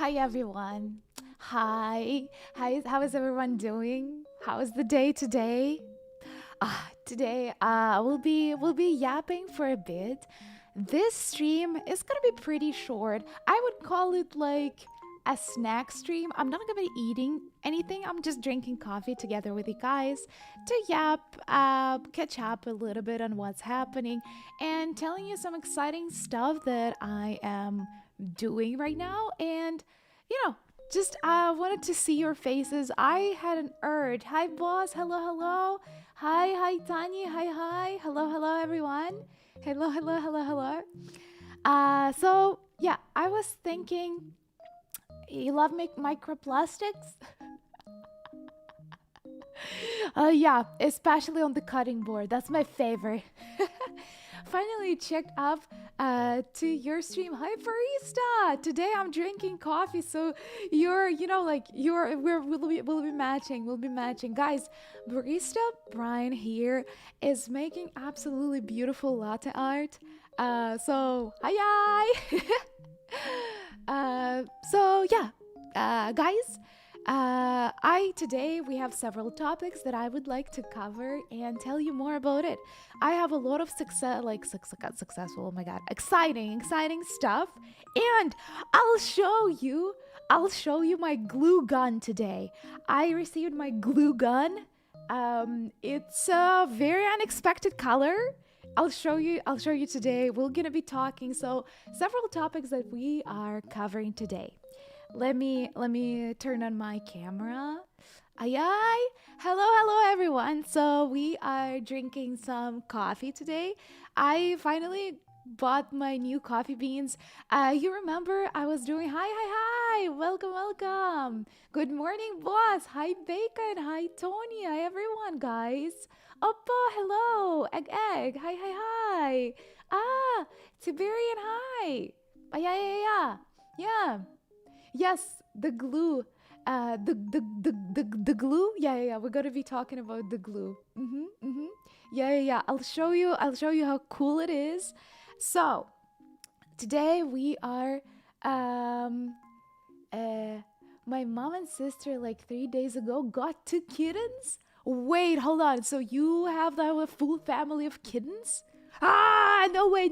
Hi everyone. Hi. Hi. How is everyone doing? How is the day today? Today we'll be yapping for a bit. This stream is gonna be pretty short. I would call it like a snack stream. I'm not gonna be eating anything. I'm just drinking coffee together with you guys to catch up a little bit on what's happening, and telling you some exciting stuff that I am doing right now. And you know, just wanted to see your faces. I had an urge. Hi, boss. Hello, hello. Hi, Tanya. Hi. Hello, hello, everyone. Hello. So yeah, I was thinking, you love microplastics? Yeah, especially on the cutting board. That's my favorite. Finally checked up to your stream. Hi, barista. Today I'm drinking coffee, so we'll be matching. We'll be matching, guys. Barista Brian here is making absolutely beautiful latte art. So hi. So yeah, guys, I today we have several topics that I would like to cover and tell you more about it. I have a lot of successful. Oh my god, exciting stuff, and I'll show you. I'll show you my glue gun today. I received my glue gun. It's a very unexpected color. I'll show you today. We're gonna be talking several topics that we are covering today. Let me turn on my camera. Ay. Hello everyone. So we are drinking some coffee today. I finally bought my new coffee beans. You remember I was doing hi. Welcome. Good morning, boss. Hi, Bacon. Hi, Tony. Hi, everyone, guys. Oppo, hello. Egg. Hi. Ah, Tiberian, hi. Yeah. Yeah. Yes, the glue. The glue. Yeah. We're gonna be talking about the glue. Yeah. I'll show you how cool it is. So today we are um uh my mom and sister like 3 days ago got two kittens. Wait, hold on. So you have a full family of kittens? Ah, no way.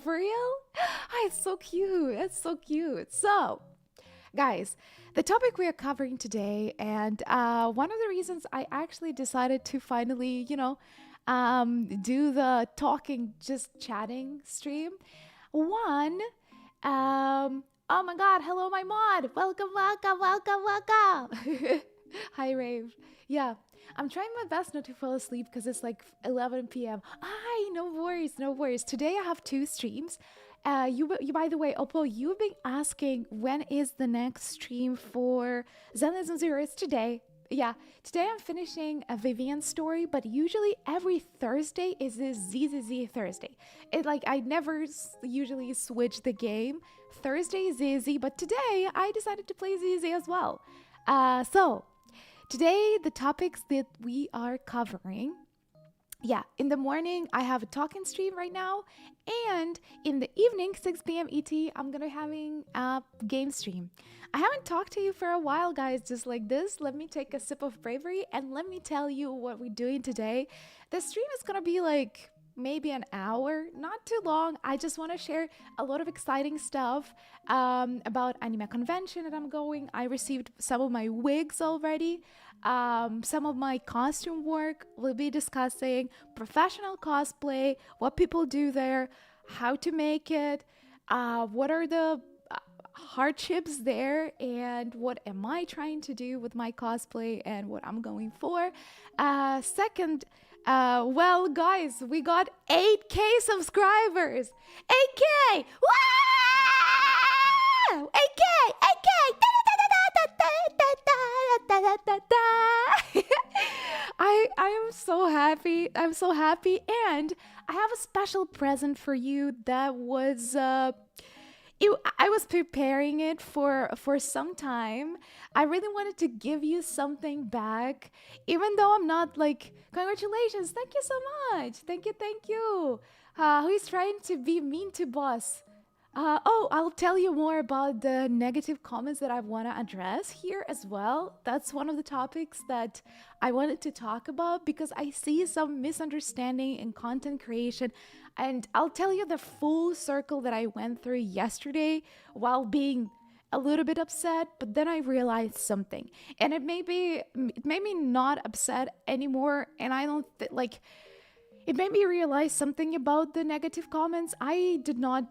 For real? Ah, it's so cute. It's so cute. So guys, the topic we are covering today, and one of the reasons I actually decided to finally, do the talking, just chatting stream. One, oh my God, hello, my mod. Welcome. Hi, Rave. Yeah, I'm trying my best not to fall asleep because it's like 11 p.m. Hi, no worries. Today I have two streams. You by the way, Oppo, you've been asking when is the next stream for Zenlism Zero. It's today. Yeah, today I'm finishing a Vivian story, but usually every Thursday is a ZZZ Thursday. It like I never usually switch the game. Thursday is ZZ, but today I decided to play ZZ as well. So today the topics that we are covering, yeah, in the morning I have a talking stream right now, and in the evening 6 p.m. ET I'm gonna having a game stream. I haven't talked to you for a while, guys, just like this. Let me take a sip of bravery and let me tell you what we're doing today. The stream is gonna be like maybe an hour, not too long. I just want to share a lot of exciting stuff about anime convention that I'm going. I received some of my wigs already. Some of my costume work. We'll be discussing professional cosplay, what people do there, how to make it, what are the hardships there, and what am I trying to do with my cosplay and what I'm going for. Second, well, guys, we got 8K subscribers. 8K! Wow! 8K! I am so happy. I'm so happy, and I have a special present for you that was I was preparing it for some time. I really wanted to give you something back, even though I'm not like, congratulations, thank you so much, thank you. Who is trying to be mean to boss? Oh, I'll tell you more about the negative comments that I want to address here as well. That's one of the topics that I wanted to talk about because I see some misunderstanding in content creation. And I'll tell you the full circle that I went through yesterday while being a little bit upset, but then I realized something. And it made me not upset anymore. And I don't like it made me realize something about the negative comments. I did not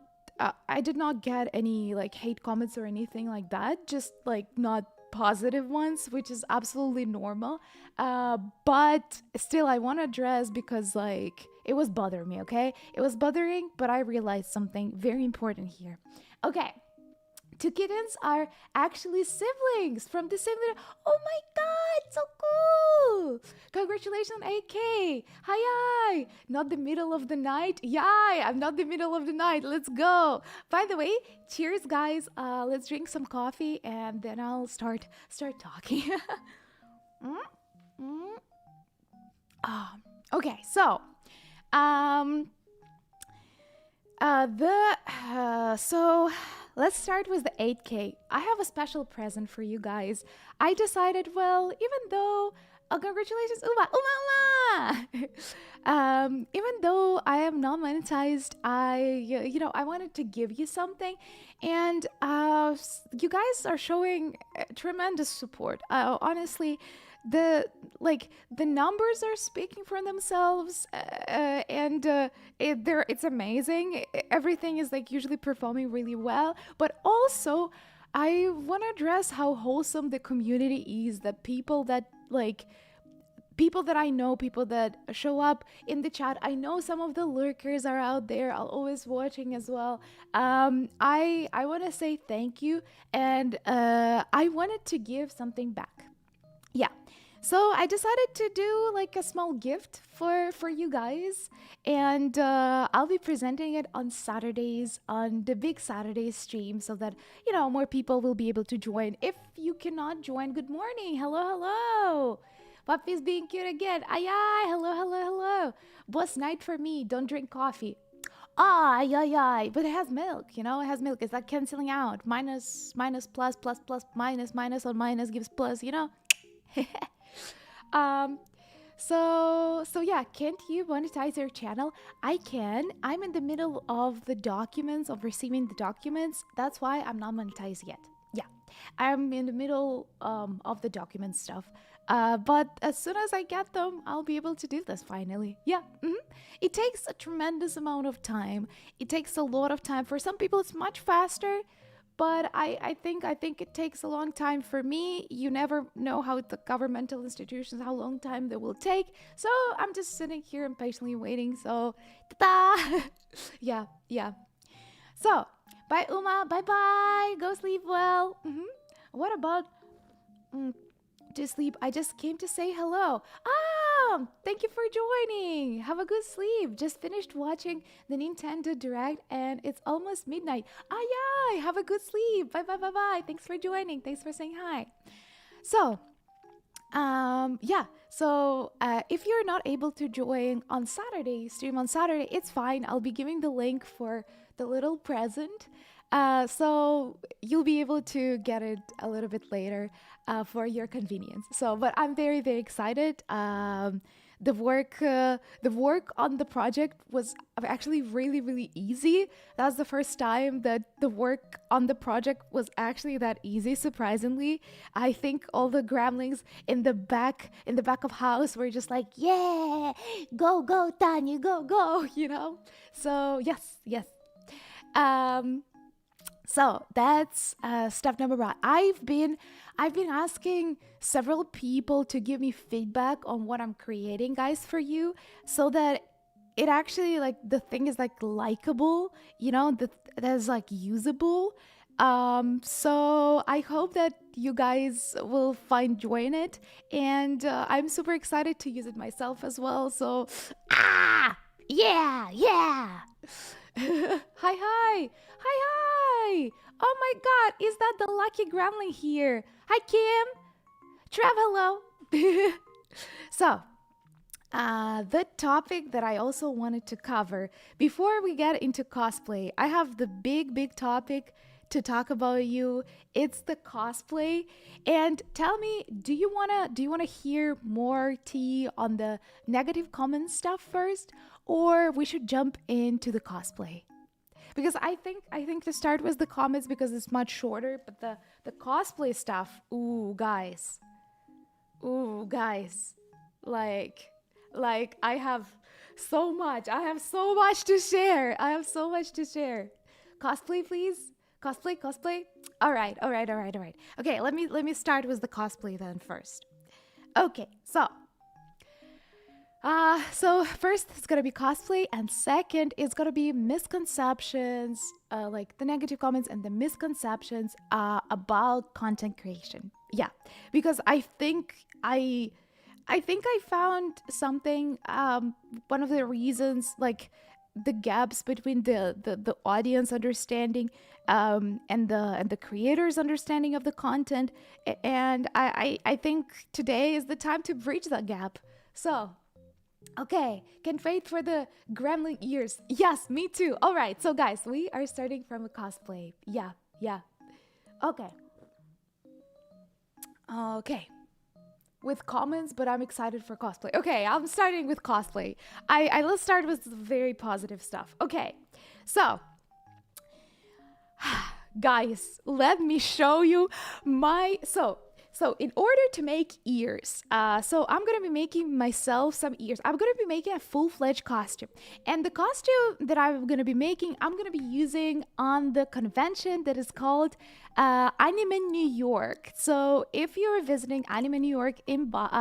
get any like hate comments or anything like that. Just like not positive ones, which is absolutely normal. But still, I want to address because like it was bothering me. Okay, it was bothering, but I realized something very important here. Okay, two kittens are actually siblings from the same litter. Oh my god, so cool! Congratulations, AK! Hi! Not the middle of the night? Yay! I'm not the middle of the night. Let's go. By the way, cheers, guys. Let's drink some coffee and then I'll start talking. Mm, mm. Ah, okay, so um the so let's start with the 8K. I have a special present for you guys. I decided, well, even though congratulations, Uma! Even though I am not monetized, I wanted to give you something, and you guys are showing tremendous support. Honestly, the the numbers are speaking for themselves, and it's amazing. Everything is like usually performing really well, but also I want to address how wholesome the community is. The people that I know, people that show up in the chat. I know some of the lurkers are out there, are always watching as well. I want to say thank you, and I wanted to give something back. Yeah, so I decided to do like a small gift for you guys, and I'll be presenting it on Saturdays on the big Saturday stream, so that more people will be able to join. If you cannot join, good morning, hello. Puppy's being cute again. Ay ay, hello. Boss night for me. Don't drink coffee. Ay ay ay, but it has milk. It has milk. It's like canceling out. Minus plus minus on minus gives plus. um so yeah, can't you monetize your channel? I can. I'm in the middle of the documents, of receiving the documents. That's why I'm not monetized yet. Yeah, I'm in the middle of the document stuff. But as soon as I get them, I'll be able to do this finally. Yeah. It takes a tremendous amount of time. It takes a lot of time. For some people, it's much faster. But I think it takes a long time. For me, you never know how the governmental institutions, how long time they will take. So I'm just sitting here and patiently waiting. So, ta-da! yeah. So, bye, Uma. Bye. Go sleep well. What about to sleep? I just came to say hello. Thank you for joining. Have a good sleep. Just finished watching the Nintendo Direct and it's almost midnight. Yeah. Have a good sleep. Bye. Thanks for joining. Thanks for saying hi. So, yeah. So, if you're not able to join on Saturday, stream on Saturday, it's fine. I'll be giving the link for the little present. So you'll be able to get it a little bit later for your convenience. So, but I'm very, very excited. The work on the project was actually really, really easy. That's the first time that the work on the project was actually that easy. Surprisingly, I think all the gremlins in the back of house were just like, yeah, go, Tanya, go. So yes. Um, so that's step number one. I've been asking several people to give me feedback on what I'm creating, guys, for you, so that it actually like the thing is like likable, that's like usable. So I hope that you guys will find joy in it, and I'm super excited to use it myself as well. So yeah. Hi. Oh my god, is that the lucky gremlin here? Hi, Kim. Trev, hello. So, The topic that I also wanted to cover before we get into cosplay, I have the big topic to talk about you. It's the cosplay. And tell me, do you wanna hear more tea on the negative comments stuff first, or we should jump into the cosplay? Because I think to start with the comments because it's much shorter, but the cosplay stuff, ooh guys, like I have so much to share. I have so much to share. Cosplay, please. Cosplay. All right. Okay, let me start with the cosplay then first. Okay, so first it's gonna be cosplay, and second it's gonna be misconceptions, like the negative comments and the misconceptions about content creation. Yeah, because I think I found something. One of the reasons, like the gaps between the audience understanding and the creators understanding of the content, and I think today is the time to bridge that gap. So okay, can't wait for the gremlin ears. Yes, me too. All right, so guys, we are starting from a cosplay. Yeah. Okay. Okay. With comments, but I'm excited for cosplay. Okay, I'm starting with cosplay. I let's start with very positive stuff. Okay, so guys, let me show you my so in order to make ears, so I'm gonna be making myself some ears. I'm gonna be making a full-fledged costume, and the costume that I'm gonna be making, I'm gonna be using on the convention that is called Anime New York. So if you're visiting Anime New York in what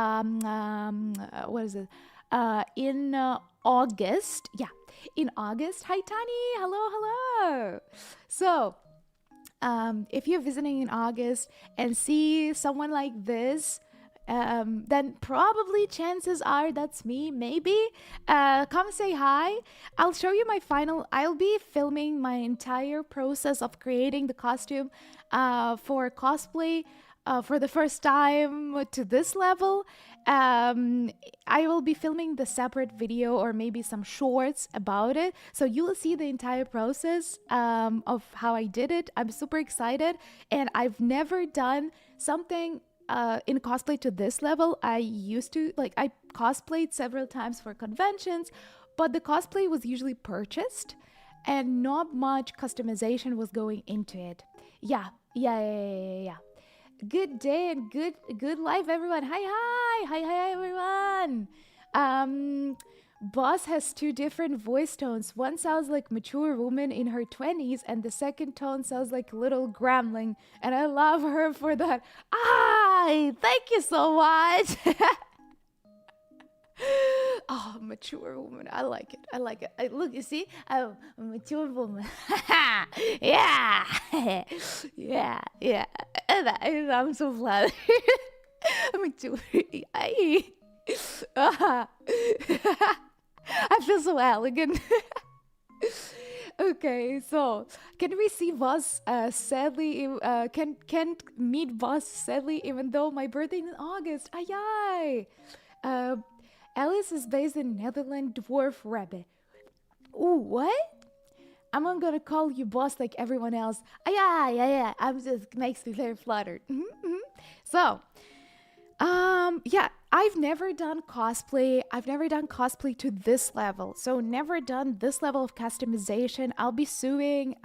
is it? In August, yeah, in August. Hi, Tani. Hello. So if you're visiting in August and see someone like this, then probably chances are that's me, maybe. Come say hi. I'll show you my final. I'll be filming my entire process of creating the costume for cosplay for the first time to this level. I will be filming the separate video or maybe some shorts about it. So you will see the entire process of how I did it. I'm super excited, and I've never done something in cosplay to this level. I used to, like, I cosplayed several times for conventions, but the cosplay was usually purchased and not much customization was going into it. Yeah. Good day and good life, everyone. Hi, everyone. Boss has two different voice tones. One sounds like mature woman in her 20s, and the second tone sounds like little gremlin. And I love her for that. Thank you so much. Oh, mature woman. I like it. Look, you see? I'm a mature woman. Yeah. Yeah. I'm so flattered. Mature. I feel so elegant. Okay, so can we see Voss sadly? Can't meet Voss sadly, even though my birthday is in August. Ay. Alice is based in Netherlands, Dwarf Rabbit. Ooh, what? I'm not gonna call you boss like everyone else. Yeah. I'm just makes me very flattered. So, yeah, I've never done cosplay. I've never done cosplay to this level. So never done this level of customization. I'll be sewing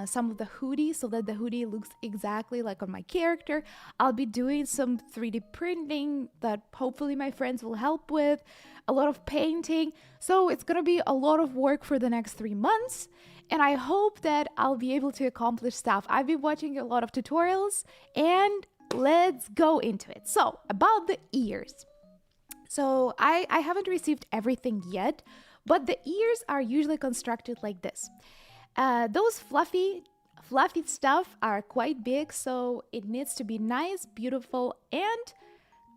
some of the hoodie so that the hoodie looks exactly like on my character. I'll be doing some 3D printing that hopefully my friends will help with. A lot of painting. So it's gonna be a lot of work for the next 3 months. And I hope that I'll be able to accomplish stuff. I've been watching a lot of tutorials, and let's go into it. So about the ears. So I haven't received everything yet, but the ears are usually constructed like this. Those fluffy stuff are quite big, so it needs to be nice, beautiful, and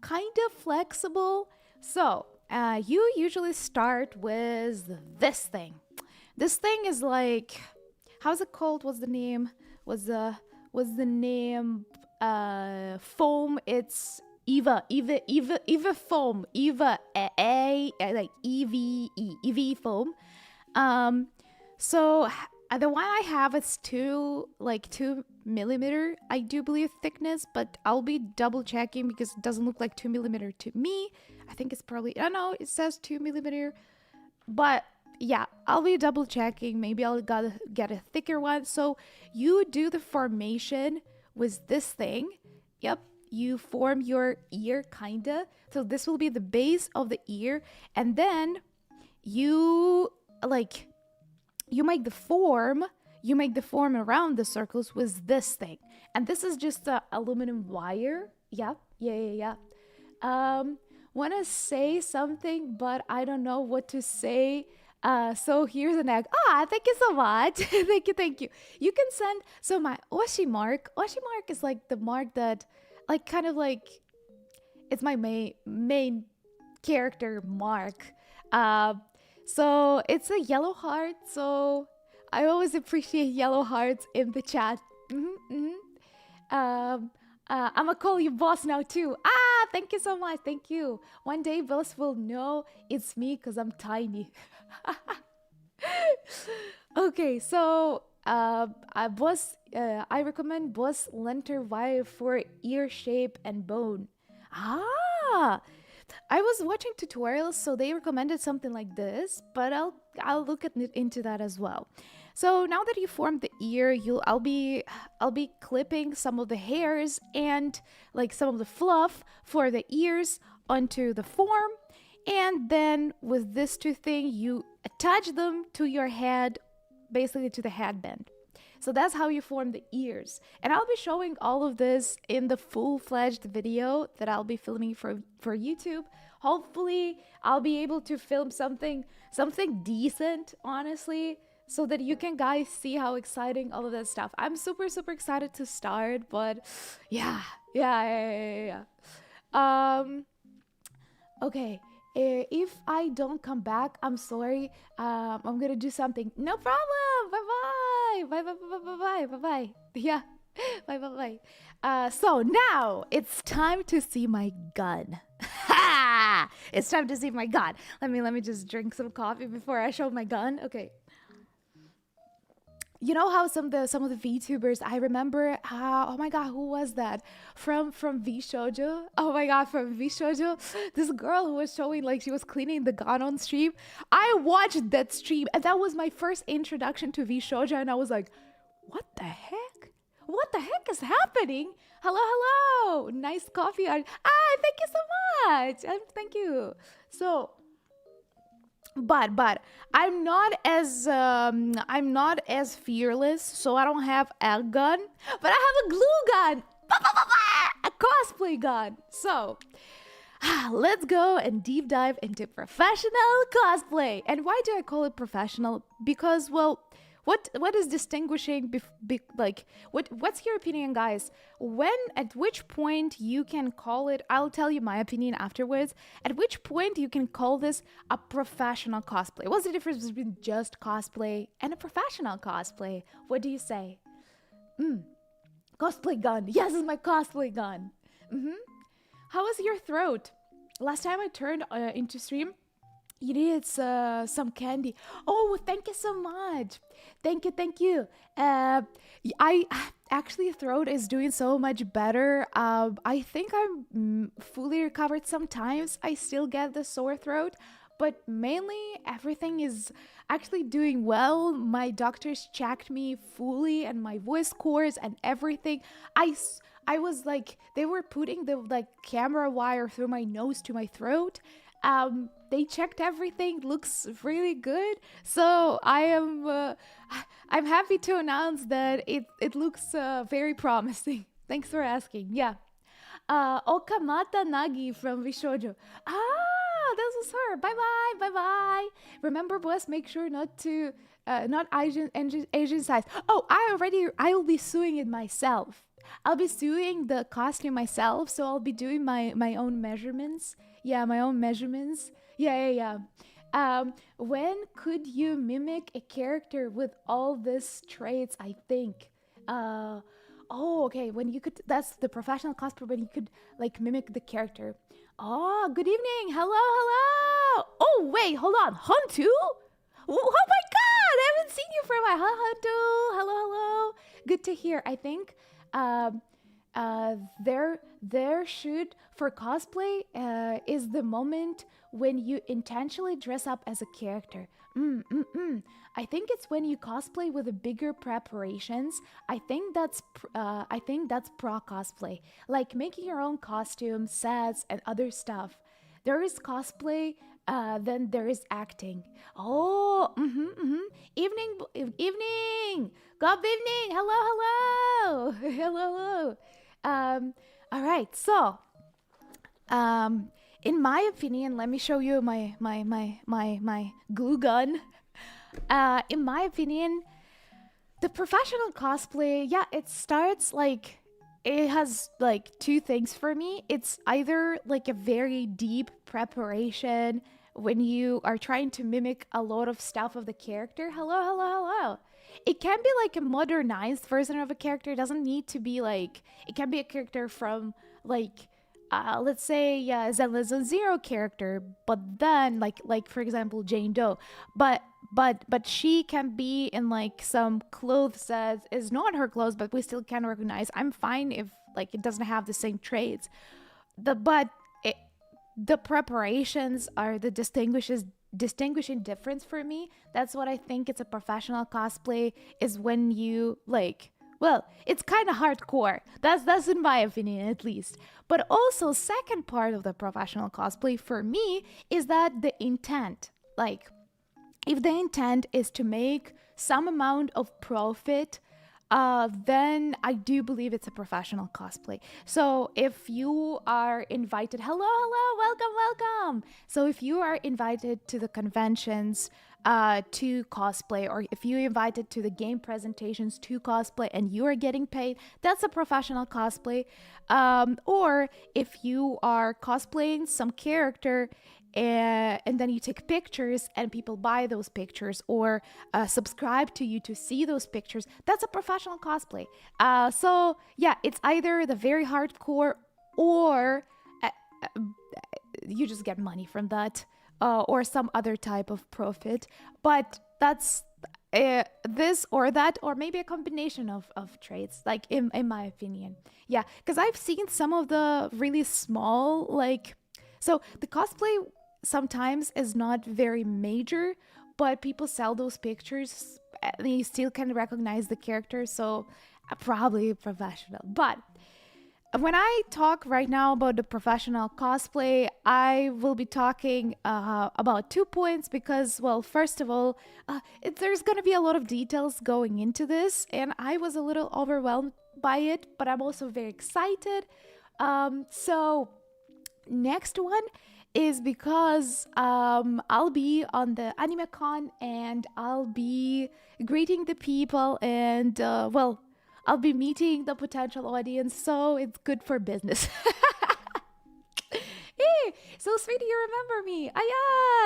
kind of flexible. So you usually start with this thing. This thing is like, how's it called? What's the name? Was the name foam? It's Eva foam, Eva like EVE foam. Um, so the one I have is 2 millimeter, I do believe, thickness, but I'll be double checking because it doesn't look like 2 millimeter to me. I think it's probably, I don't know, it says 2 millimeter, but yeah, I'll be double checking. Maybe I'll gotta get a thicker one. So you do the formation with this thing. Yep, you form your ear kinda. So this will be the base of the ear, and then you like you make the form. You make the form around the circles with this thing, and this is just a aluminum wire. Yeah. Want to say something, but I don't know what to say. So here's an egg. Thank you so much. Thank you. You can send, so my Oshi mark. Oshi mark is like the mark that, like, kind of like, it's my main character mark. So it's a yellow heart. So I always appreciate yellow hearts in the chat. I'm gonna call you boss now too. Thank you so much. Thank you. One day boss will know it's me because I'm tiny. Okay, so I recommend Boss Lenter wire for ear shape and bone. I was watching tutorials, so they recommended something like this, but I'll look into that as well. So now that you formed the ear, I'll be clipping some of the hairs and like some of the fluff for the ears onto the form, and then with this two thing, you attach them to your head, basically to the headband. So that's how you form the ears. And I'll be showing all of this in the full-fledged video that I'll be filming for YouTube. Hopefully, I'll be able to film something decent, honestly, so that you can guys see how exciting all of that stuff. I'm super excited to start, but yeah. Okay. If I don't come back, I'm sorry. I'm gonna do something. No problem. Bye. Yeah. Bye. So now it's time to see my gun. It's time to see my gun. Let me just drink some coffee before I show my gun. Okay. You know how some of the VTubers, I remember, oh my god, who was that? From VShojo? Oh my god, from VShojo? This girl who was showing, like, she was cleaning the gun on stream. I watched that stream, and that was my first introduction to VShojo, and I was like, what the heck? What the heck is happening? Hello. Nice coffee. Thank you so much. Thank you. So, but I'm not as fearless, so I don't have a gun, but I have a glue gun, a cosplay gun. So let's go and deep dive into professional cosplay. And why do I call it professional? Because, well, what is distinguishing what's your opinion, guys? At which point you can call it, I'll tell you my opinion afterwards, at which point you can call this a professional cosplay? What's the difference between just cosplay and a professional cosplay? What do you say? Cosplay gun. Yes, it's my cosplay gun. How was your throat? Last time I turned into stream, you needed some candy. Oh, thank you so much. Thank you. I actually, throat is doing so much better. I think I'm fully recovered. Sometimes I still get the sore throat, but mainly everything is actually doing well. My doctors checked me fully and my voice cords and everything. I was like, they were putting the camera wire through my nose to my throat. They checked everything, looks really good. So I'm happy to announce that it looks very promising. Thanks for asking. Yeah. Okamata Nagi from VShojo. This was her. Bye. Remember, boss, make sure not to not Asian size. Oh, I will be suing it myself. I'll be suing the costume myself, so I'll be doing my own measurements. Yeah, my own measurements. Yeah. When could you mimic a character with all these traits, I think? Oh, okay. When you could, that's the professional cosplay when you could like mimic the character. Oh, good evening. Hello, hello. Oh, wait, hold on. Huntu? Oh my God, I haven't seen you for a while. Hello, Huntu. Hello, hello. Good to hear. I think um, there should for cosplay is the moment when you intentionally dress up as a character. I think it's when you cosplay with a bigger preparations. I think that's pro cosplay, like making your own costumes, sets, and other stuff. There is cosplay, then there is acting. Oh, evening, evening, good evening. Hello, hello, hello, hello. Um, all right, so in my opinion, let me show you my glue gun. In my opinion, the professional cosplay, yeah, it starts like it has like two things for me. It's either like a very deep preparation when you are trying to mimic a lot of stuff of the character. Hello, hello, hello. It can be like a modernized version of a character. It doesn't need to be like it can be a character from like let's say Zenless Zero character, but then like for example Jane Doe, but but she can be in like some clothes that is not her clothes, but we still can recognize. I'm fine if like it doesn't have the same traits. The preparations are the distinguishing difference for me. That's what I think it's a professional cosplay is when you like well, it's kind of hardcore. That's in my opinion at least. But also second part of the professional cosplay for me is that the intent. Like if the intent is to make some amount of profit, then I do believe it's a professional cosplay. So if you are invited, hello, hello, welcome, welcome. So if you are invited to the conventions to cosplay, or if you're invited to the game presentations to cosplay and you are getting paid, that's a professional cosplay. Or if you are cosplaying some character and then you take pictures and people buy those pictures or subscribe to you to see those pictures, that's a professional cosplay. So yeah, it's either the very hardcore or uh, uh, you just get money from that, or some other type of profit. But that's this or that, or maybe a combination of traits, like in my opinion. Yeah, because I've seen some of the really small, like, so the cosplay sometimes is not very major, but people sell those pictures and you still can recognize the character. So probably professional. But when I talk right now about the professional cosplay, I will be talking about 2 points because, well, first of all, there's going to be a lot of details going into this, and I was a little overwhelmed by it, but I'm also very excited. So, next one is because I'll be on the AnimeCon and I'll be greeting the people and, well, I'll be meeting the potential audience, so it's good for business. Hey, so sweet you remember me. Aye,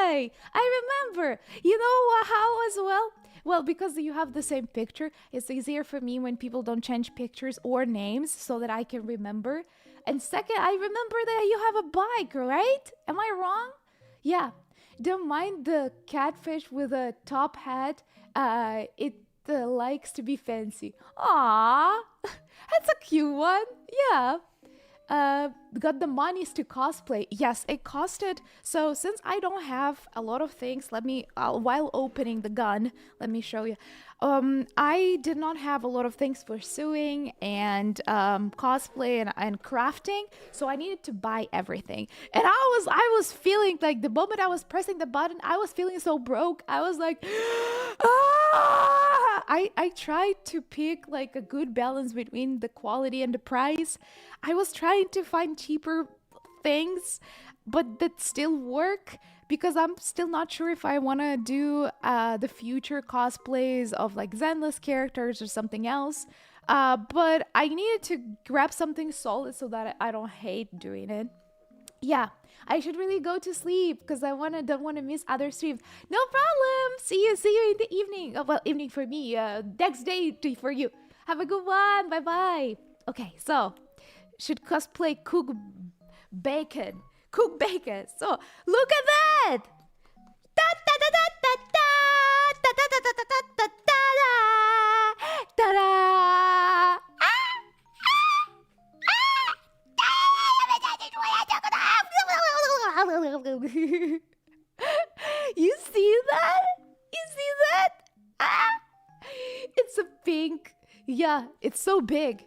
aye. I remember. You know how as well? Well, because you have the same picture, it's easier for me when people don't change pictures or names so that I can remember. And second, I remember that you have a bike, right? Am I wrong? Yeah. Don't mind the catfish with a top hat. It likes to be fancy. Aww, that's a cute one. Yeah. Got the monies to cosplay. Yes, it costed. So since I don't have a lot of things, let me while opening the gun, let me show you. I did not have a lot of things for sewing and cosplay and crafting, so I needed to buy everything. And I was feeling like the moment I was pressing the button, I was feeling so broke. I was like, ah! I tried to pick like a good balance between the quality and the price. I was trying to find cheaper things, but that still work because I'm still not sure if I want to do the future cosplays of like Zenless characters or something else. But I needed to grab something solid so that I don't hate doing it. Yeah, I should really go to sleep because don't wanna miss other streams. No problem. See you in the evening. Oh, well, evening for me. Next day for you. Have a good one. Bye bye. Okay, so should cosplay cook bacon. Cook bacon. So look at that. Da, da, da, da, da, da, da, da, da, da, da, da, da, da. You see that? You see that? Ah! It's a pink. Yeah, it's so big.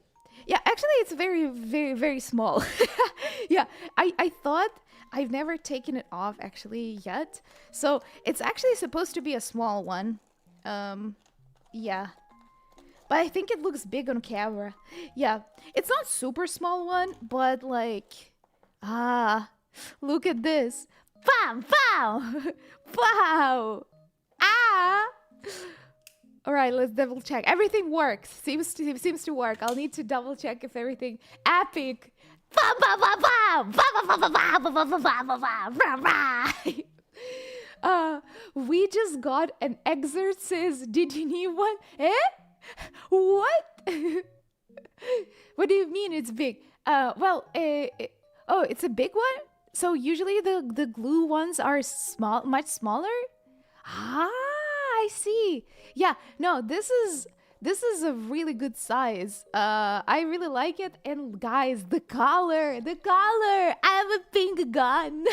Yeah, actually, it's very, very, very small. Yeah, I thought I've never taken it off actually yet. So it's actually supposed to be a small one. Yeah. But I think it looks big on camera. Yeah, it's not super small one, but like, look at this. Bam, bam, wow. Ah. All right, let's double check. Everything works. Seems to work. I'll need to double check if everything epic. Bam, bam, bam, bam, bam, bam, bam, bam, bam, bam, bam, bam, bam, bam. We just got an exorcist. Did you need one? Eh? What? What do you mean it's big? Well, oh, it's a big one? So usually the glue ones are small, much smaller? Ah, I see. Yeah, no, this is a really good size. I really like it. And guys, the color. I have a pink gun.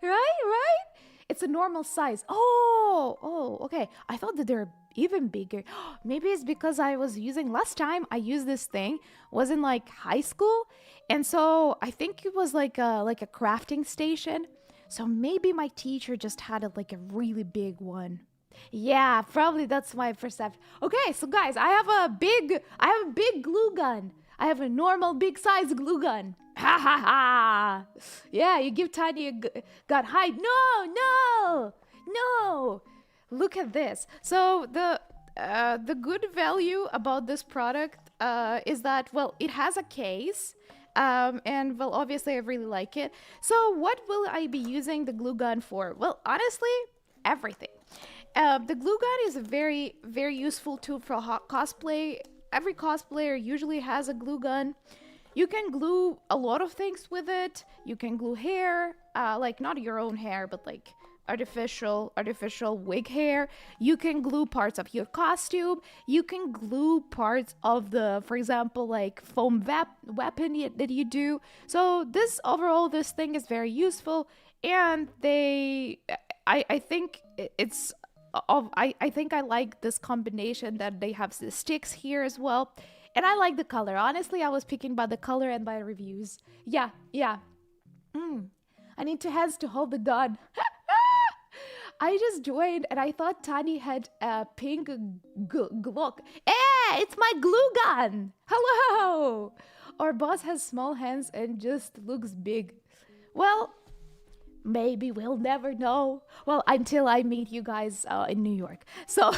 Right? It's a normal size. Oh, okay. I thought that they're even bigger. Maybe it's because I was using last time I used this thing was in like high school, and so I think it was like a crafting station. So maybe my teacher just had like a really big one. Yeah, probably that's my perception. Okay, so guys, I have a big glue gun. I have a normal big size glue gun. Ha ha ha. Yeah, you give Tiny a gun. Hide. No. Look at this. So the good value about this product is that, well, it has a case. And well, obviously I really like it. So what will I be using the glue gun for? Well, honestly, everything. The glue gun is a very, very useful tool for cosplay. Every cosplayer usually has a glue gun. You can glue a lot of things with it. You can glue hair, like not your own hair, but like artificial wig hair. You can glue parts of your costume. You can glue parts of the, for example, like foam weapon that you do. So this thing is very useful, and I think it's I think I like this combination that they have the sticks here as well. And I like the color. Honestly, I was picking by the color and by reviews. Yeah. I need two hands to hold the gun. I just joined and I thought Tani had a pink Glock. It's my glue gun. Hello. Our boss has small hands and just looks big. Well, maybe we'll never know. Well, until I meet you guys in New York. So,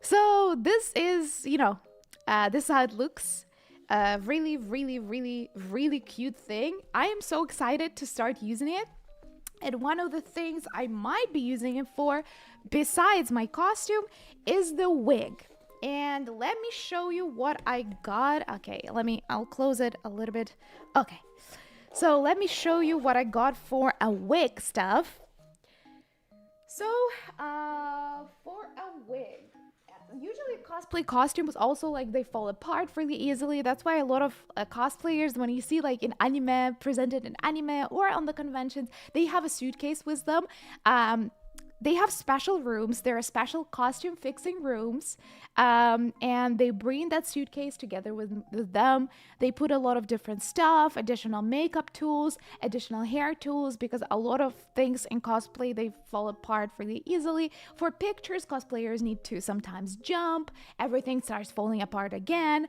so this is, this is how it looks. Really, really, really, really cute thing. I am so excited to start using it. And one of the things I might be using it for, besides my costume, is the wig. And let me show you what I got. Okay, I'll close it a little bit. Okay, so let me show you what I got for a wig stuff. So, for a wig, usually cosplay costumes also like they fall apart really easily. That's why a lot of cosplayers, when you see like in anime, presented in anime or on the conventions, they have a suitcase with them. They have special rooms. There are special costume fixing rooms, and they bring that suitcase together with them. They put a lot of different stuff, additional makeup tools, additional hair tools, because a lot of things in cosplay, they fall apart really easily. For pictures, cosplayers need to sometimes jump. Everything starts falling apart again.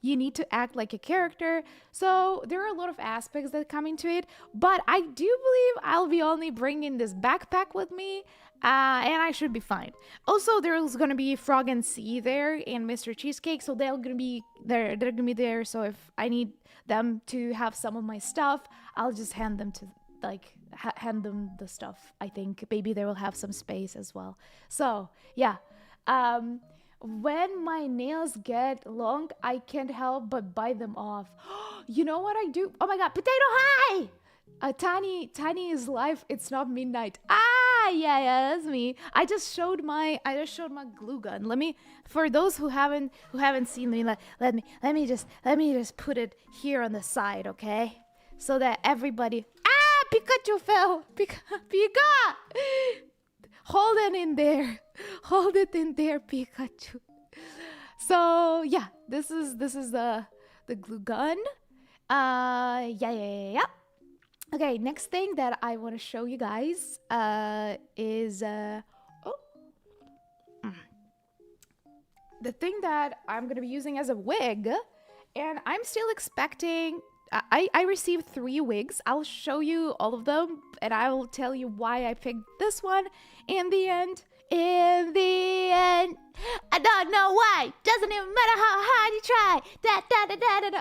You need to act like a character. So there are a lot of aspects that come into it, but I do believe I'll be only bringing this backpack with me, and I should be fine. Also, there's gonna be Frog and Sea there and Mr. Cheesecake, so they're gonna be there. So if I need them to have some of my stuff, I'll just hand them like hand them the stuff. I think maybe they will have some space as well. So yeah, when my nails get long, I can't help but bite them off. You know what I do? Oh my god, potato hi! Tiny is live. It's not midnight. Ah, yeah, that's me. I just showed my glue gun. Let me, for those who haven't seen me, let me just put it here on the side, okay? So that everybody. Ah, Pikachu fell. Pika. Hold it in there. Hold it in there, Pikachu. So yeah, this is the glue gun. Yeah. Okay, next thing that I want to show you guys is the thing that I'm gonna be using as a wig, and I'm still expecting. I received 3 wigs. I'll show you all of them, and I will tell you why I picked this one in the end. In the end, I don't know why. Doesn't even matter how hard you try. Da.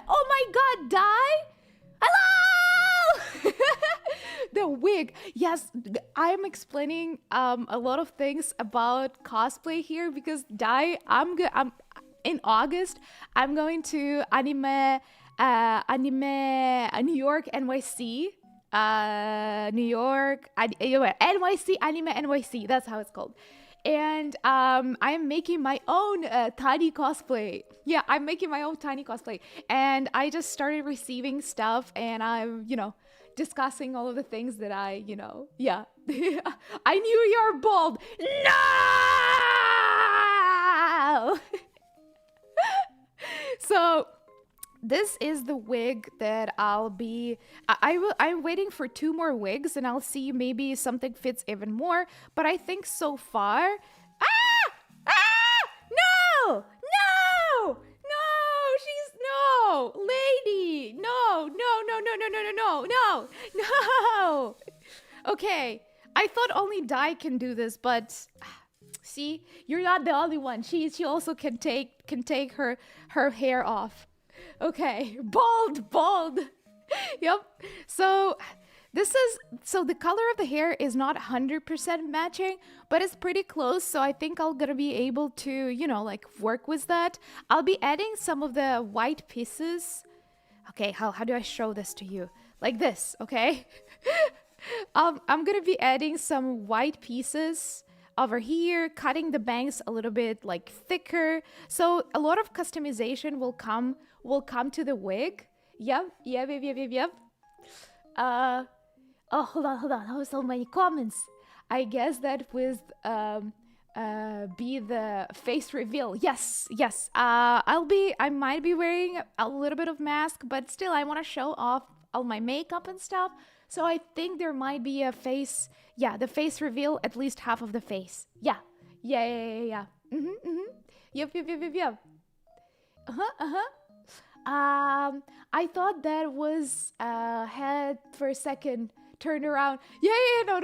Oh my god, die! Hello! The wig. Yes, I'm explaining a lot of things about cosplay here because I'm in August. I'm going to anime New York NYC. New York NYC Anime NYC. That's how it's called. And I'm making my own tiny cosplay. Yeah, I'm making my own tiny cosplay. And I just started receiving stuff, and I'm, discussing all of the things that yeah. I knew you're bald. No! So this is the wig that I'll be. I'm waiting for 2 more wigs, and I'll see maybe something fits even more. But I think so far. No! Lady! No! Okay, I thought only Dai can do this, but see, you're not the only one. She also can take her hair off. Okay, bald. Yep. So the color of the hair is not 100% matching, but it's pretty close. So I think I'm gonna be able to, work with that. I'll be adding some of the white pieces. Okay, how do I show this to you? Like this, okay? I'm gonna be adding some white pieces over here, cutting the bangs a little bit like thicker. So a lot of customization will come to the wig. Yep. Oh, hold on. Oh, so many comments. I guess that with be the face reveal. Yes. I might be wearing a little bit of mask, but still I want to show off all my makeup and stuff. So I think there might be a face. Yeah, the face reveal, at least half of the face. Yeah. Yep. I thought that was head for a second. Turned around. Yeah. No.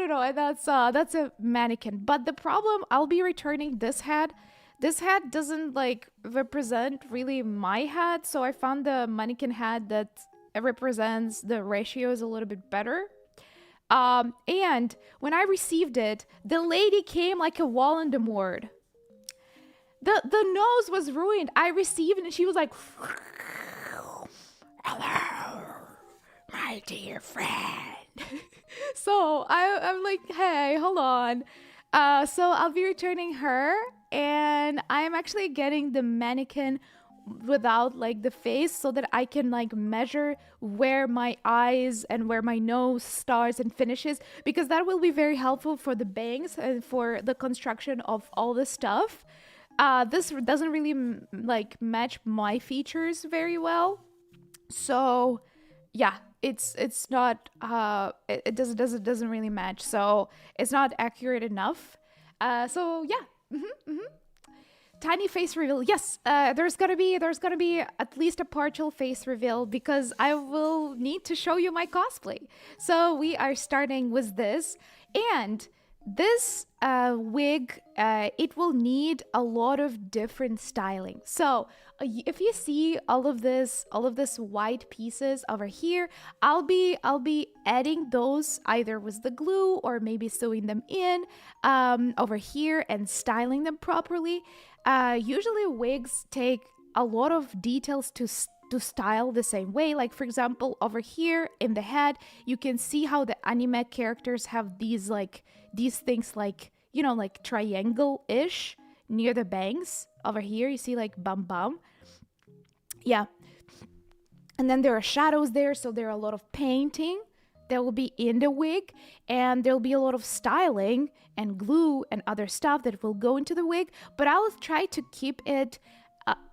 That's a mannequin. But the problem, I'll be returning this head. This head doesn't represent really my head, so I found the mannequin head that represents the ratios a little bit better. And when I received it, the lady came like a Voldemort. The nose was ruined. I received it, and she was like, "Hello, my dear friend." So I'm like, hey, hold on. So I'll be returning her, and I'm actually getting the mannequin without the face so that I can measure where my eyes and where my nose starts and finishes, because that will be very helpful for the bangs and for the construction of all the stuff. This doesn't really match my features very well. So yeah, it's not it doesn't really match, so it's not accurate enough. So yeah. Tiny face reveal. Yes, there's gonna be at least a partial face reveal because I will need to show you my cosplay. So we are starting with this, and this wig, it will need a lot of different styling. So if you see all of this white pieces over here, I'll be adding those either with the glue or maybe sewing them in over here and styling them properly. Usually wigs take a lot of details to style the same way. Like for example, over here in the head, you can see how the anime characters have these things like, you know, like triangle-ish near the bangs. Over here you see like bum bum. Yeah. And then there are shadows there, so there are a lot of painting that will be in the wig, and there'll be a lot of styling and glue and other stuff that will go into the wig, but I'll try to keep it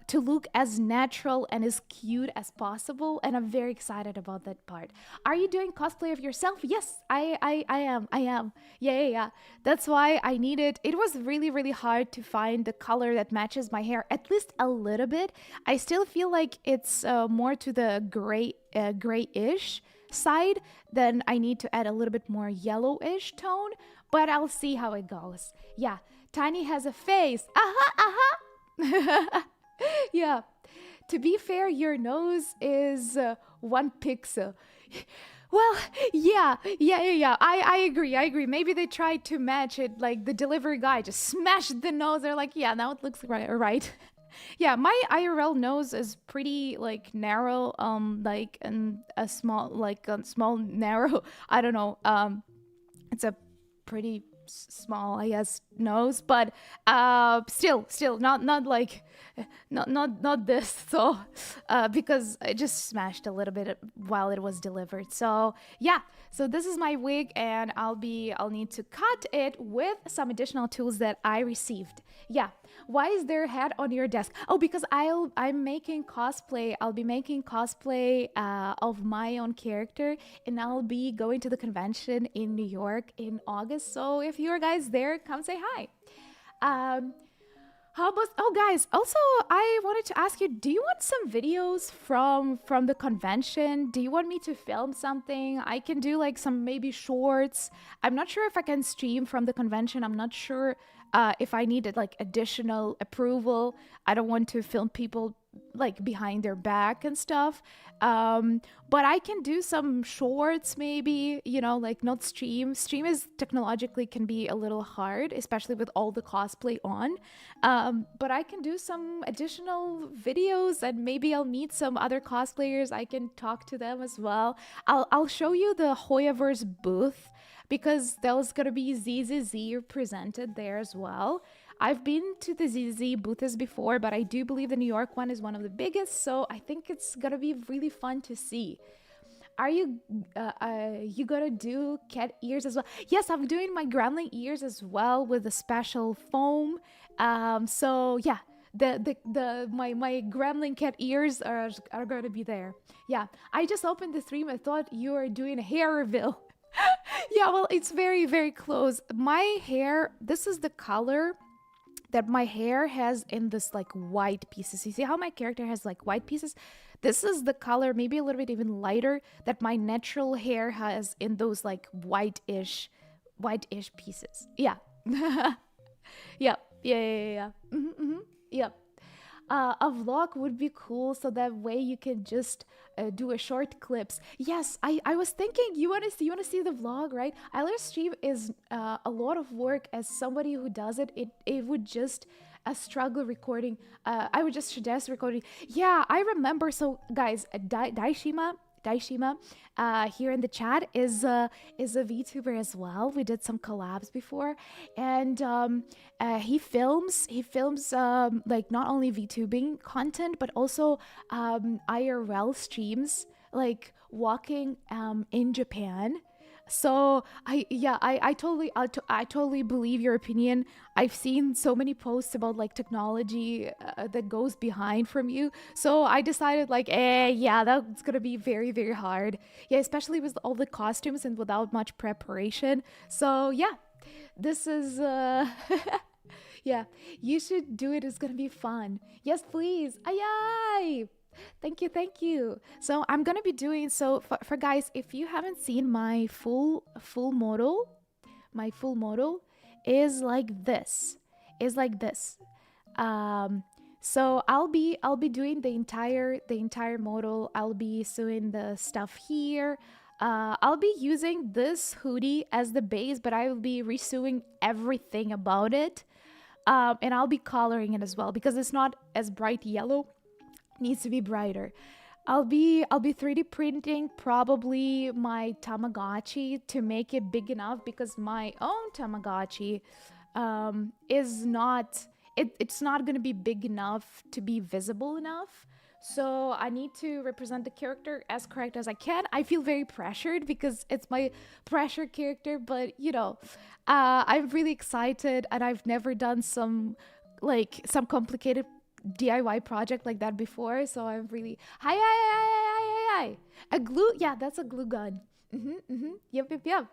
to look as natural and as cute as possible, and I'm very excited about that part. Are you doing cosplay of yourself? Yes, I am. Yeah. That's why I needed, it was really, really hard to find the color that matches my hair, at least a little bit. I still feel like it's more to the grayish side. Then I need to add a little bit more yellowish tone, but I'll see how it goes. Yeah, Tiny has a face. Yeah. To be fair, your nose is 1 pixel. Well, yeah. I agree. Maybe they tried to match it, like the delivery guy just smashed the nose. They're like, yeah, now it looks right. Yeah, my IRL nose is pretty like narrow, like and a small narrow. I don't know. It's a pretty small, I guess, nose, but still not like not this. So because I just smashed a little bit while it was delivered. So yeah, so this is my wig, and I'll need to cut it with some additional tools that I received. Yeah. Why is there a hat on your desk? Oh, because I'm making cosplay. I'll be making cosplay of my own character, and I'll be going to the convention in New York in August. So if you're guys there, come say hi. How about, oh guys, also I wanted to ask you, do you want some videos from the convention? Do you want me to film something? I can do like some maybe shorts. I'm not sure if I can stream from the convention. I'm not sure if I needed like additional approval. I don't want to film people like behind their back and stuff. But I can do some shorts maybe, you know, like not stream. Stream is technologically can be a little hard, especially with all the cosplay on. But I can do some additional videos, and maybe I'll meet some other cosplayers. I can talk to them as well. I'll show you the Hoyaverse booth, because there was gonna be ZZZ presented there as well. I've been to the ZZZ booths before, but I do believe the New York one is one of the biggest, so I think it's gonna be really fun to see. Are you gonna do cat ears as well? Yes, I'm doing my gremlin ears as well with a special foam. So yeah, my gremlin cat ears are gonna be there. Yeah, I just opened the stream. I thought you were doing a hair reveal. Yeah, well, it's very, very close. My hair, this is the color that my hair has in this like white pieces. You see how my character has like white pieces? This is the color, maybe a little bit even lighter, that my natural hair has in those like white-ish pieces. Yeah. Yeah. Yeah. A vlog would be cool, so that way you can just do a short clips. Yes, I was thinking you want to see the vlog, right? Live stream is a lot of work. As somebody who does it, it would just struggle recording. I would just suggest recording. Yeah, I remember. So guys, Daishima here in the chat is a VTuber as well. We did some collabs before, and he films like not only VTubing content, but also IRL streams, like walking in Japan. So I totally believe your opinion. I've seen so many posts about like technology that goes behind from you. So I decided like, yeah, that's gonna be very, very hard. Yeah, especially with all the costumes and without much preparation. So yeah, this is yeah, you should do it. It's gonna be fun. Yes, please. Ay. Thank you. So I'm gonna be doing, so for guys, if you haven't seen my full model, my full model is like this. So I'll be doing the entire model. I'll be sewing the stuff here. I'll be using this hoodie as the base, but I will be resewing everything about it. And I'll be coloring it as well because it's not as bright yellow. It needs to be brighter. I'll be 3D printing probably my Tamagotchi to make it big enough because my own Tamagotchi is not it's not gonna be big enough to be visible enough. So I need to represent the character as correct as I can. I feel very pressured because it's my pressure character, but I'm really excited and I've never done some complicated DIY project like that before. So I'm really hi hi hi hi hi hi hi. A glue, yeah, that's a glue gun. Yep, yep, yep.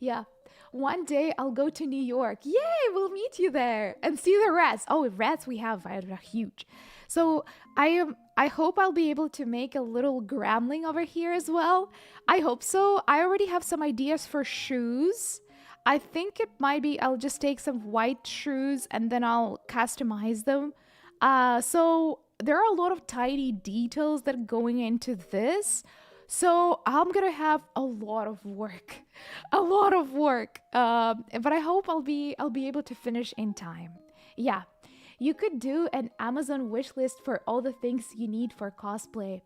Yeah. One day I'll go to New York. Yay, we'll meet you there and see the rats. Oh, rats we have are huge. So I hope I'll be able to make a little gremlin over here as well. I hope so. I already have some ideas for shoes. I think it might be I'll just take some white shoes and then I'll customize them. So there are a lot of tiny details that are going into this. So I'm gonna have a lot of work, a lot of work. But I hope I'll be able to finish in time. Yeah, you could do an Amazon wish list for all the things you need for cosplay.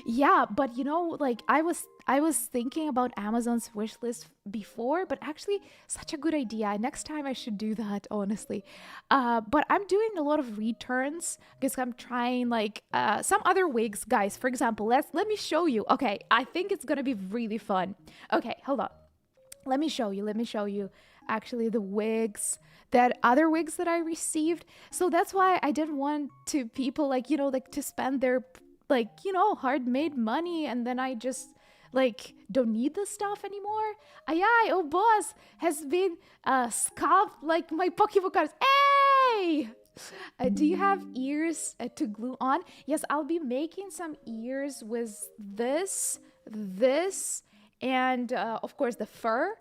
Yeah, but like I was thinking about Amazon's wish list before, but actually such a good idea. Next time I should do that, honestly. But I'm doing a lot of returns because I'm trying like some other wigs, guys. For example, let me show you. Okay, I think it's gonna be really fun. Okay, hold on. Let me show you. Let me show you actually the wigs that other wigs that I received. So that's why I didn't want to people like like to spend their like hard made money and then I just like don't need the stuff anymore. Ay ay, oh boss has been sculpt like my Pokemon cards. Hey! Do you have ears to glue on? Yes, I'll be making some ears with this, and of course the fur.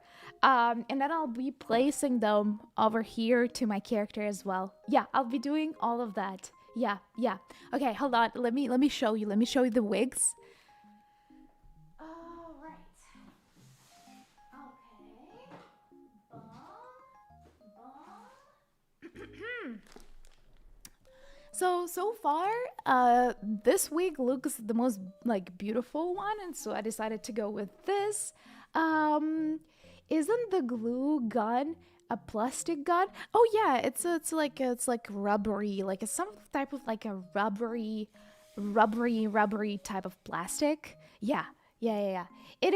And then I'll be placing them over here to my character as well. Yeah, I'll be doing all of that. Yeah, yeah. Okay, hold on. Let me show you. Let me show you the wigs. All right. Okay. Bum, bum. So far, this wig looks the most like beautiful one, and so I decided to go with this. Um, isn't the glue gun a plastic gun? Oh yeah, it's like rubbery, like it's some type of like a rubbery type of plastic. Yeah, yeah, yeah, yeah. It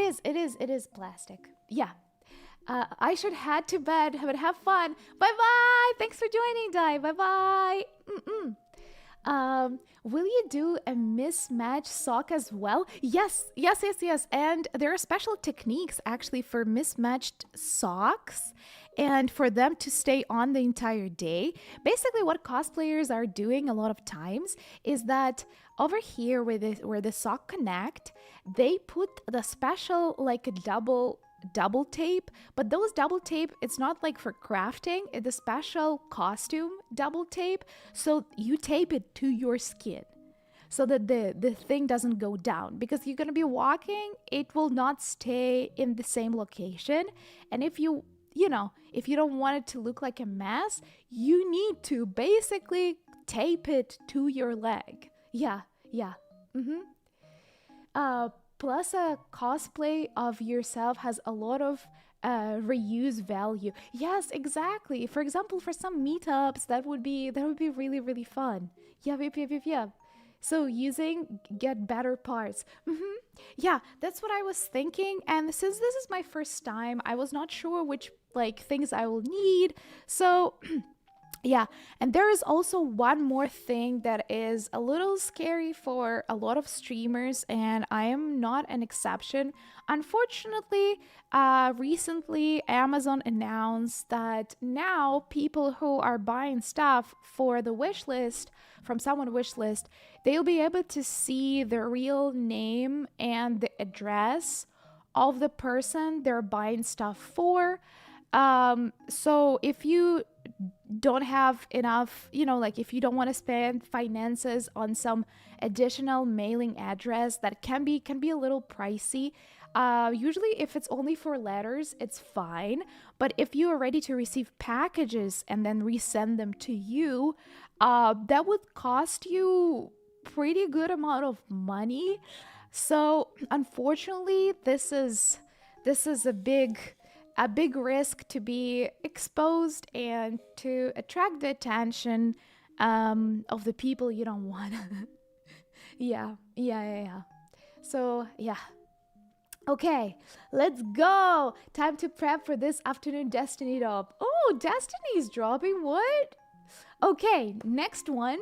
is plastic. Yeah. I should head to bed, but have fun. Bye bye. Thanks for joining, Di. Bye bye. Will you do a mismatched sock as well? Yes, yes, yes, yes. And there are special techniques actually for mismatched socks and for them to stay on the entire day. Basically, what cosplayers are doing a lot of times is that over here where the sock connect, they put the special like a double tape, but those double tape, it's not like for crafting, it's a special costume double tape, so you tape it to your skin so that the thing doesn't go down because you're going to be walking, it will not stay in the same location. And if if you don't want it to look like a mess, you need to basically tape it to your leg. Yeah, yeah. Plus, a cosplay of yourself has a lot of reuse value. Yes, exactly. For example, for some meetups, that would be really really fun. Yeah, yep, yep, yep, yep. So using get better parts. Yeah, that's what I was thinking. And since this is my first time, I was not sure which like things I will need. So yeah, and there is also one more thing that is a little scary for a lot of streamers, and I am not an exception. Unfortunately, recently Amazon announced that now people who are buying stuff for the wish list from someone wish list, they'll be able to see the real name and the address of the person they're buying stuff for. So if you don't have enough, like if you don't want to spend finances on some additional mailing address, that can be a little pricey. Usually if it's only for letters, it's fine. But if you are ready to receive packages and then resend them to you, that would cost you pretty good amount of money. So unfortunately, this is a big risk to be exposed and to attract the attention of the people you don't want. Yeah. So yeah. Okay, let's go. Time to prep for this afternoon Destiny drop. Oh, Destiny's dropping. What? Okay, next one.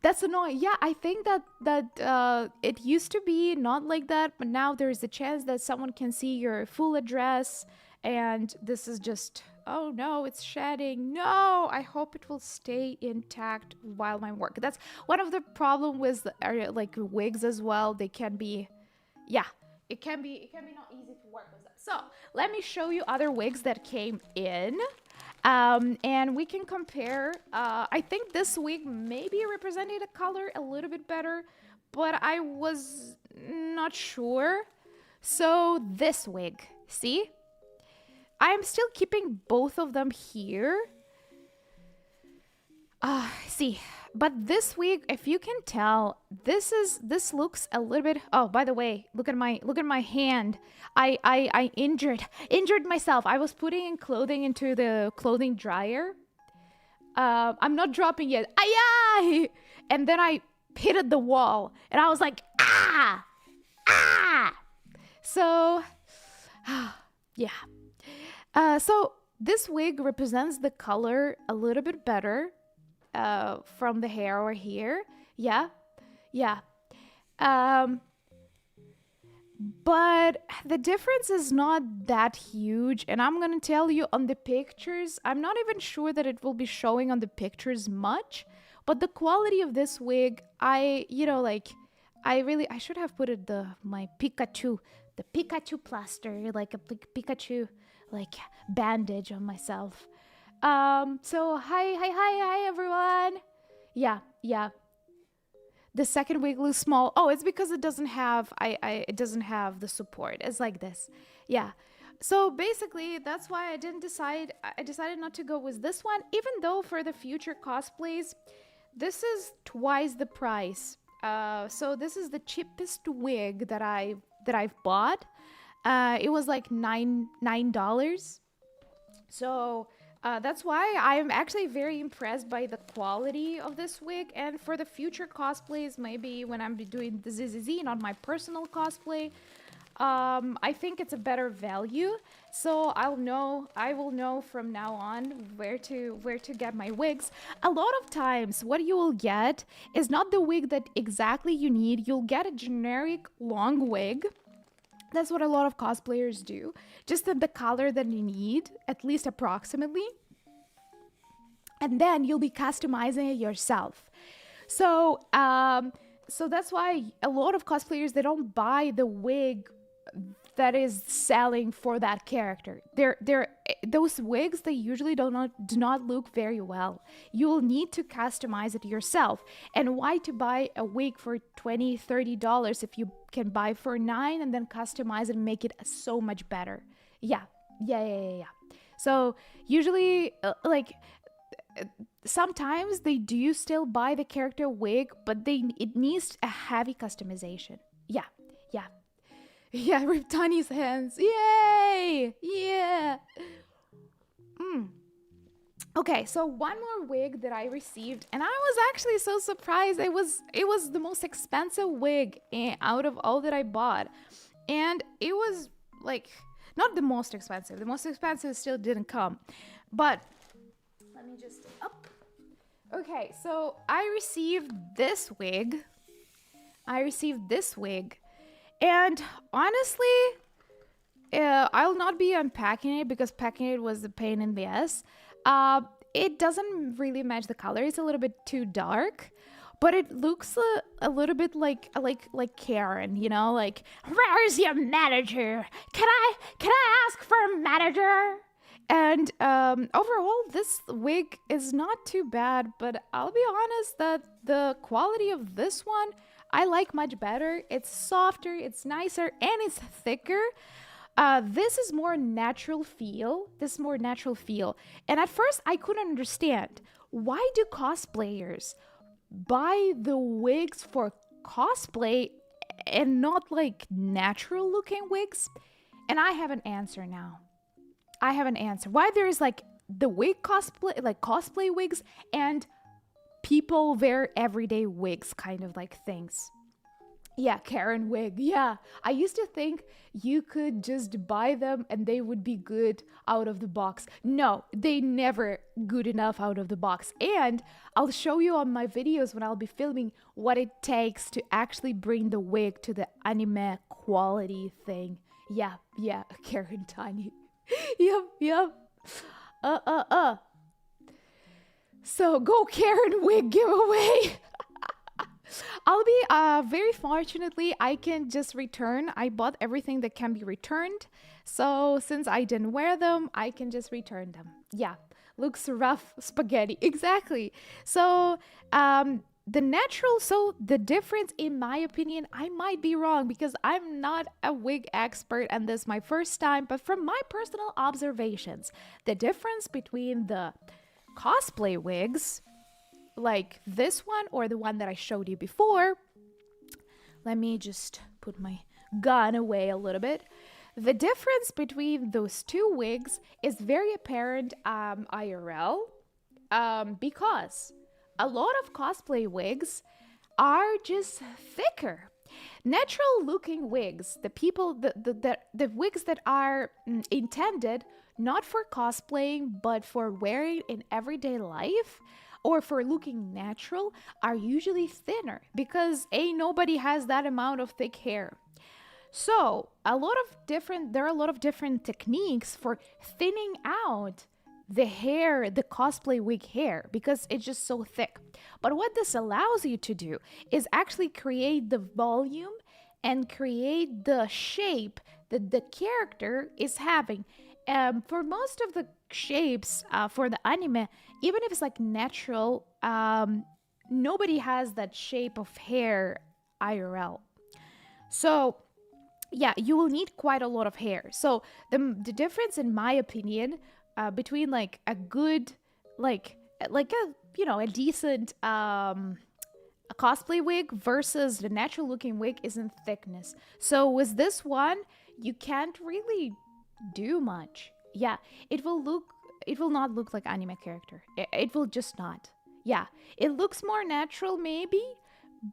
That's annoying. Yeah, I think that it used to be not like that, but now there is a chance that someone can see your full address, and this is just, oh no, it's shedding. No, I hope it will stay intact while I'm working. That's one of the problem with like wigs as well. They can be, yeah, it can be not easy to work with them. So let me show you other wigs that came in. And we can compare. I think this wig maybe represented a color a little bit better, but I was not sure. So this wig, see? I'm still keeping both of them here. See, but this wig, if you can tell, this looks a little bit. Oh, by the way, look at my hand. I injured myself. I was putting clothing into the clothing dryer. I'm not dropping yet. Ay! And then I hit at the wall, and I was like, ah. So, yeah. So this wig represents the color a little bit better. From the hair over here. Yeah. But the difference is not that huge, and I'm gonna tell you on the pictures. I'm not even sure that it will be showing on the pictures much, but the quality of this wig, I should have put it the Pikachu plaster, like a Pikachu like bandage on myself. So hi everyone. Yeah. The second wig looks small. Oh, it's because it doesn't have it doesn't have the support. It's like this. Yeah. So basically that's why I decided not to go with this one, even though for the future cosplays, this is twice the price. So this is the cheapest wig that I've bought. It was like $9. So that's why I'm actually very impressed by the quality of this wig. And for the future cosplays, maybe when I'm doing the ZZZ, not my personal cosplay, I think it's a better value. So I will know from now on where to get my wigs. A lot of times what you will get is not the wig that exactly you need. You'll get a generic long wig. That's what a lot of cosplayers do. Just the color that you need, at least approximately. And then you'll be customizing it yourself. So that's why a lot of cosplayers, they don't buy the wig that is selling for that character. Those wigs, they usually do not look very well. You'll need to customize it yourself. And why to buy a wig for $20-$30 if you can buy for $9 and then customize it and make it so much better? Yeah. So usually sometimes they do still buy the character wig, but it needs a heavy customization. Yeah, Rip Tony's hands. Yay! Yeah. Okay, so one more wig that I received, and I was actually so surprised. It was the most expensive wig out of all that I bought. And it was like not the most expensive. The most expensive still didn't come. But let me just up. Okay, so I received this wig. And honestly, I'll not be unpacking it because packing it was a pain in the ass. It doesn't really match the color. It's a little bit too dark, but it looks a little bit like Karen, you know, like, where's your manager? Can I ask for a manager? And overall, this wig is not too bad, but I'll be honest that the quality of this one I like much better. It's softer, it's nicer, and it's thicker. This is more natural feel. This is more natural feel. And at first, I couldn't understand why do cosplayers buy the wigs for cosplay and not like natural looking wigs? And I have an answer now. I have an answer. Why there's like the wig cosplay, like cosplay wigs, and people wear everyday wigs kind of like things. Yeah, Karen wig. Yeah. I used to think you could just buy them and they would be good out of the box. No, they never good enough out of the box. And I'll show you on my videos when I'll be filming what it takes to actually bring the wig to the anime quality thing. Yeah, Karen Tiny. Yep. So go Karen wig giveaway. I'll be very fortunately I can just return. I bought everything that can be returned. So since I didn't wear them, I can just return them. Yeah. Looks rough spaghetti. Exactly. So the difference in my opinion, I might be wrong because I'm not a wig expert and this is my first time, but from my personal observations, the difference between the cosplay wigs like this one or the one that I showed you before, let me just put my gun away a little bit. The difference between those two wigs is very apparent IRL because a lot of cosplay wigs are just thicker. Natural looking wigs, the wigs that are intended not for cosplaying but for wearing in everyday life or for looking natural, are usually thinner because nobody has that amount of thick hair. So there are a lot of different techniques for thinning out the hair, the cosplay wig hair, because it's just so thick. But what this allows you to do is actually create the volume and create the shape that the character is having. For most of the shapes for the anime, even if it's like natural, nobody has that shape of hair IRL. So yeah, you will need quite a lot of hair. So the difference, in my opinion, between like a good, like a decent a cosplay wig versus the natural looking wig is in thickness. So with this one, you can't really do much. Yeah, it will not look like anime character. It will just not. Yeah, it looks more natural maybe,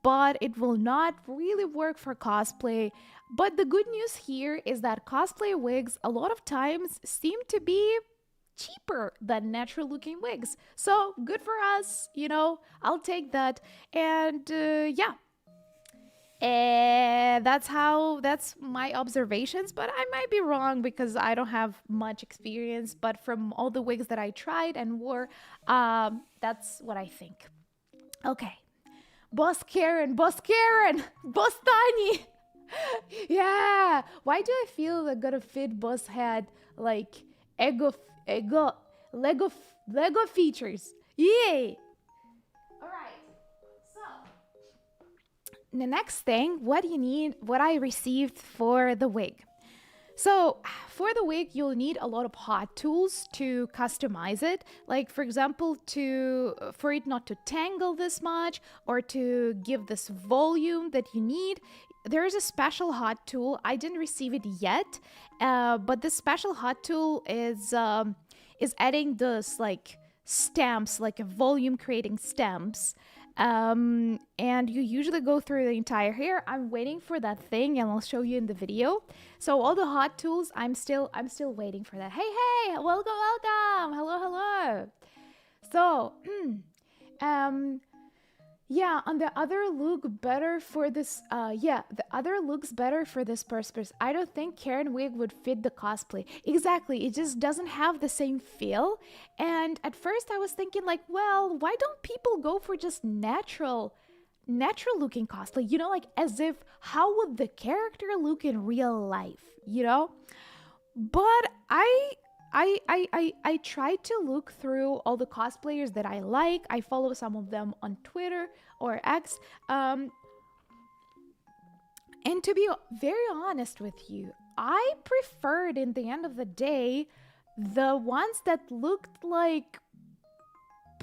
but it will not really work for cosplay. But the good news here is that cosplay wigs a lot of times seem to be cheaper than natural looking wigs. So good for us, I'll take that. And yeah. And that's my observations, but I might be wrong because I don't have much experience. But from all the wigs that I tried and wore, that's what I think. Okay. Boss Karen, Boss Tiny. Yeah. Why do I feel they're gonna fit Boss head like Lego features? Yay. All right. So the next thing, what I received for the wig. So for the wig, you'll need a lot of hot tools to customize it. Like for example, for it not to tangle this much or to give this volume that you need, there is a special hot tool. I didn't receive it yet, but this special hot tool is adding this like stamps, like a volume creating stamps. And you usually go through the entire hair. I'm waiting for that thing and I'll show you in the video. So all the hot tools, I'm still waiting for that. Hey, welcome. Hello. So, yeah, and the other look better for this, the other looks better for this person. I don't think Karen wig would fit the cosplay. Exactly, it just doesn't have the same feel. And at first I was thinking like, well, why don't people go for just natural looking cosplay? Like as if, how would the character look in real life, But I try to look through all the cosplayers that I like. I follow some of them on Twitter or X. And to be very honest with you, I preferred in the end of the day the ones that looked like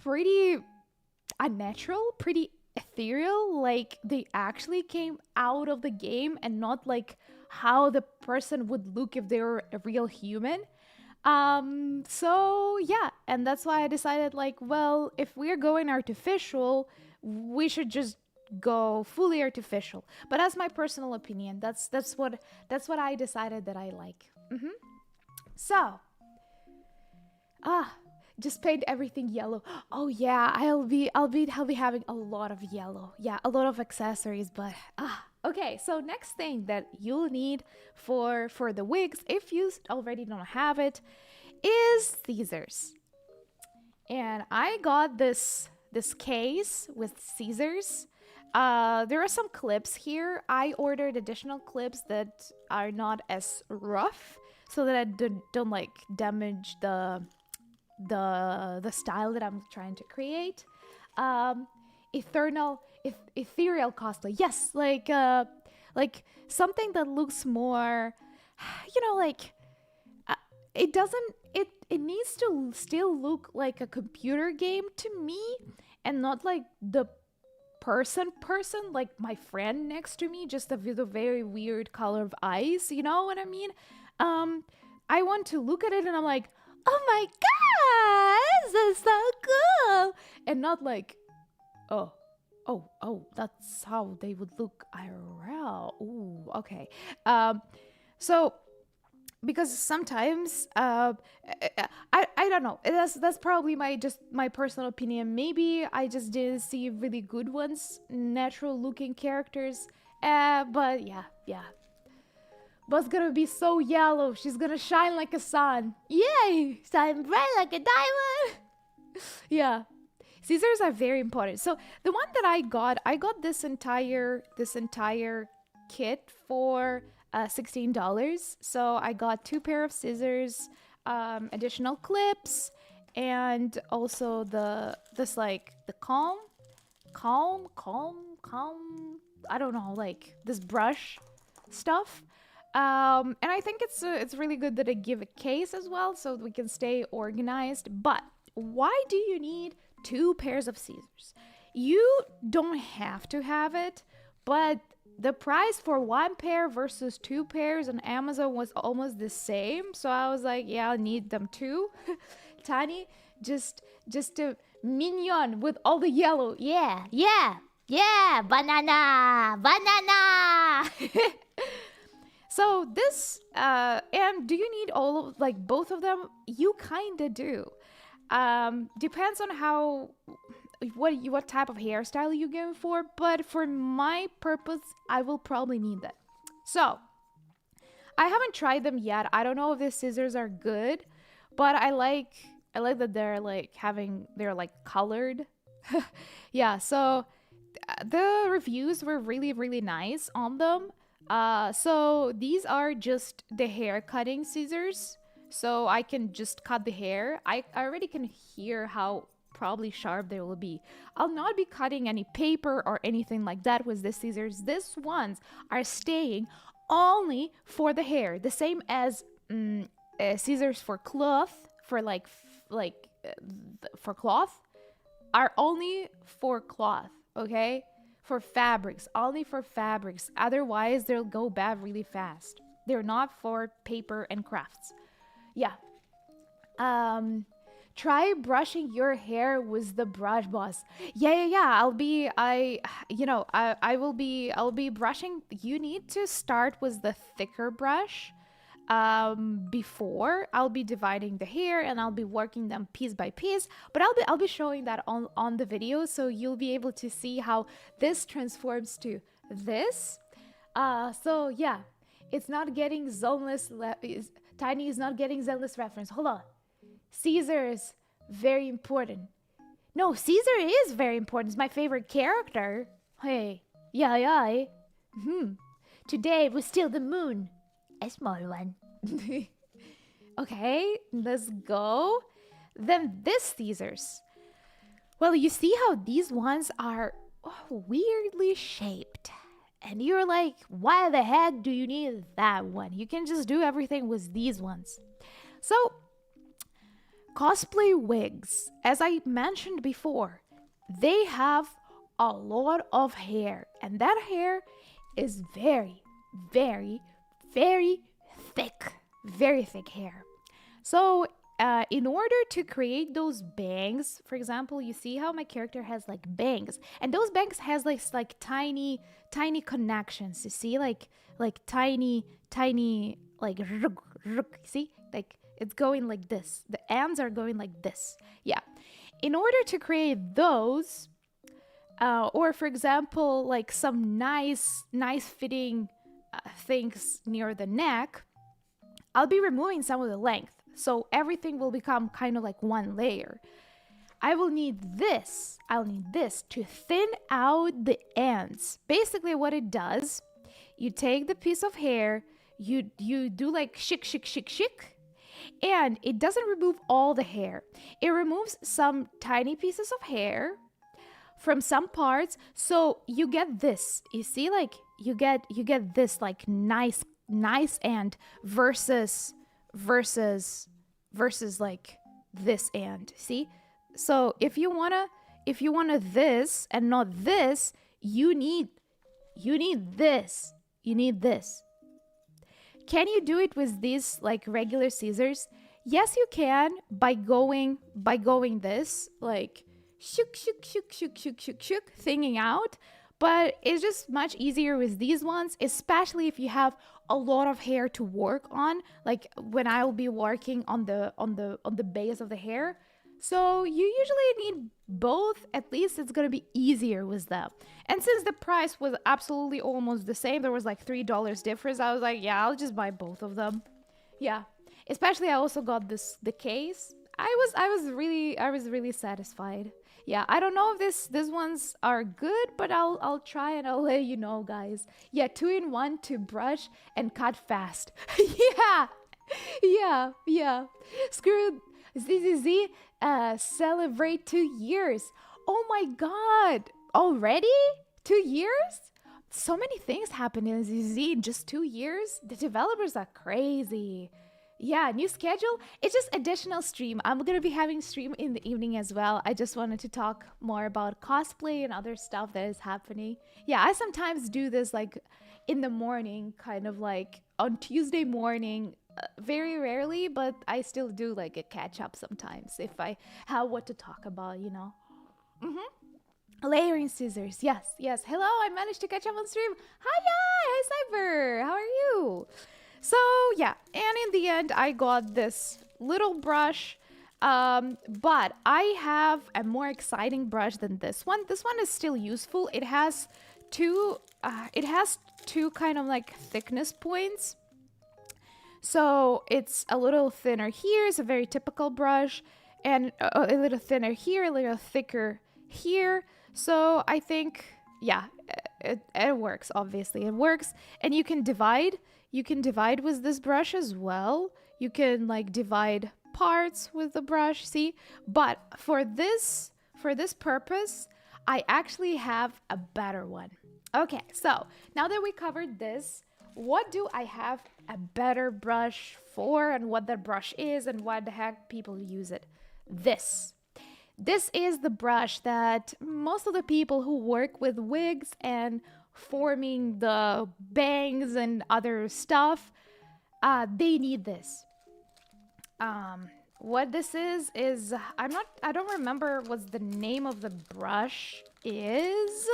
pretty unnatural, pretty ethereal, like they actually came out of the game and not like how the person would look if they were a real human. So yeah, and that's why I decided like, well, if we're going artificial, we should just go fully artificial. But that's my personal opinion. That's what I decided that I like. So, ah, just paint everything yellow. Oh yeah, I'll be having a lot of yellow. Yeah, a lot of accessories, but okay. So next thing that you'll need for the wigs, if you already don't have it, is scissors. And I got this case with scissors. There are some clips here. I ordered additional clips that are not as rough, so that I don't like damage the style that I'm trying to create. Ethereal cosplay. Yes, like something that looks more, like it doesn't. It needs to still look like a computer game to me, and not like the person like my friend next to me, just with a very weird color of eyes. You know what I mean? I want to look at it and I'm like, oh my god, this is so cool, and not like, oh, that's how they would look IRL. Ooh, okay. So because sometimes I don't know, that's probably my personal opinion. Maybe I just didn't see really good ones, natural looking characters. But yeah, Buzz gonna be so yellow. She's gonna shine like a sun. Yay! Shine bright like a diamond. Yeah. Scissors are very important. So the one that I got this entire kit for $16. So I got 2 pair of scissors, additional clips, and also the calm. I don't know, like this brush stuff. And I think it's really good that I give a case as well, so we can stay organized. But why do you need 2 pairs of scissors? You don't have to have it, but the price for 1 pair versus 2 pairs on Amazon was almost the same. So I was like, yeah, I need them too. Tiny, just a minion with all the yellow. Yeah, banana. So this, and do you need all of, like, both of them? You kinda do. Depends on what type of hairstyle you're going for, but for my purpose, I will probably need that. So, I haven't tried them yet. I don't know if the scissors are good, but I like that they're like colored. Yeah, so the reviews were really, really nice on them. So these are just the hair cutting scissors, so I can just cut the hair. I already can hear how probably sharp they will be. I'll not be cutting any paper or anything like that with the scissors. These ones are staying only for the hair, the same as scissors for cloth, for for cloth, are only for cloth, okay? For fabrics, only for fabrics. Otherwise, they'll go bad really fast. They're not for paper and crafts. Yeah. Try brushing your hair with the brush boss. Yeah. I'll be brushing. You need to start with the thicker brush. Before I'll be dividing the hair and I'll be working them piece by piece, but I'll be showing that on the video, so you'll be able to see how this transforms to this. So yeah, it's not getting zoneless. Tiny is not getting Zelda's reference. Hold on. Caesar's very important. No, Caesar is very important. It's my favorite character. Hey, yeah. Today was still the moon. A small one. Okay, let's go. Then this scissors. Well, you see how these ones are weirdly shaped. And you're like, why the heck do you need that one? You can just do everything with these ones. So, cosplay wigs, as I mentioned before, they have a lot of hair. And that hair is very, very, very thick. Very thick hair. So, in order to create those bangs, for example, you see how my character has like bangs, and those bangs has like tiny connections. You see, like tiny like see, like it's going like this. The ends are going like this. Yeah. In order to create those, or for example, like some nice fitting things near the neck, I'll be removing some of the length. So everything will become kind of like one layer. I'll need this to thin out the ends. Basically what it does, you take the piece of hair, you do like shik, and it doesn't remove all the hair. It removes some tiny pieces of hair from some parts, so you get this. You see, like you get this like nice end versus like this end. See? So if you wanna this and not this, you need this. You need this. Can you do it with these like regular scissors? Yes, you can by going this like shook, thinging out. But it's just much easier with these ones, especially if you have a lot of hair to work on, like when I will be working on the base of the hair. So you usually need both. At least it's gonna be easier with them. And since the price was absolutely almost the same, there was like $3 difference. I was like, yeah, I'll just buy both of them. Yeah. Especially I also got the case. I was really satisfied. Yeah, I don't know if these ones are good, but I'll try and I'll let you know, guys. Yeah, 2-in-1 to brush and cut fast. Yeah. Screw ZZZ. Celebrate 2 years. Oh my God! Already 2 years? So many things happened in ZZ in just 2 years. The developers are crazy. Yeah, new schedule. It's just additional stream. I'm gonna be having stream in the evening as well. I just wanted to talk more about cosplay and other stuff that is happening. Yeah, I sometimes do this like in the morning, kind of like on Tuesday morning. Very rarely, but I still do like a catch up sometimes if I have what to talk about, you know. Layering scissors. Yes. Hello, I managed to catch up on stream. Hi, Cyber. How are you? So yeah, and in the end, I got this little brush, but I have a more exciting brush than this one. This one is still useful. It has two kind of like thickness points. So it's a little thinner here. It's a very typical brush, and a little thinner here, a little thicker here. So I think, yeah, it works. Obviously, it works, and you can divide. You can divide with this brush as well. You can like divide parts with the brush, see? But for this purpose, I actually have a better one. Okay, so now that we covered this, what do I have a better brush for, and what that brush is, and why the heck people use it? This is the brush that most of the people who work with wigs and forming the bangs and other stuff, they need this. What this is I don't remember what the name of the brush is,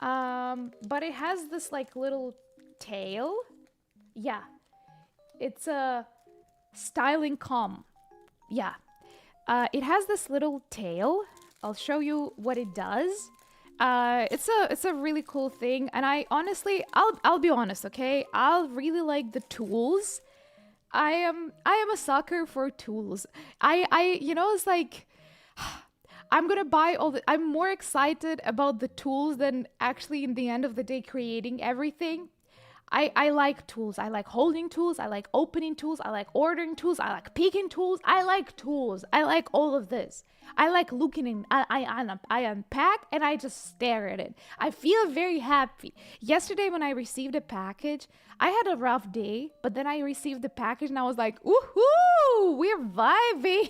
but it has this like little tail. Yeah, it's a styling comb. Yeah, it has this little tail. I'll show you what it does. It's a really cool thing, and I honestly, I'll be honest, okay? I'll really like the tools. I am a sucker for tools. You know, it's like I'm gonna buy I'm more excited about the tools than actually in the end of the day creating everything. I like tools. I like holding tools. I like opening tools. I like ordering tools. I like picking tools. I like tools. I like all of this. I like looking in. I unpack and I just stare at it. I feel very happy. Yesterday when I received a package, I had a rough day, but then I received the package and I was like, woohoo, we're vibing.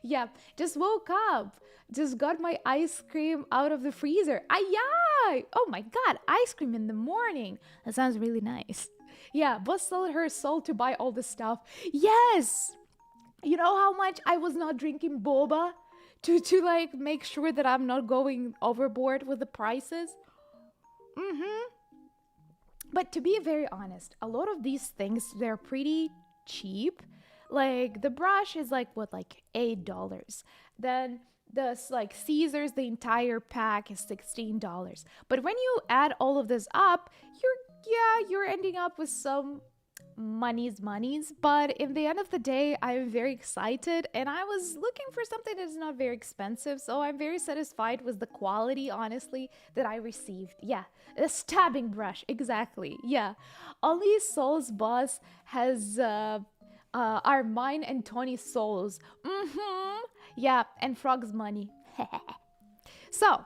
Yeah, just woke up. Just got my ice cream out of the freezer. Ay, oh my god, ice cream in the morning. That sounds really nice. Yeah, boss sold her soul to buy all the stuff. Yes, you know how much I was not drinking boba to like make sure that I'm not going overboard with the prices. Mm-hmm. But to be very honest, a lot of these things they're pretty cheap. Like the brush is like what, like $8. Then the like Caesars, the entire pack is $16. But when you add all of this up, you're ending up with some monies. But in the end of the day, I'm very excited and I was looking for something that is not very expensive. So I'm very satisfied with the quality, honestly, that I received. Yeah, a stabbing brush, exactly. Yeah, only Soul's boss has are mine and Tony's souls. Mm-hmm. Yeah, and Frog's money. So,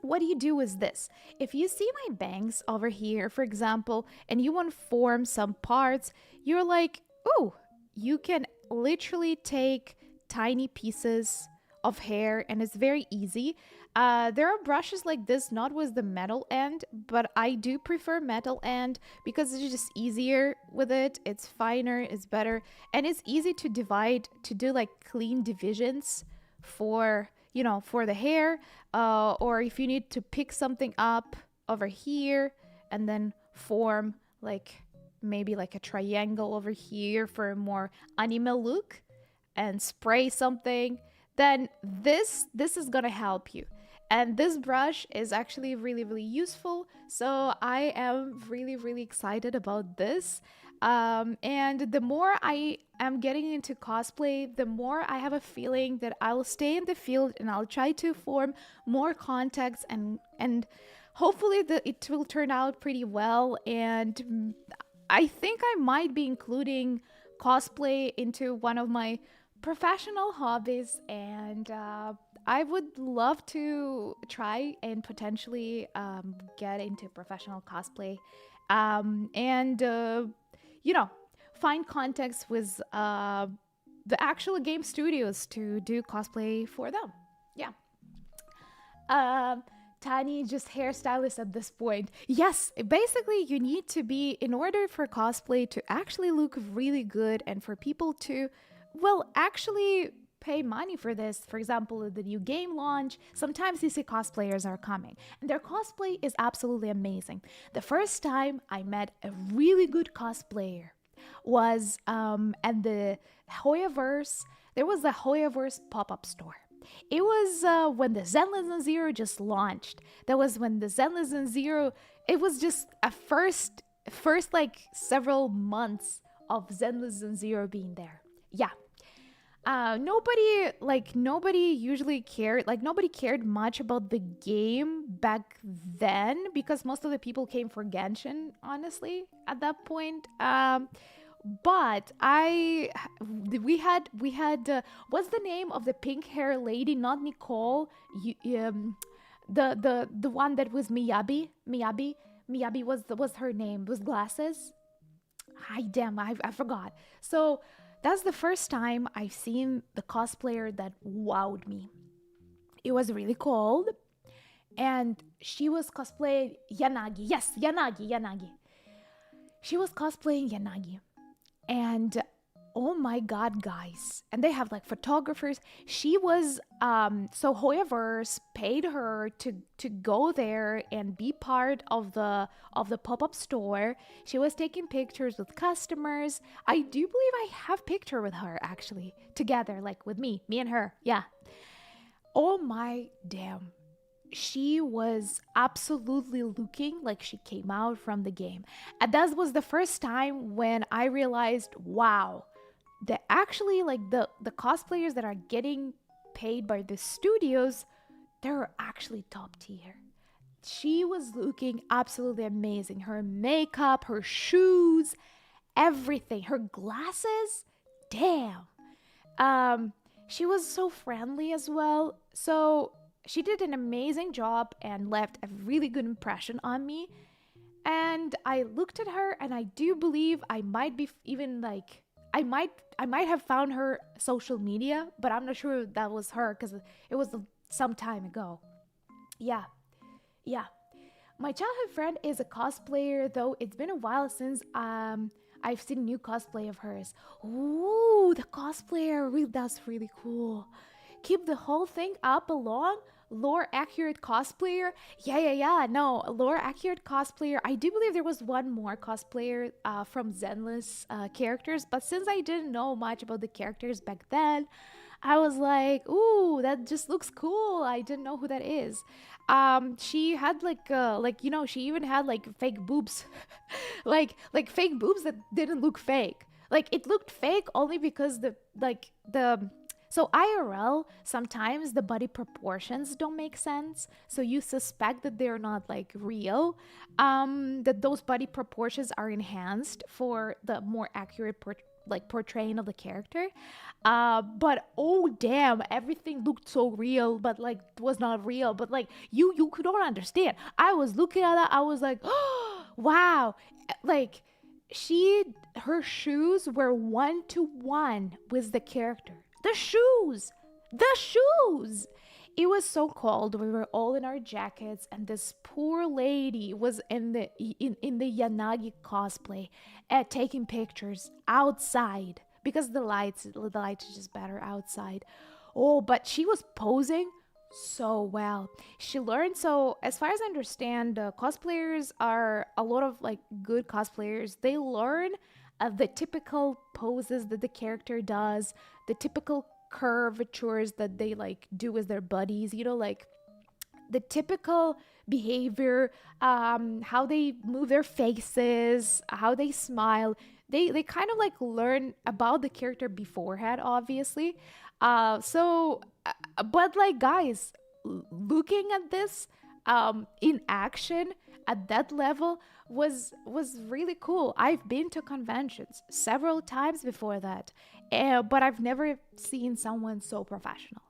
what you do is this. If you see my bangs over here, for example, and you want to form some parts, you're like, oh, you can literally take tiny pieces of hair and it's very easy. There are brushes like this, not with the metal end, but I do prefer metal end because it's just easier with it. It's finer, it's better, and it's easy to divide, to do like clean divisions for, you know, for the hair, or if you need to pick something up over here and then form like maybe like a triangle over here for a more anime look and spray something, then this is gonna help you. And this brush is actually really useful, so I am really excited about this. And the more I am getting into cosplay, the more I have a feeling that I'll stay in the field and I'll try to form more contacts, and hopefully it will turn out pretty well. And I think I might be including cosplay into one of my professional hobbies, and I would love to try and potentially get into professional cosplay, and you know, find contacts with the actual game studios to do cosplay for them. Yeah. Tani just hairstylist at this point. Yes, basically you need to be, in order for cosplay to actually look really good and for people to, well, actually pay money for this. For example, the new game launch, sometimes you see cosplayers are coming and their cosplay is absolutely amazing. The first time I met a really good cosplayer was at the Hoyaverse. There was a Hoyaverse pop-up store. It was when the Zenless Zero just launched. That was when the Zenless Zero, it was just a first like several months of Zenless Zero being there. Yeah. Nobody usually cared, like nobody cared much about the game back then because most of the people came for Genshin, honestly, at that point. But we had what's the name of the pink hair lady? Not Nicole. The one that was Miyabi was her name. Was glasses. Hi, damn, I forgot. So that's the first time I've seen the cosplayer that wowed me. It was really cold, and she was cosplaying Yanagi. Yes, Yanagi. She was cosplaying Yanagi. And oh my god, guys, and they have like photographers. She was so Hoyaverse paid her to go there and be part of the pop-up store. She was taking pictures with customers. I do believe I have picture with her actually together, like with me and her. Yeah. Oh my damn, she was absolutely looking like she came out from the game. And that was the first time when I realized, wow, that actually like the cosplayers that are getting paid by the studios, they're actually top tier. she was looking absolutely amazing. Her makeup, her shoes, everything, her glasses. Damn. Um, she was so friendly as well. So she did an amazing job and left a really good impression on me. And I looked at her and I do believe I might be even like I might have found her social media, but I'm not sure that was her because it was some time ago. Yeah, yeah. My childhood friend is a cosplayer, though it's been a while since I've seen new cosplay of hers. Ooh, the cosplayer, really, that's really cool. Keep the whole thing up along. Lore accurate cosplayer. Yeah. No, lore accurate cosplayer. I do believe there was one more cosplayer from Zenless characters, but since I didn't know much about the characters back then, I was like, ooh, that just looks cool. I didn't know who that is. She had like she even had like fake boobs, like fake boobs that didn't look fake. Like it looked fake only because the so IRL sometimes the body proportions don't make sense. So you suspect that they're not like real. That those body proportions are enhanced for the more accurate portraying of the character. But oh damn, everything looked so real, but like was not real. But like you could not understand. I was looking at that, I was like, oh wow. Like she her shoes were 1 to 1 with the character. The shoes. It was so cold. We were all in our jackets, and this poor lady was in the Yanagi cosplay, taking pictures outside because the lights is just better outside. Oh, but she was posing so well. She learned. So as far as I understand, cosplayers are a lot of like good cosplayers. They learn the typical poses that the character does, the typical curvatures that they like do with their buddies, like the typical behavior, how they move their faces, how they smile. They kind of like learn about the character beforehand, obviously. But like guys, looking at this in action at that level was really cool. I've been to conventions several times before that, but I've never seen someone so professional.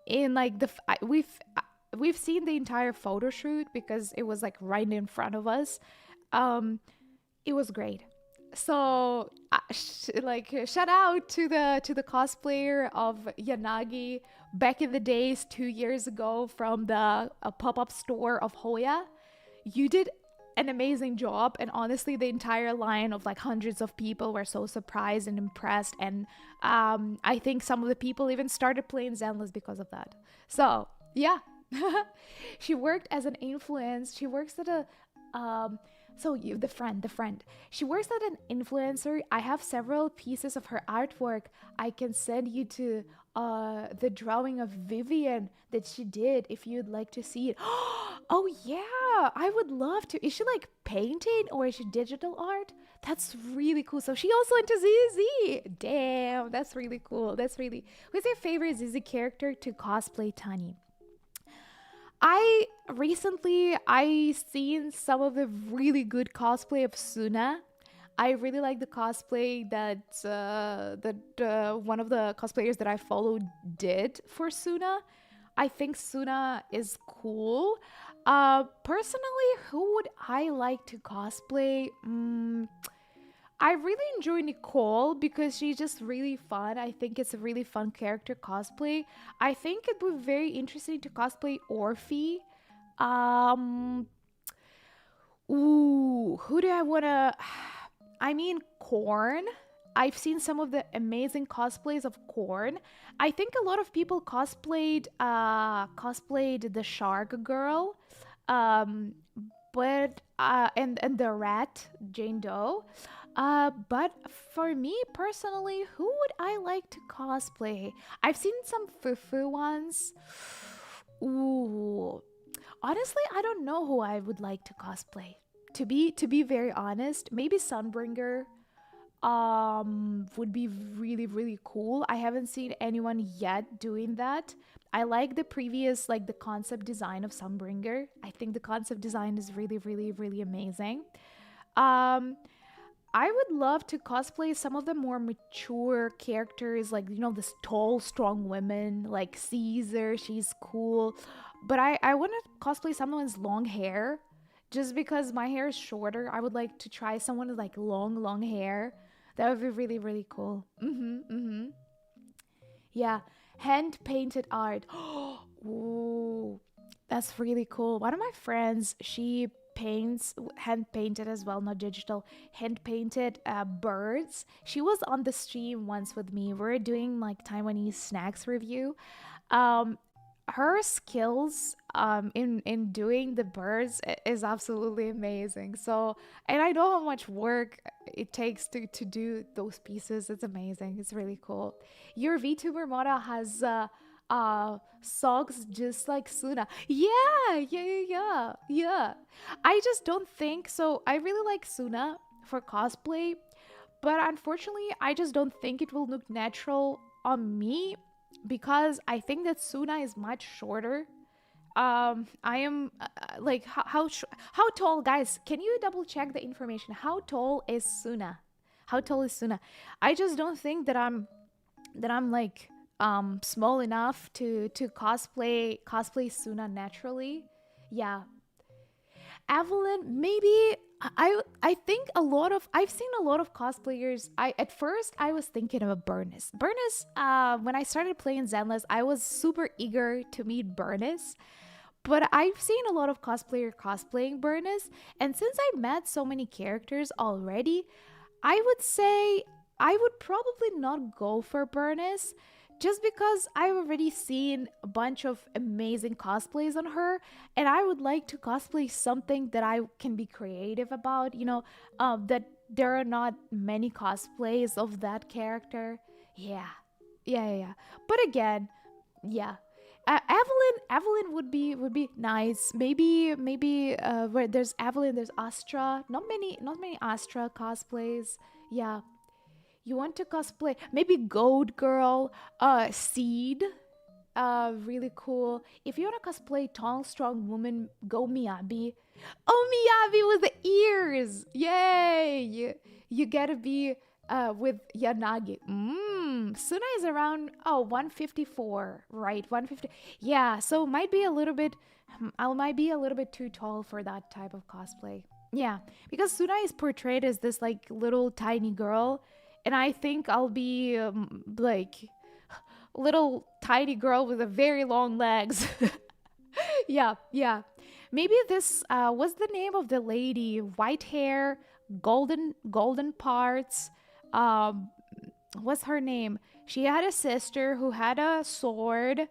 In like we've seen the entire photo shoot because it was like right in front of us. It was great. So shout out to the cosplayer of Yanagi back in the days 2 years ago from the pop-up store of Hoya. You did an amazing job, and honestly the entire line of like hundreds of people were so surprised and impressed, and I think some of the people even started playing Zenless because of that. So yeah. She worked as an influence. She works at a the friend. She works at an influencer. I have several pieces of her artwork. I can send you to the drawing of Vivian that she did if you'd like to see it. Oh yeah, I would love to. Is she like painting or is she digital art? That's really cool. So she also into ZZ. Damn, that's really cool. Who's your favorite ZZ character to cosplay, Tani? I seen some of the really good cosplay of Suna. I really like the cosplay that one of the cosplayers that I followed did for Suna. I think Suna is cool. Personally, who would I like to cosplay? I really enjoy Nicole because she's just really fun. I think it's a really fun character cosplay. I think it would be very interesting to cosplay Orphe. Um, who do I wanna? I mean, Corn. I've seen some of the amazing cosplays of Corn. I think a lot of people cosplayed the Shark Girl, um, but and the rat Jane Doe. But for me personally, who would I like to cosplay? I've seen some Fufu ones. Ooh, honestly, I don't know who I would like to cosplay. To be very honest, maybe Sunbringer. would be really really cool. I haven't seen anyone yet doing that. I like the previous, like the concept design of Sunbringer. I think the concept design is really really really amazing. um I would love to cosplay some of the more mature characters, like, this tall, strong women, like Caesar. She's cool. But I want to cosplay someone with long hair. Just because my hair is shorter, I would like to try someone with like long, long hair. That would be really, really cool. Yeah. Hand painted art. Ooh, that's really cool. One of my friends, she paints hand painted as well, not digital, hand painted birds. She was on the stream once with me. We're doing like Taiwanese snacks review. Um, her skills in doing the birds is absolutely amazing. So, and I know how much work it takes to do those pieces. It's amazing. It's really cool. Your VTuber model has socks just like Suna. Yeah. I just don't think so. I really like Suna for cosplay, but unfortunately, I just don't think it will look natural on me because I think that Suna is much shorter. I am like how tall, guys? Can you double check the information? How tall is Suna? How tall is Suna? I just don't think that I'm like small enough to cosplay Suna naturally. Yeah, Evelyn, maybe I think I've seen a lot of cosplayers. I At first I was thinking of Burnus. Burnus, when I started playing Zenless, I was super eager to meet Burnus. But I've seen a lot of cosplayer cosplaying Burnus, and since I met so many characters already, I would say I would probably not go for Burnus just because I've already seen a bunch of amazing cosplays on her, and I would like to cosplay something that I can be creative about, that there are not many cosplays of that character. Yeah. Yeah. But again, yeah. Evelyn would be nice. Maybe where there's Evelyn, there's Astra. Not many Astra cosplays. Yeah, you want to cosplay maybe Goat Girl, Seed, really cool. If you want to cosplay tall, strong woman, go Miyabi. Oh, Miyabi with the ears! Yay! You gotta be with Yanagi. Suna is around 154, right? 150. Yeah, so might be a little bit. I might be a little bit too tall for that type of cosplay. Yeah, because Suna is portrayed as this like little tiny girl, and I think I'll be like little tiny girl with a very long legs. Yeah. Maybe this was the name of the lady, white hair, golden parts. Um what's her name? She had a sister who had a sword,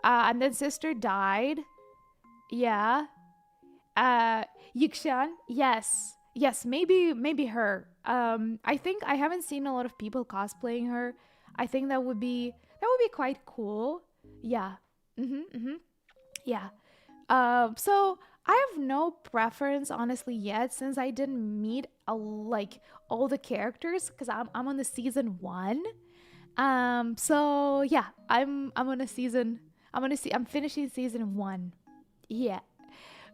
and then sister died. Yeah. Uh, Yikshan, yes, maybe her. I think I haven't seen a lot of people cosplaying her. I think that would be quite cool. Yeah. Mm-hmm. Yeah. So I have no preference honestly yet since I didn't meet like all the characters because I'm on the season one. So yeah, I'm on a season. I'm finishing season one. Yeah.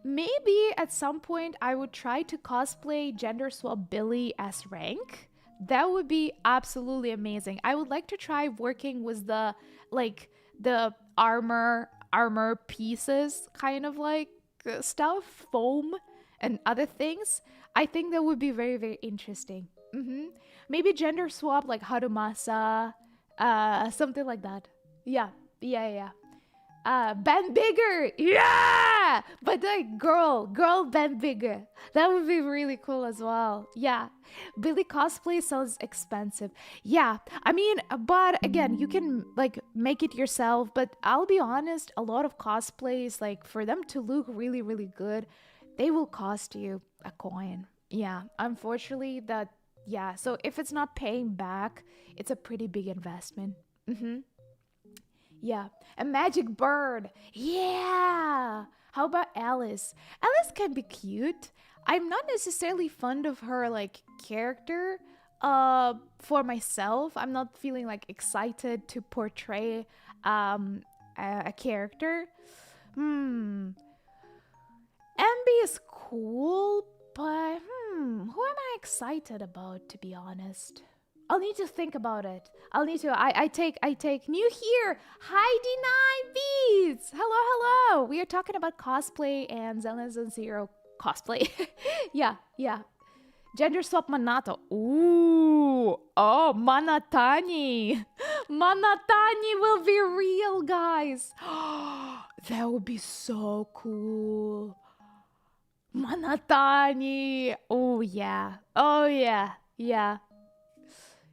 Maybe at some point I would try to cosplay gender swap Billy as rank. That would be absolutely amazing. I would like to try working with the armor pieces kind of like stuff, foam and other things. I think that would be very very interesting. Maybe gender swap like Harumasa, something like that. Yeah. Yeah. Ben Bigger, yeah, but like girl Ben Bigger, that would be really cool as well. Yeah, Billy cosplay sounds expensive. Yeah, I mean, but again, you can like make it yourself. But I'll be honest, a lot of cosplays, like for them to look really really good, they will cost you a coin. Yeah, unfortunately, that yeah. So if it's not paying back, it's a pretty big investment. Yeah, a magic bird. Yeah. How about Alice? Alice can be cute. I'm not necessarily fond of her like character. for myself, I'm not feeling like excited to portray a character. Hmm. MB is cool, but who am I excited about, to be honest? I'll need to think about it. I'll need to. I take new here. Heidi Nine Beats. Hello, hello. We are talking about cosplay and Zenless Zero cosplay. Yeah, yeah. Gender swap Manato. Ooh. Oh, Manatani. Manatani will be real, guys. That would be so cool. Manatani. Oh, yeah. Oh, yeah. Yeah.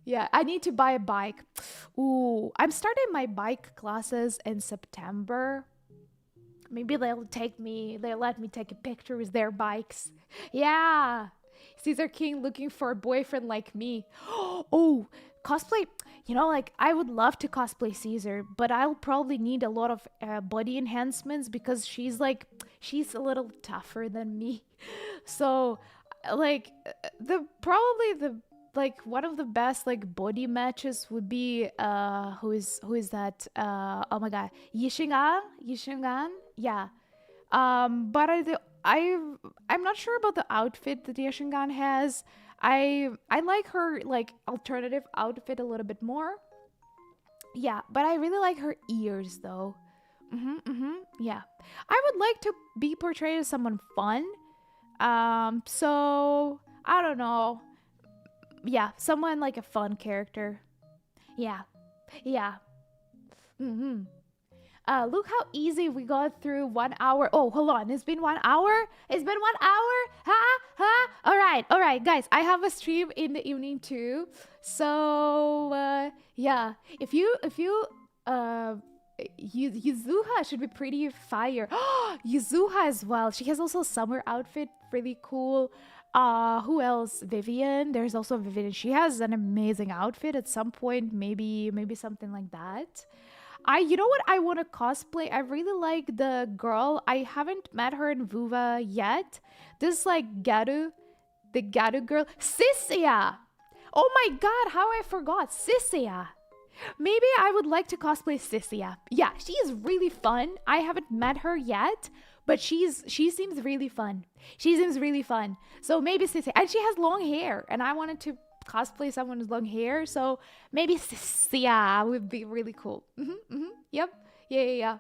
Yeah, I need to buy a bike. Ooh, I'm starting my bike classes in September. Maybe they'll let me take a picture with their bikes. Yeah. Caesar King looking for a boyfriend like me. Oh, cosplay. Like I would love to cosplay Caesar, but I'll probably need a lot of body enhancements because she's a little tougher than me. So, like, the like one of the best like body matches would be who is that oh my god, Yishingan, yeah. But I'm not sure about the outfit that Yishingan has. I like her like alternative outfit a little bit more. Yeah, but I really like her ears though. Yeah, I would like to be portrayed as someone fun. So I don't know. Yeah, someone like a fun character. Yeah, yeah. Mm-hmm. Look how easy we got through 1 hour. Oh, hold on. It's been 1 hour. It's been 1 hour. Ha ha. All right, guys. I have a stream in the evening too. So yeah, if you Yuzuha should be pretty fire. Yuzuha as well. She has also a summer outfit, really cool. Who else? Vivian. There's also Vivian. She has an amazing outfit at some point. Maybe something like that. You know what I want to cosplay? I really like the girl. I haven't met her in Vuva yet. This like Garu, the Garu girl, Sissia. Oh my god, how I forgot Sissia. Maybe I would like to cosplay Sissia. Yeah, she is really fun. I haven't met her yet, but she seems really fun. She seems really fun. So maybe Sissia, and she has long hair, and I wanted to cosplay someone with long hair, so maybe Sissia would be really cool. Yep. Yeah.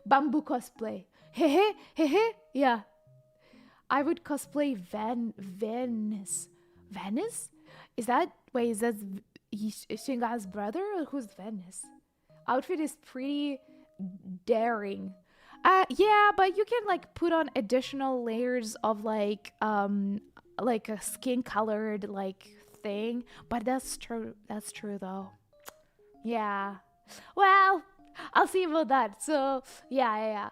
Bamboo cosplay. Hehe. Yeah. I would cosplay Venice. Venice? Is that Shinga's brother, or who's Venice? Outfit is pretty daring. Yeah, but you can like put on additional layers of like a skin colored like thing, but that's true though. Yeah, well, I'll see about that. So yeah.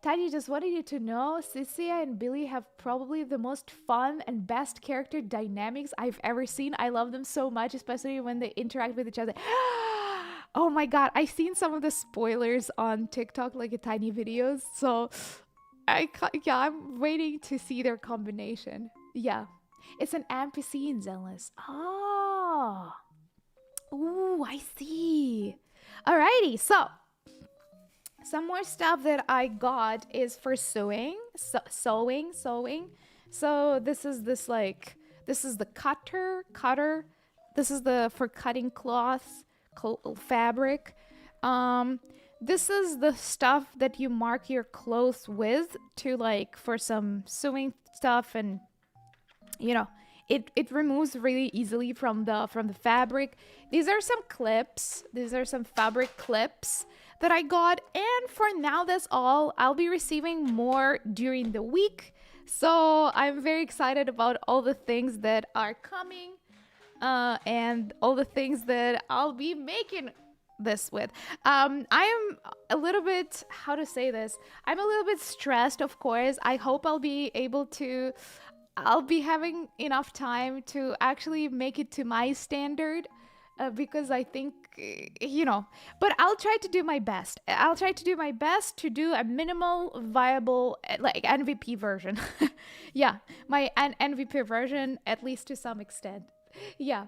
Tiny, just wanted you to know Sissia and Billy have probably the most fun and best character dynamics I've ever seen. I love them so much, especially when they interact with each other. Oh my god, I've seen some of the spoilers on TikTok, like a tiny videos, so I'm waiting to see their combination. Yeah. It's an NPC in Zenless. Oh. Ooh, I see. Alrighty, so some more stuff that I got is for sewing. Sewing. So this is the cutter. This is the for cutting cloths, fabric. This is the stuff that you mark your clothes with to like for some sewing stuff, and it removes really easily from the fabric. These are some clips. These are some fabric clips that I got, and for now that's all. I'll be receiving more during the week, so I'm very excited about all the things that are coming and all the things that I'll be making this with. I am a little bit, how to say this, I'm a little bit stressed, of course. I hope I'll be having enough time to actually make it to my standard, because I think, but I'll try to do my best. I'll try to do my best to do a minimal viable, like MVP version. Yeah, my MVP version, at least to some extent. Yeah.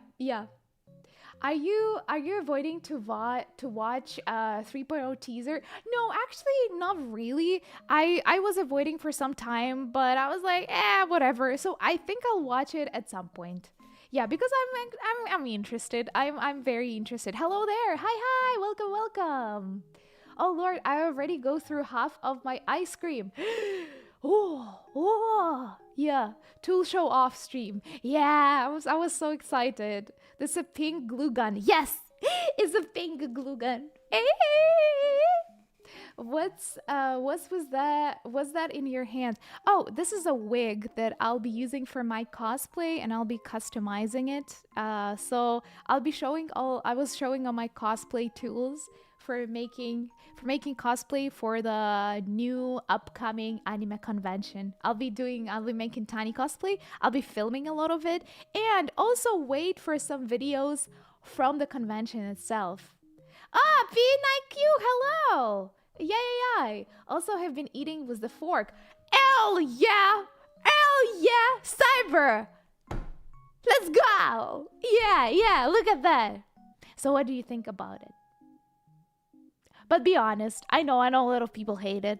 Are you avoiding to watch 3.0 teaser? No, actually not really. I was avoiding for some time, but I was like, whatever. So I think I'll watch it at some point. Yeah, because I'm interested. I'm very interested. Hello there. Hi. Welcome, welcome. Oh Lord, I already go through half of my ice cream. Oh, yeah. Tool show off stream. Yeah, I was so excited. There's a pink glue gun. Yes, it's a pink glue gun. Hey! What was that? Was that in your hand? Oh, this is a wig that I'll be using for my cosplay, and I'll be customizing it. So I'll be showing all. I was showing all my cosplay tools for making cosplay for the new upcoming anime convention. I'll be making tiny cosplay. I'll be filming a lot of it, and also wait for some videos from the convention itself. Ah, P9Q, hello! Yeah. Also have been eating with the fork. Hell yeah! Hell yeah! Cyber! Let's go! Yeah, look at that. So what do you think about it? But be honest, I know a lot of people hate it.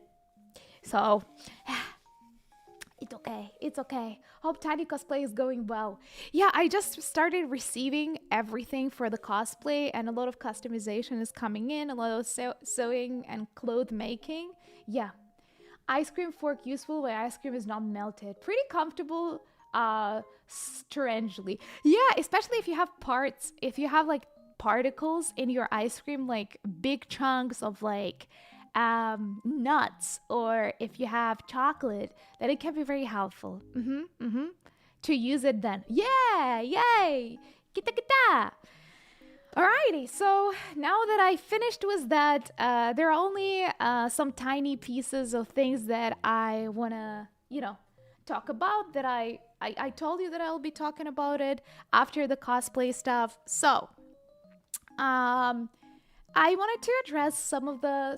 So it's okay. Hope tiny cosplay is going well. Yeah, I just started receiving everything for the cosplay, and a lot of customization is coming in, a lot of sewing and cloth making. Yeah, ice cream fork useful when ice cream is not melted. Pretty comfortable, strangely. Yeah, especially if you have parts, if you have like particles in your ice cream, like big chunks of like nuts, or if you have chocolate, then it can be very helpful to use it then. Yeah, yay! Kita. Alrighty, so now that I finished with that, there are only some tiny pieces of things that I wanna, talk about, that I told you that I'll be talking about it after the cosplay stuff. So, I wanted to address some of the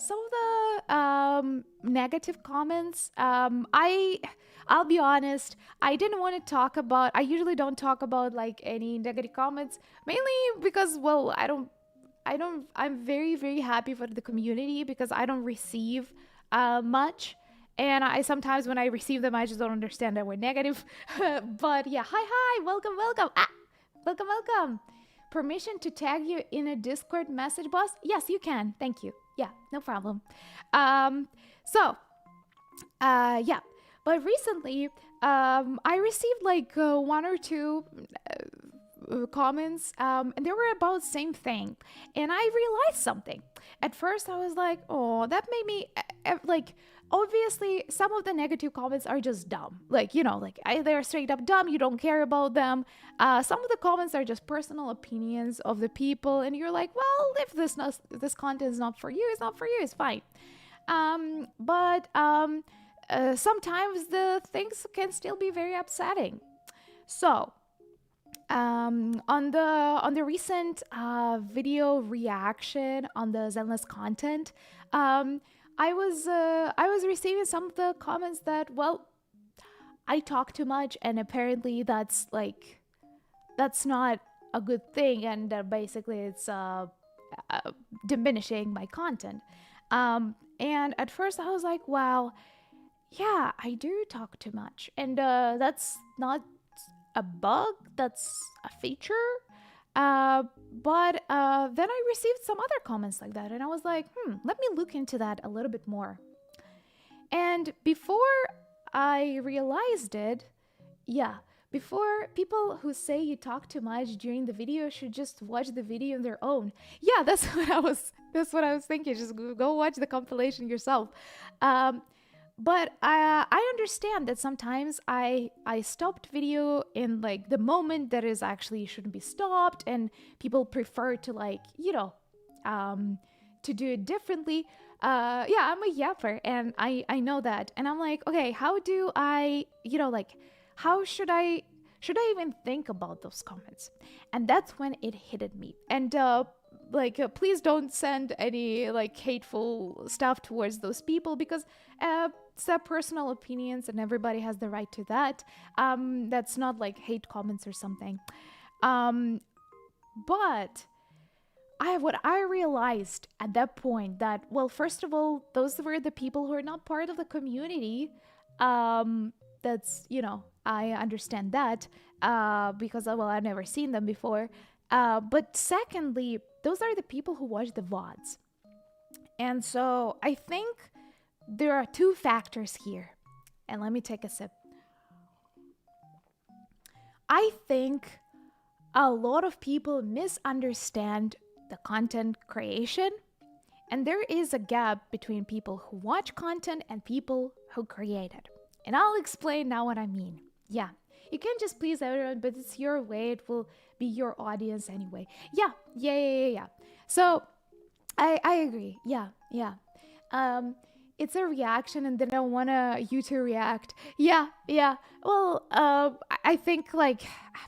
negative comments. I'll be honest, I didn't want to talk about. I usually don't talk about like any negative comments, mainly because, well, I'm very very happy for the community, because I don't receive much. And I sometimes, when I receive them, I just don't understand that we're negative. But yeah, hi, welcome. Welcome. Permission to tag you in a Discord message, boss? Yes, you can. Thank you. Yeah, no problem. So, yeah. But recently, I received like one or two comments, and they were about the same thing. And I realized something. At first, I was like, oh, that made me like. Obviously, some of the negative comments are just dumb. Like, they're straight up dumb. You don't care about them. Some of the comments are just personal opinions of the people. And you're like, well, if this content is not for you, it's not for you. It's fine. But sometimes the things can still be very upsetting. So, on the recent video reaction on the Zenless content, I was receiving some of the comments that, well, I talk too much, and apparently that's not a good thing, and basically it's diminishing my content. And at first I was like, wow, yeah, I do talk too much, and that's not a bug, that's a feature. But then I received some other comments like that, and I was like, let me look into that a little bit more. And before I realized it, before, people who say you talk too much during the video should just watch the video on their own. Yeah, that's what I was thinking. Just go watch the compilation yourself. But I understand that sometimes I stopped video in like the moment that is actually shouldn't be stopped, and people prefer to to do it differently. I'm a yapper, and I know that, and I'm like, okay, how do I, how should I even think about those comments? And that's when it hit me. And please don't send any like hateful stuff towards those people, because it's their personal opinions and everybody has the right to that. That's not like hate comments or something. Um, but what I realized at that point that, well, first of all, those were the people who are not part of the community. That's, I understand that, because, well, I've never seen them before. But secondly, those are the people who watch the VODs. And so I think there are two factors here. And let me take a sip. I think a lot of people misunderstand the content creation, and there is a gap between people who watch content and people who create it. And I'll explain now what I mean. Yeah, you can't just please everyone, but it's your way, it will be your audience anyway. Yeah. So I agree. Yeah. It's a reaction, and then I want you to react. Yeah. Well, I think like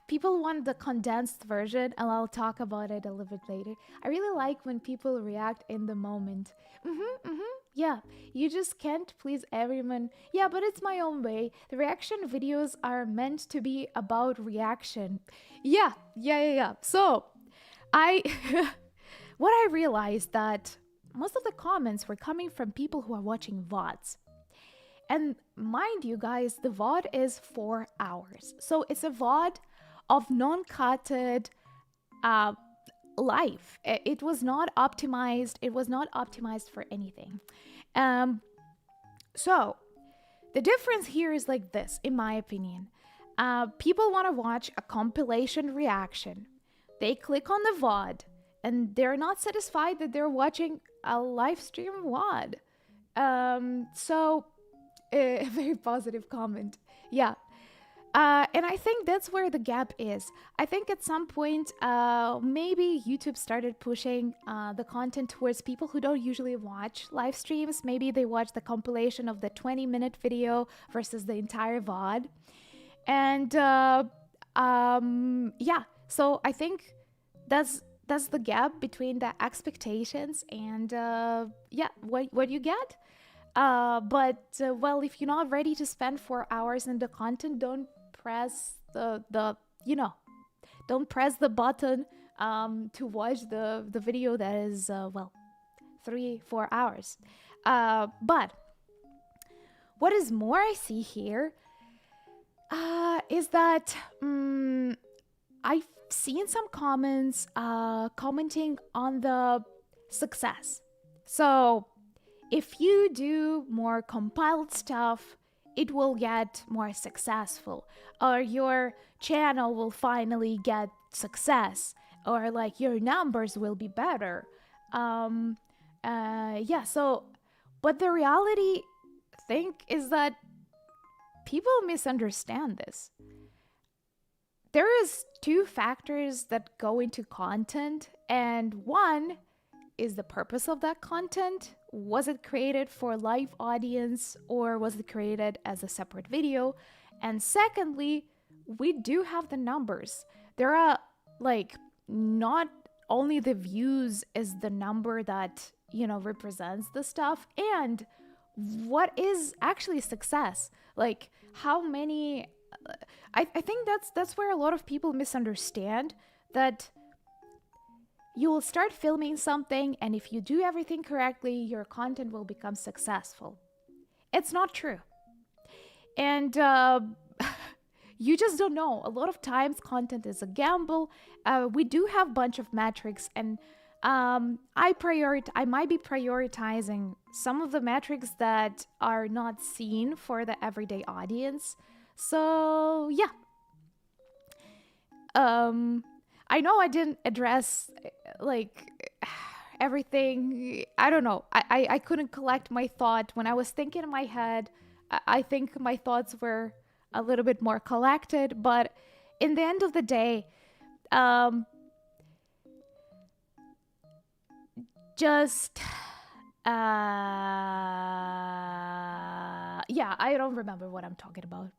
people want the condensed version, and I'll talk about it a little bit later. I really like when people react in the moment. Yeah, you just can't please everyone. Yeah, but it's my own way. The reaction videos are meant to be about reaction. Yeah. So, I what I realized that most of the comments were coming from people who are watching VODs. And mind you guys, the VOD is 4 hours. So it's a VOD of non-cutted life. It was not optimized. It was not optimized for anything. So the difference here is like this, in my opinion. People want to watch a compilation reaction. They click on the VOD, and they're not satisfied that they're watching a live stream VOD. So, a very positive comment. Yeah. And I think that's where the gap is. I think at some point, maybe YouTube started pushing the content towards people who don't usually watch live streams. Maybe they watch the compilation of the 20-minute video versus the entire VOD. And yeah, so I think that's the gap between the expectations and yeah, what you get. But well, if you're not ready to spend 4 hours in the content, don't press the don't press the button to watch the video that is well, 3-4 hours. But what is more I see here is that I've seen some comments commenting on the success. So if you do more compiled stuff, it will get more successful, or your channel will finally get success, or like your numbers will be better. Yeah, so but the reality think is that people misunderstand this. There is two factors that go into content, and one is the purpose of that content. Was it created for live audience, or was it created as a separate video? And secondly, we do have the numbers. There are like not only the views is the number that represents the stuff, and what is actually success, like how many I think that's where a lot of people misunderstand that you will start filming something, and if you do everything correctly, your content will become successful. It's not true. And you just don't know. A lot of times content is a gamble. We do have a bunch of metrics, and I might be prioritizing some of the metrics that are not seen for the everyday audience. So yeah. I know I didn't address like everything. I don't know. I couldn't collect my thought when I was thinking in my head. I think my thoughts were a little bit more collected, but in the end of the day, just yeah, I don't remember what I'm talking about.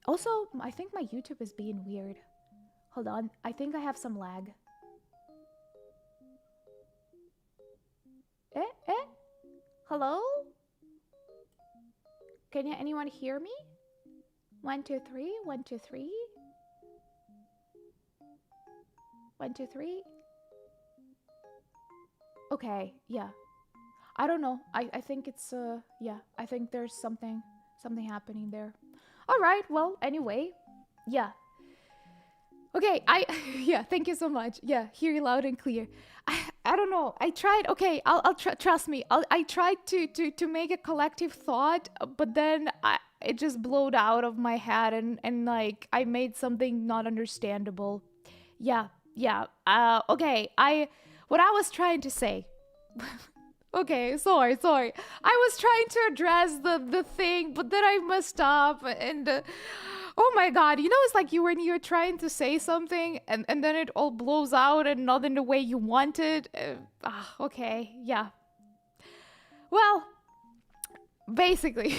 Also, I think my YouTube is being weird. Hold on, I think I have some lag. Hello? Can anyone hear me? 1 2 3, 1 2 3. 1, 2, 3. Okay, yeah. I don't know. I think it's yeah. I think there's something happening there. All right. Well, anyway, yeah. Okay, I yeah, thank you so much. Yeah, hear you loud and clear. I don't know. I tried. Okay, trust me. I tried to make a collective thought, but then it just blowed out of my head, and like I made something not understandable. Yeah, yeah. Okay. What I was trying to say. Okay, sorry. I was trying to address the thing, but then I messed up, and oh my god, it's like when you're trying to say something, and then it all blows out and not in the way you wanted. Okay, yeah. Well, basically,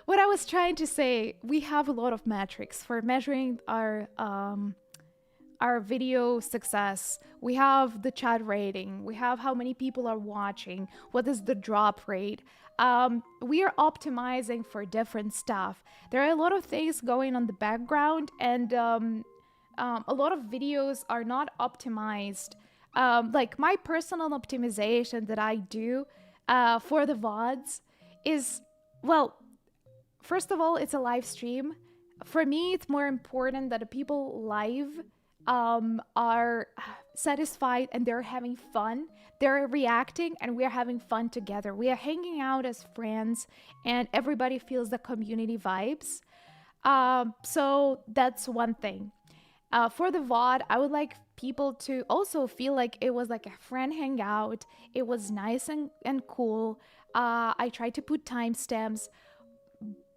what I was trying to say, we have a lot of metrics for measuring our video success. We have the chat rating, we have how many people are watching, what is the drop rate. We are optimizing for different stuff. There are a lot of things going on the background, and a lot of videos are not optimized. Like my personal optimization that I do for the VODs is, well, first of all, it's a live stream. For me, it's more important that the people live are satisfied and they're having fun. They're reacting and we're having fun together. We are hanging out as friends and everybody feels the community vibes. So that's one thing. For the VOD, I would like people to also feel like it was like a friend hangout. It was nice and cool. I tried to put timestamps.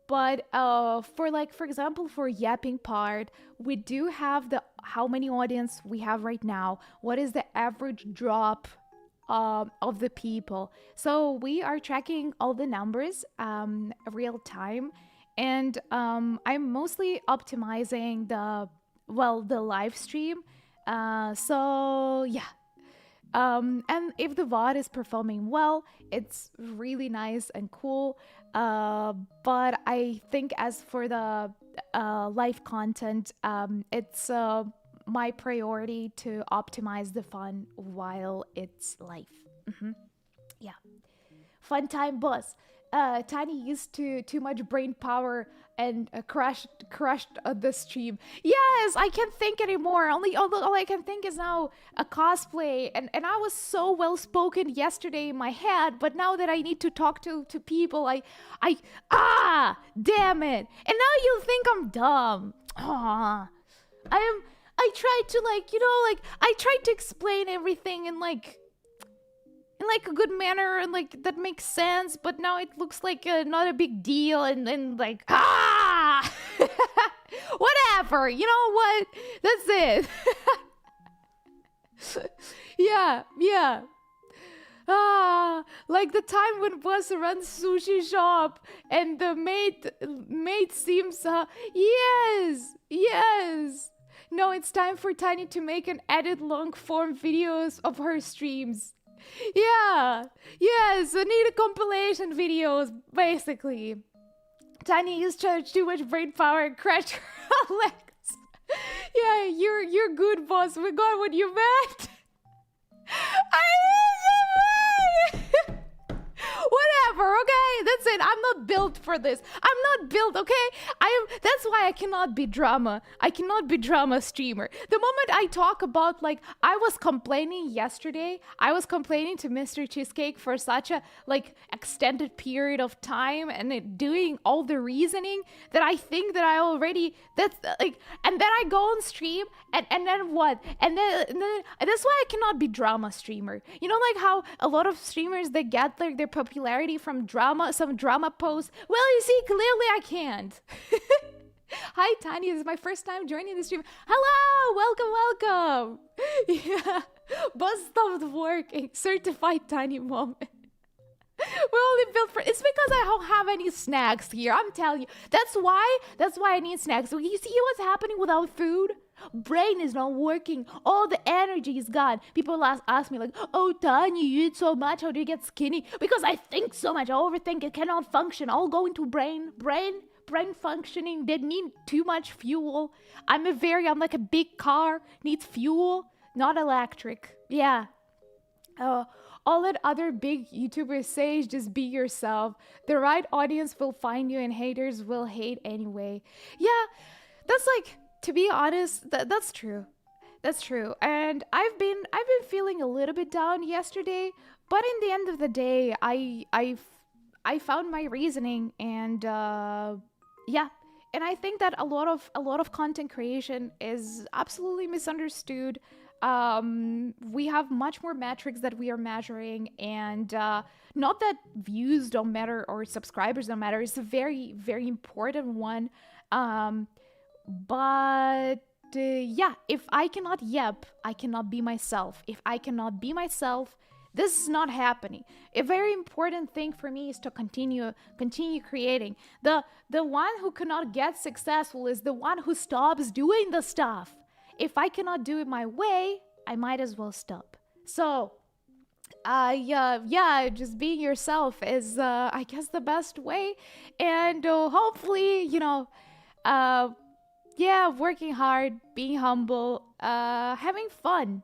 But for example, for yapping part, we do have the how many audience we have right now. What is the average drop of the people? So we are tracking all the numbers real time, and I'm mostly optimizing the live stream. So yeah. And if the VOD is performing well, it's really nice and cool. But I think as for the live content, it's my priority to optimize the fun while it's live. Yeah. Fun time boss. Tiny used too much brain power and crushed the stream. Yes, I can't think anymore. All I can think is now a cosplay, and I was so well spoken yesterday in my head, but now that I need to talk to people, I damn it. And now you think I'm dumb. I tried to I tried to explain everything in a good manner and that makes sense, but now it looks like not a big deal and whatever, you know what, that's it. yeah like the time when Buzz runs sushi shop and the maid seems yes. No, it's time for Tiny to make an edit long form videos of her streams. Yeah, yes, I need a compilation videos, basically. Tiny used too much brain power and crashed her legs. Yeah, you're good, boss. We got what you meant. Whatever, okay? That's it. I'm not built for this. I'm not built, okay? That's why I cannot be drama. I cannot be drama streamer. The moment I talk about I was complaining yesterday, I was complaining to Mr. Cheesecake for such a extended period of time and doing all the reasoning that I think that I already and then I go on stream and then what? And then that's why I cannot be drama streamer. You know, how a lot of streamers, they get their popularity from some drama posts. Well, you see, clearly I can't. Hi, Tiny. This is my first time joining the stream. Hello, welcome. Yeah, Buzz stopped working. Certified Tiny moment. We're only built for. It's because I don't have any snacks here. I'm telling you. That's why I need snacks. So you see what's happening without food? Brain is not working. All the energy is gone. People ask me "Oh, Tanya, you eat so much. How do you get skinny?" Because I think so much. I overthink. It cannot function. All go into brain. brain functioning. They need too much fuel. I'm like a big car, needs fuel, not electric. Yeah. Uh, all that other big YouTubers say is just be yourself. The right audience will find you, and haters will hate anyway. Yeah, that's like, to be honest, that's true. That's true. And I've been feeling a little bit down yesterday, but in the end of the day, I found my reasoning, and yeah. And I think that a lot of content creation is absolutely misunderstood. We have much more metrics that we are measuring, and not that views don't matter or subscribers don't matter. It's a very, very important one. Um, but yeah, if I cannot yep, I cannot be myself. If I cannot be myself, this is not happening. A very important thing for me is to continue creating. The one who cannot get successful is the one who stops doing the stuff. If I cannot do it my way, I might as well stop. So, yeah, just being yourself is, I guess, the best way. And hopefully, uh, yeah, working hard, being humble, having fun,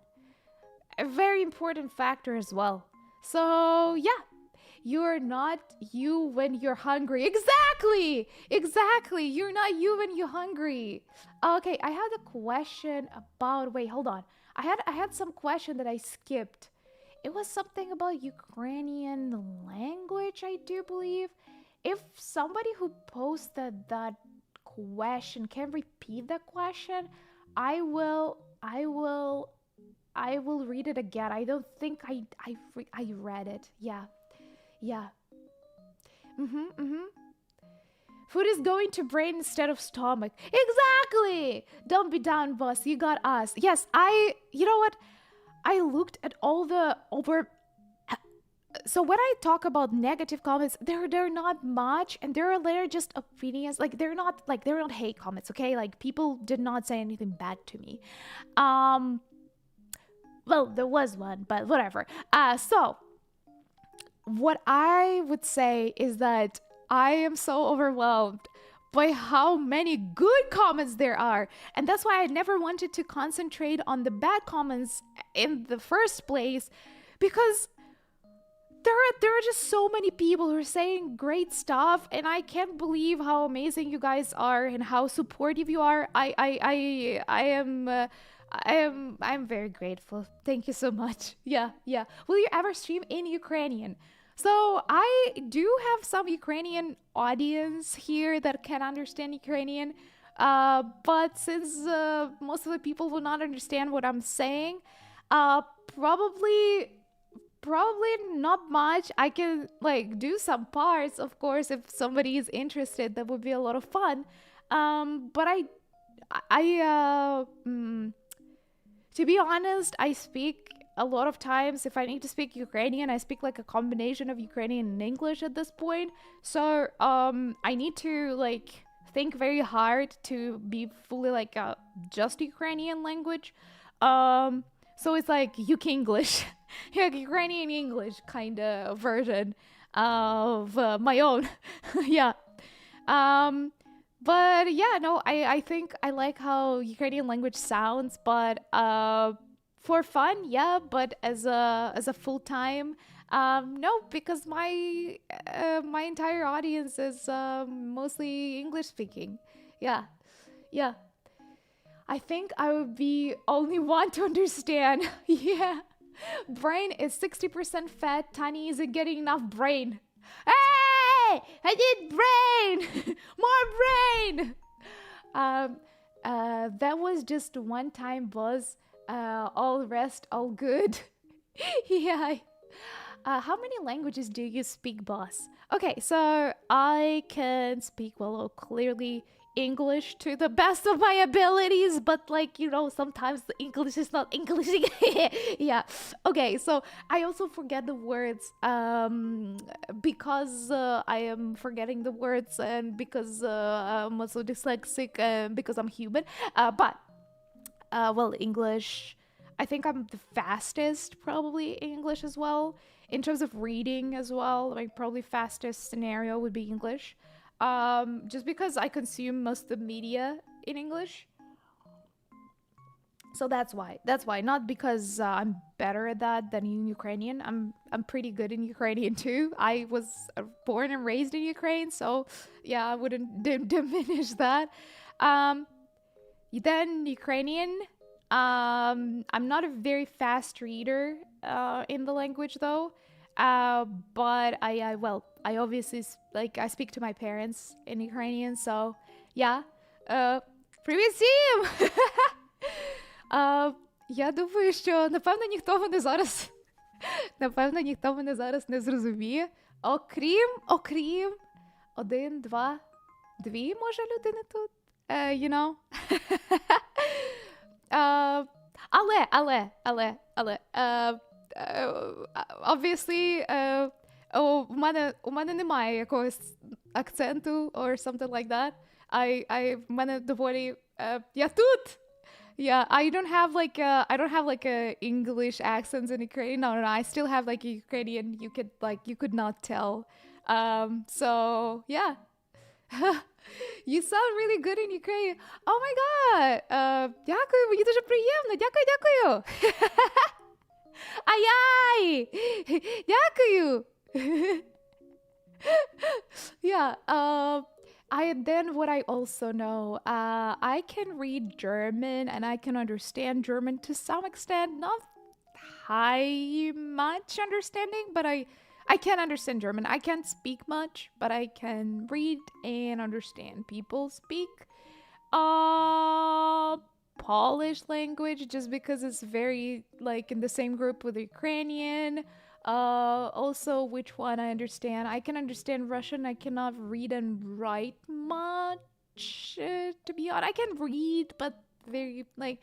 a very important factor as well. So, yeah, you're not you when you're hungry. Exactly. You're not you when you're hungry. Okay, I had a question about. Wait, hold on. I had some question that I skipped. It was something about Ukrainian language, I do believe. If somebody who posted that question can repeat that question, I will read it again. I don't think I read it. Yeah. Yeah. Mm-hmm. Food is going to brain instead of stomach. Exactly. Don't be down, boss. You got us. Yes, you know what? I looked at all the over. So when I talk about negative comments, they're not much, and they're just opinions. Like they're not hate comments. Okay, like people did not say anything bad to me. Um. Well, there was one, but whatever. So what I would say is that I am so overwhelmed by how many good comments there are. And that's why I never wanted to concentrate on the bad comments in the first place, because there are just so many people who are saying great stuff, and I can't believe how amazing you guys are and how supportive you are. I'm very grateful. Thank you so much. Yeah, yeah. Will you ever stream in Ukrainian? So I do have some Ukrainian audience here that can understand Ukrainian. But since most of the people will not understand what I'm saying, uh, probably probably not much. I can like do some parts, of course, if somebody is interested. That would be a lot of fun. But I to be honest, I speak a lot of times. If I need to speak Ukrainian, I speak like a combination of Ukrainian and English at this point. So I need to like think very hard to be fully like just Ukrainian language. So it's like UK English, yeah, Ukrainian English kind of version of my own. Yeah. Um, but yeah, no, I think I like how Ukrainian language sounds, but for fun, yeah, but as a full time, no, because my entire audience is mostly English speaking. Yeah, yeah. I think I would be only one to understand. Yeah. Brain is 60% fat. Tiny isn't getting enough brain. Hey! I need brain! More brain! Um, that was just one time buzz. All rest, all good. Yeah. How many languages do you speak, boss? Okay, so I can speak, well, clearly English to the best of my abilities, but like, sometimes the English is not Englishing. Yeah. Okay, so I also forget the words because I am forgetting the words, and because I'm also dyslexic, because I'm human. But well, English, I think I'm the fastest probably in English as well. In terms of reading as well, like probably fastest scenario would be English. just because I consume most of the media in English. So that's why. That's why. Not because I'm better at that than in Ukrainian. I'm pretty good in Ukrainian too. I was born and raised in Ukraine, so yeah, I wouldn't diminish that. Um, then Ukrainian. I'm not a very fast reader in the language though. But I obviously I speak to my parents in Ukrainian, so yeah. Привіт всім! Я думаю, що напевно ніхто мене зараз не зрозуміє. Окрім один, два, дві, може, людини тут. You know? Але obviously, у мене немає якогось акценту or something like that. В мене доволі я тут. Yeah, I don't have like a English accents in Ukrainian. No, I still have like a Ukrainian. You could not tell. So yeah. You sound really good in Ukrainian. Oh my god. Дякую, мені дуже приємно. Дякую. Ай-яй! Дякую. Yeah. Then what I also know, I can read German and I can understand German to some extent, not high much understanding, but I can understand German. I can't speak much, but I can read and understand people speak. Polish language, just because it's very like in the same group with Ukrainian. Also, which one I understand? I can understand Russian. I cannot read and write much, to be honest. I can read, but very like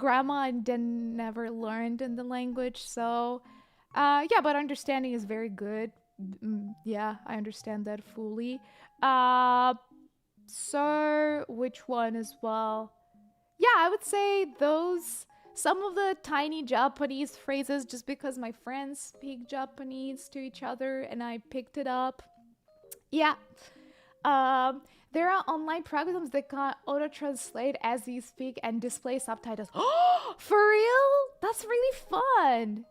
grammar I never learned in the language. So, yeah, but understanding is very good. Yeah, I understand that fully. So which one as well? Yeah, I would say those. Some of the tiny Japanese phrases, just because my friends speak Japanese to each other and I picked it up. Yeah. There are online programs that can auto-translate as you speak and display subtitles. Oh, for real? That's really fun.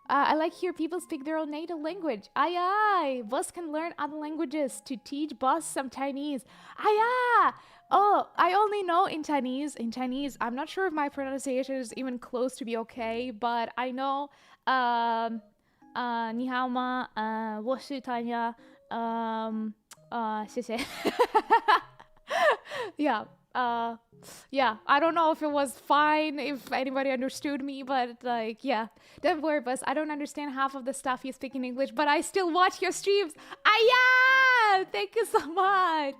I like hear people speak their own native language. Aye. Boss can learn other languages to teach boss some Chinese. Aye. Oh, I only know in Chinese. In Chinese, I'm not sure if my pronunciation is even close to be okay, but I know 你好吗我是 Tanya 谢谢 yeah. Yeah, I don't know if it was fine, if anybody understood me, but like, yeah, don't worry, Buzz. I don't understand half of the stuff you speak in English, but I still watch your streams. Yeah, thank you so much.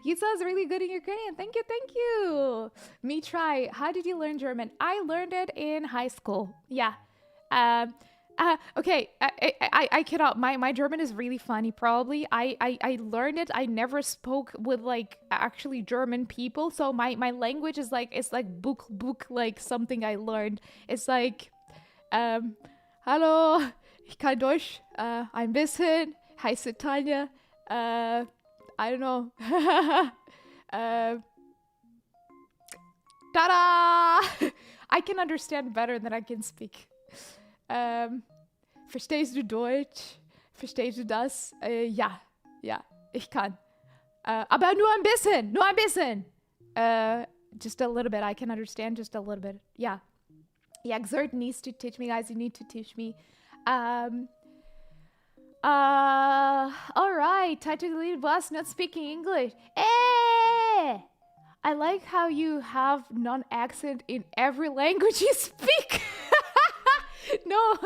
You sounds really good in Ukrainian. Thank you. Me try. How did you learn German? I learned it in high school. Yeah. Okay. I cannot. My German is really funny. Probably. I learned it. I never spoke with like actually German people. So my language is like it's like book like something I learned. It's like hallo, ich kann Deutsch. Ein bisschen. Heiße Tanja. I don't know. Ta-da! I can understand better than I can speak. Verstehst du Deutsch? Verstehst du das? Ja, ich kann. Aber nur ein bisschen. Just a little bit. I can understand just a little bit. Yeah, Xert needs to teach me, guys. You need to teach me. All right. Title delete boss not speaking English. I like how you have non-accent in every language you speak. No.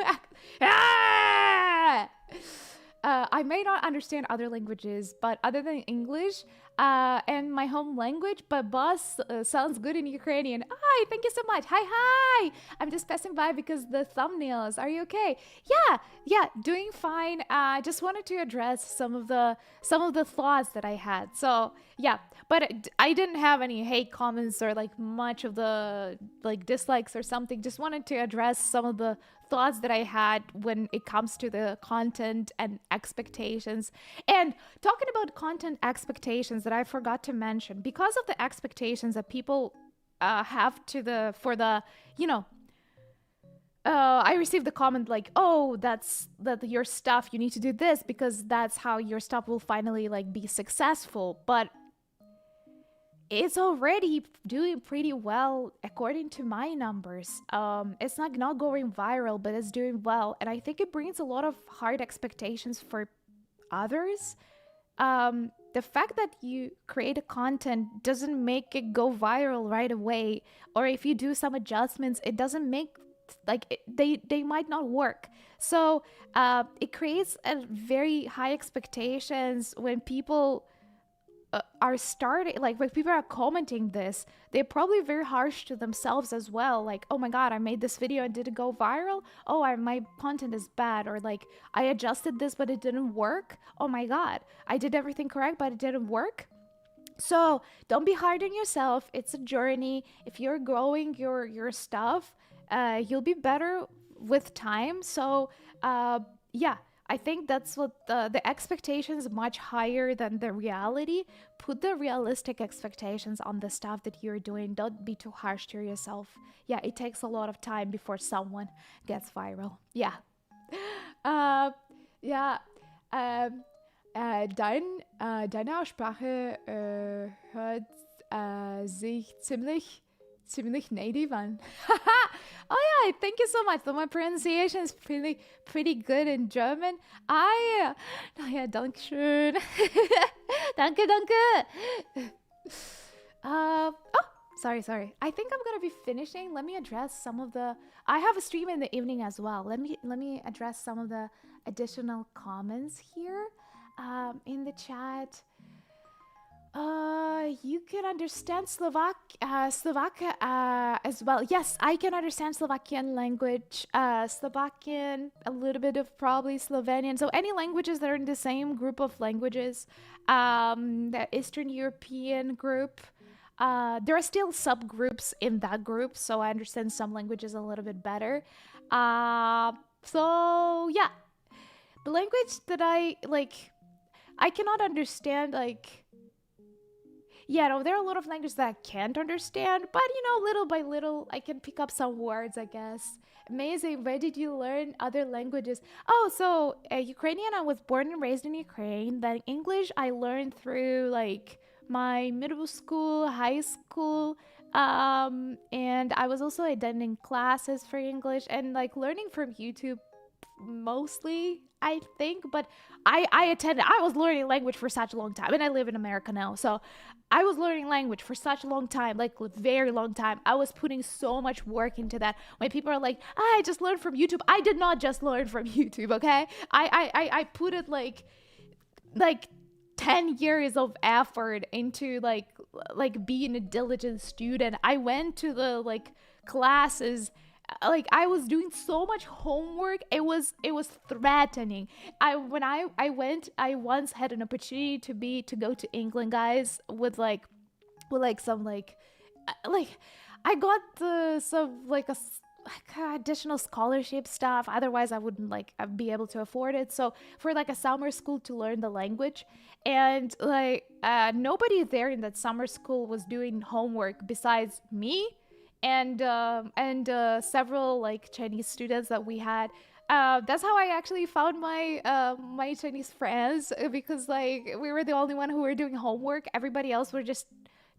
I may not understand other languages, but other than English, and my home language, but boss sounds good in Ukrainian. Hi, thank you so much. Hi, hi. I'm just passing by because the thumbnails. Are you okay? Yeah, yeah, doing fine. I just wanted to address some of the thoughts that I had. So yeah, but I didn't have any hate comments or like much of the like dislikes or something. Just wanted to address some of the thoughts that I had when it comes to the content and expectations. And talking about content expectations that I forgot to mention, because of the expectations that people have to the for the you know I received the comment like, "Oh, that your stuff. You need to do this because that's how your stuff will finally like be successful." But it's already doing pretty well according to my numbers. It's not going viral, but it's doing well, and I think it brings a lot of hard expectations for others. The fact that you create a content doesn't make it go viral right away, or if you do some adjustments, it doesn't make they might not work. So it creates a very high expectations when people are starting, like when people are commenting this, they're probably very harsh to themselves as well, like, oh my god, I made this video and did it go viral. Oh, my content is bad, or like, I adjusted this but it didn't work. Oh my god, I did everything correct but it didn't work. So don't be hard on yourself. It's a journey. If you're growing your stuff, you'll be better with time. So yeah, I think that's what the expectations much higher than the reality. Put the realistic expectations on the stuff that you're doing. Don't be too harsh to yourself. Yeah, it takes a lot of time before someone gets viral. Yeah. Uh, ja, ähm, deine Aussprache hört sich ziemlich native an. Oh yeah, thank you so much. Though my pronunciation is pretty good in German. Naja, danke schön. Danke. Oh, sorry. I think I'm gonna be finishing. Let me address some of the. I have a stream in the evening as well. Let me address some of the additional comments here, in the chat. You can understand Slovak as well. Yes, I can understand Slovakian language, Slovakian, a little bit of probably Slovenian. So any languages that are in the same group of languages, the Eastern European group. There are still subgroups in that group, so I understand some languages a little bit better. So yeah, the language that I cannot understand like. Yeah, no, there are a lot of languages that I can't understand, but little by little, I can pick up some words, I guess. Amazing. Where did you learn other languages? Oh, so Ukrainian, I was born and raised in Ukraine. Then English, I learned through like my middle school, high school. And I was also attending classes for English and like learning from YouTube mostly, I think. But I was learning language for such a long time, and I live in America now, so I was learning language for such a long time, like a very long time. I was putting so much work into that. When people are like, I just learned from YouTube, I did not just learn from YouTube, okay? I put it like 10 years of effort into like being a diligent student. I went to the like classes, like I was doing so much homework. It was threatening. I went, I once had an opportunity to go to England, guys, with some like I got some like additional scholarship stuff. Otherwise I wouldn't be able to afford it. So for like a summer school to learn the language, and nobody there in that summer school was doing homework besides me and several like Chinese students that we had. That's how I actually found my Chinese friends, because like we were the only one who were doing homework. Everybody else were just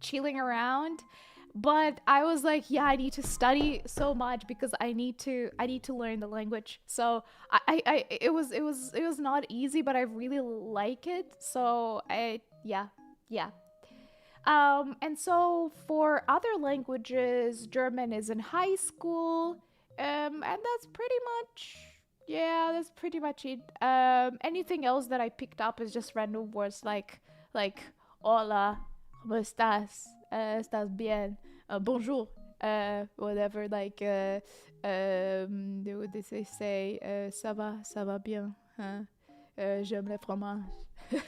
chilling around. But I was like, yeah, I need to study so much because I need to learn the language. So it was not easy, but I really like it. So yeah. And so for other languages, German is in high school, and that's pretty much it. Anything else that I picked up is just random words like Hola, ¿cómo estás? ¿Estás bien? Bonjour. Whatever, like, what did they say? Ça va bien. Huh? J'aime le fromage.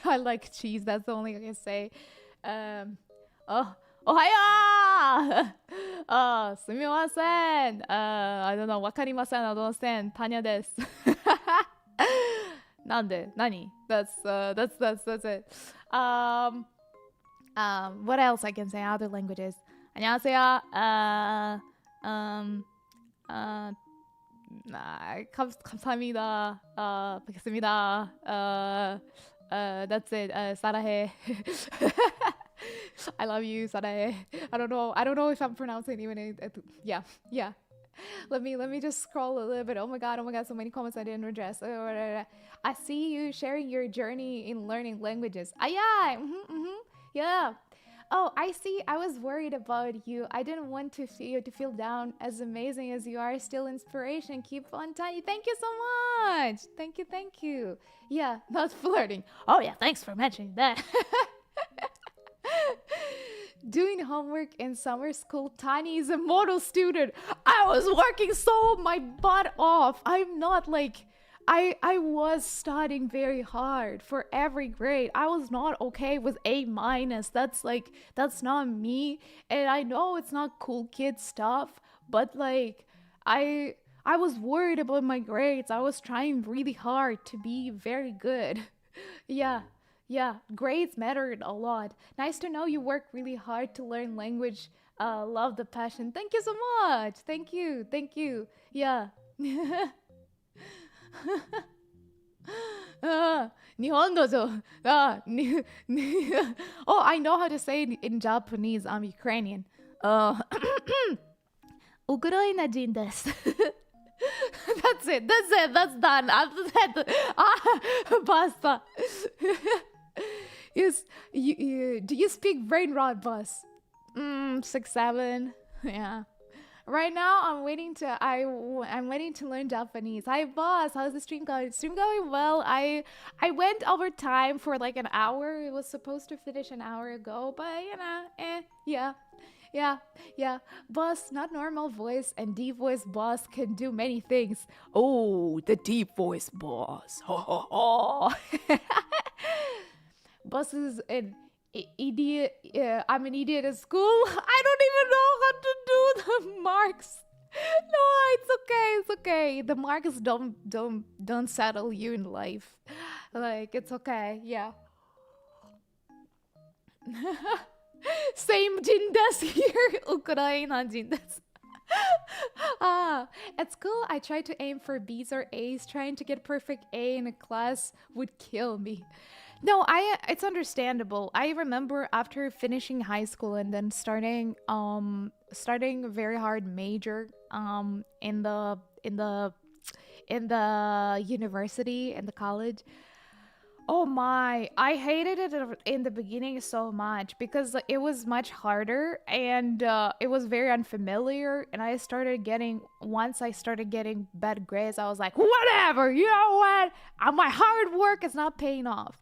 I like cheese. That's the only thing I can say. Um, oh, ohaya! Oh, すみません. I don't know. わかりません. I don't understand. タニャです. なんで? 何? That's it. Um, what else I can say? Other languages. 안녕하세요. Um, uh, 감사합니다. 뵙겠습니다. That's it. 사랑해. I love you, 사랑해. I don't know. I don't know if I'm pronouncing even it. Yeah, yeah. Let me just scroll a little bit. Oh my god, so many comments I didn't address. I see you sharing your journey in learning languages. Ah yeah, yeah. Oh, I see. I was worried about you. I didn't want to feel down. As amazing as you are, still inspiration. Keep on tiny. Thank you so much. Thank you. Yeah, not flirting. Oh yeah, thanks for mentioning that. Doing homework in summer school. Tiny is a model student. I was working so my butt off. I'm not like I was studying very hard for every grade. I was not okay with A minus. That's not me. And I know it's not cool kid stuff, but like I was worried about my grades. I was trying really hard to be very good. Yeah. Yeah, grades mattered a lot. Nice to know you work really hard to learn language. Love the passion. Thank you so much. Thank you. Yeah. 日本語上、oh, I know how to say it in Japanese. I'm Ukrainian. ウクライナ人です。 That's it. That's done. After that, basta. Yes, do you speak brain rot, boss? 6, 7. Yeah. Right now, I'm waiting to learn Japanese. Hi, boss. How's the stream going? Stream going well. I went over time for like an hour. It was supposed to finish an hour ago, but yeah. Yeah. Boss, not normal voice and deep voice boss can do many things. Oh, the deep voice boss. Ho ho ho. Boss is an idiot. I'm an idiot at school. I don't even know how to do the marks. No, it's okay. The marks don't settle you in life. Like it's okay. Yeah. Same 人です here. ウクライナ人です. At school, I tried to aim for B's or A's. Trying to get perfect A in a class would kill me. No, it's understandable. I remember after finishing high school and then starting a very hard major in the university and the college. Oh my, I hated it in the beginning so much because it was much harder and it was very unfamiliar. And once I started getting bad grades, I was like, whatever, you know what? My hard work is not paying off.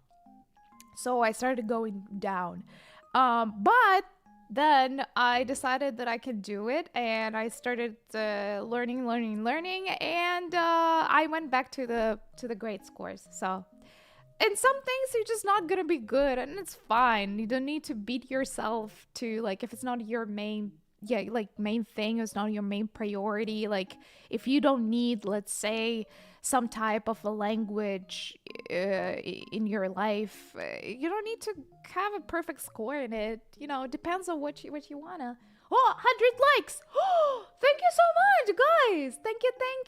So I started going down. But then I decided that I could do it and I started learning. And I went back to the grade scores. So. And some things you're just not gonna be good and it's fine. You don't need to beat yourself to like if it's not your main thing, it's not your main priority. Like if you don't need, let's say, some type of a language in your life, you don't need to have a perfect score in it. You know, it depends on what you wanna. Oh, 100 likes! Oh, thank you so much, guys! Thank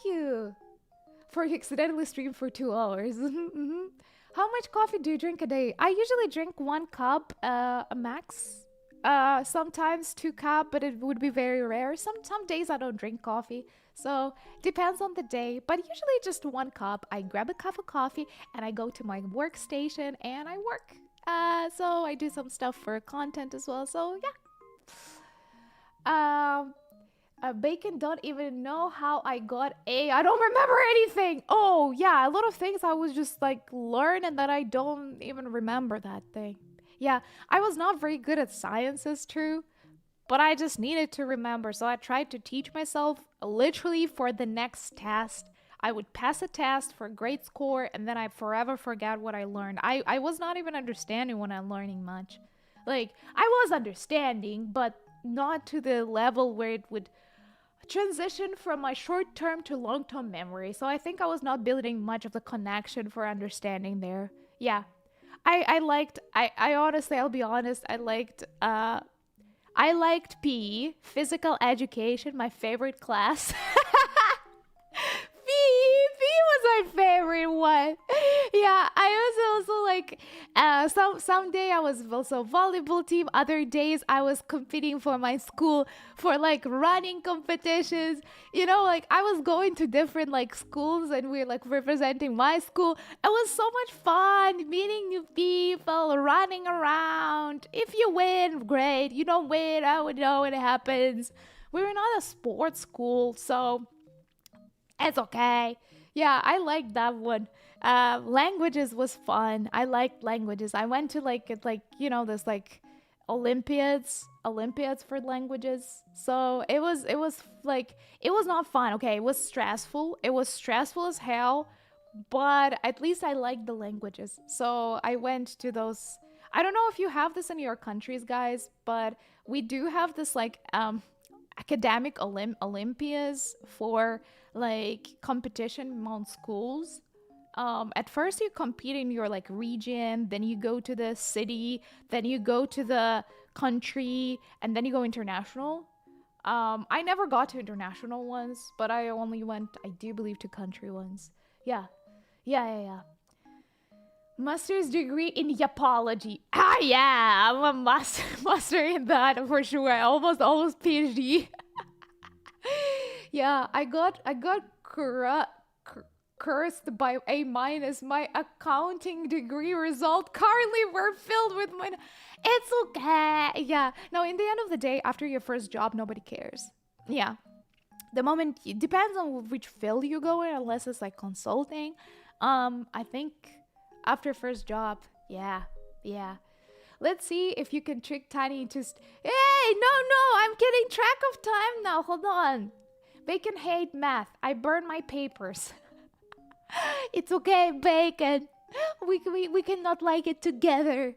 you. For accidentally stream for 2 hours. How much coffee do you drink a day? I usually drink 1 cup, a max. Sometimes 2 cup, but it would be very rare. Some days I don't drink coffee, so depends on the day. But usually just 1 cup. I grab a cup of coffee and I go to my workstation and I work. So I do some stuff for content as well. So yeah. Bacon don't even know how I got A. I don't remember anything. Oh, yeah, a lot of things I was just like learn and then I don't even remember that thing. Yeah, I was not very good at sciences, true, but I just needed to remember. So I tried to teach myself literally for the next test. I would pass a test for a great score and then I forever forget what I learned. I was not even understanding when I'm learning much. Like, I was understanding, but not to the level where it would transition from my short term to long term memory. So I think I was not building much of the connection for understanding there. Yeah. I liked I honestly I'll be honest, I liked PE, physical education, my favorite class. PE was my favorite one. Yeah, I was also like, some day I was also volleyball team. Other days I was competing for my school for like running competitions. You know, like I was going to different like schools and we are like representing my school. It was so much fun meeting new people, running around. If you win, great. You don't win, I would know what happens. We were not a sports school, so it's okay. Yeah, I liked that one. Languages was fun. I liked languages. I went to like this like Olympiads for languages. So it was like it was not fun. Okay, it was stressful. It was stressful as hell, but at least I liked the languages. So I went to those. I don't know if you have this in your countries, guys, but we do have this like academic Olympias for like competition among schools. At first you compete in your like region, then you go to the city, then you go to the country, and then you go international. I never got to international ones, but I only went, I do believe, to country ones. Yeah, yeah. Master's degree in yapology. Ah, yeah, I'm a master in that for sure. Almost PhD. Yeah, I got cursed by A minus. My accounting degree result currently were filled with my. It's okay. Yeah. No, in the end of the day, after your first job, nobody cares. Yeah. The moment it depends on which field you go in, unless it's like consulting. I think after first job, yeah. Let's see if you can trick Tiny into. Hey, no, I'm getting track of time now. Hold on. Bacon hate math. I burn my papers. It's okay, Bacon. We cannot like it together.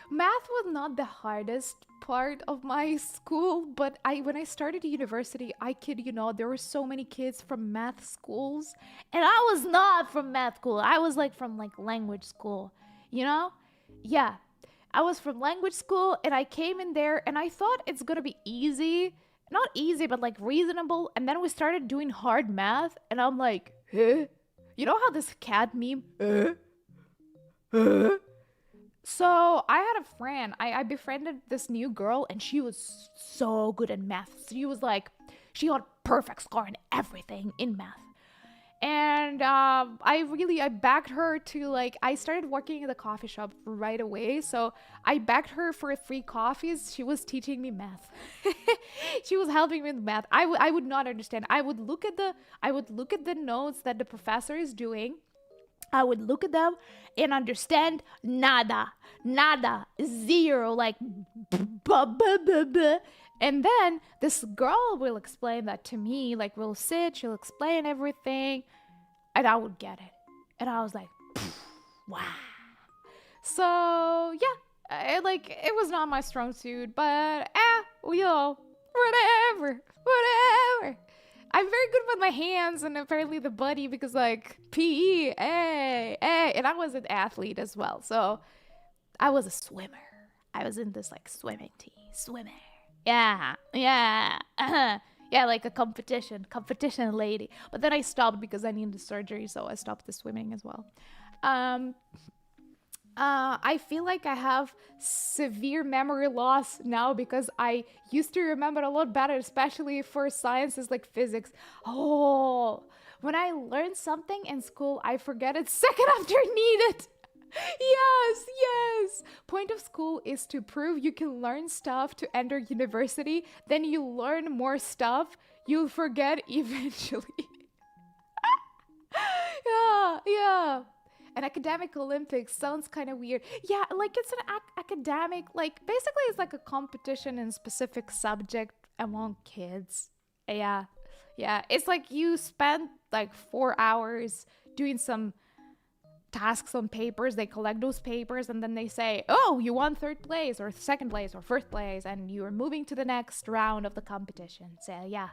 Math was not the hardest part of my school, but I when I started university, I kid you not, there were so many kids from math schools, and I was not from math school. I was like from like language school, you know? Yeah. I was from language school and I came in there and I thought it's going to be easy. Not easy, but like reasonable. And then we started doing hard math and I'm like, huh? You know how this cat meme? So I had a friend. I befriended this new girl, and she was so good at math. She was like, she got perfect score in everything in math. And I backed her to like I started working in the coffee shop right away, so I backed her for free coffees. She was teaching me math. She was helping me with math. I would not understand. I would look at the notes that the professor is doing. I would look at them and understand nada, zero, like and then this girl will explain that to me, like we'll sit, she'll explain everything, and I would get it. And I was like, wow. So yeah, it was not my strong suit, but whatever. I'm very good with my hands and apparently the body because like PE, and I was an athlete as well. So I was a swimmer. I was in this like swimming team, swimming. Yeah, yeah, like a competition lady. But then I stopped because I needed surgery, so I stopped the swimming as well. Um, I feel like I have severe memory loss now because I used to remember a lot better, especially for sciences like physics. Oh, when I learn something in school, I forget it second after I need it. Yes. Point of school is to prove you can learn stuff to enter university. Then you learn more stuff. You'll forget eventually. Yeah. An academic Olympics sounds kind of weird. Yeah, like it's an academic, like basically it's like a competition in a specific subject among kids. Yeah. Yeah, it's like you spend like 4 hours doing some tasks on papers. They collect those papers and then they say, oh, you won third place or second place or first place, and you're moving to the next round of the competition. So yeah,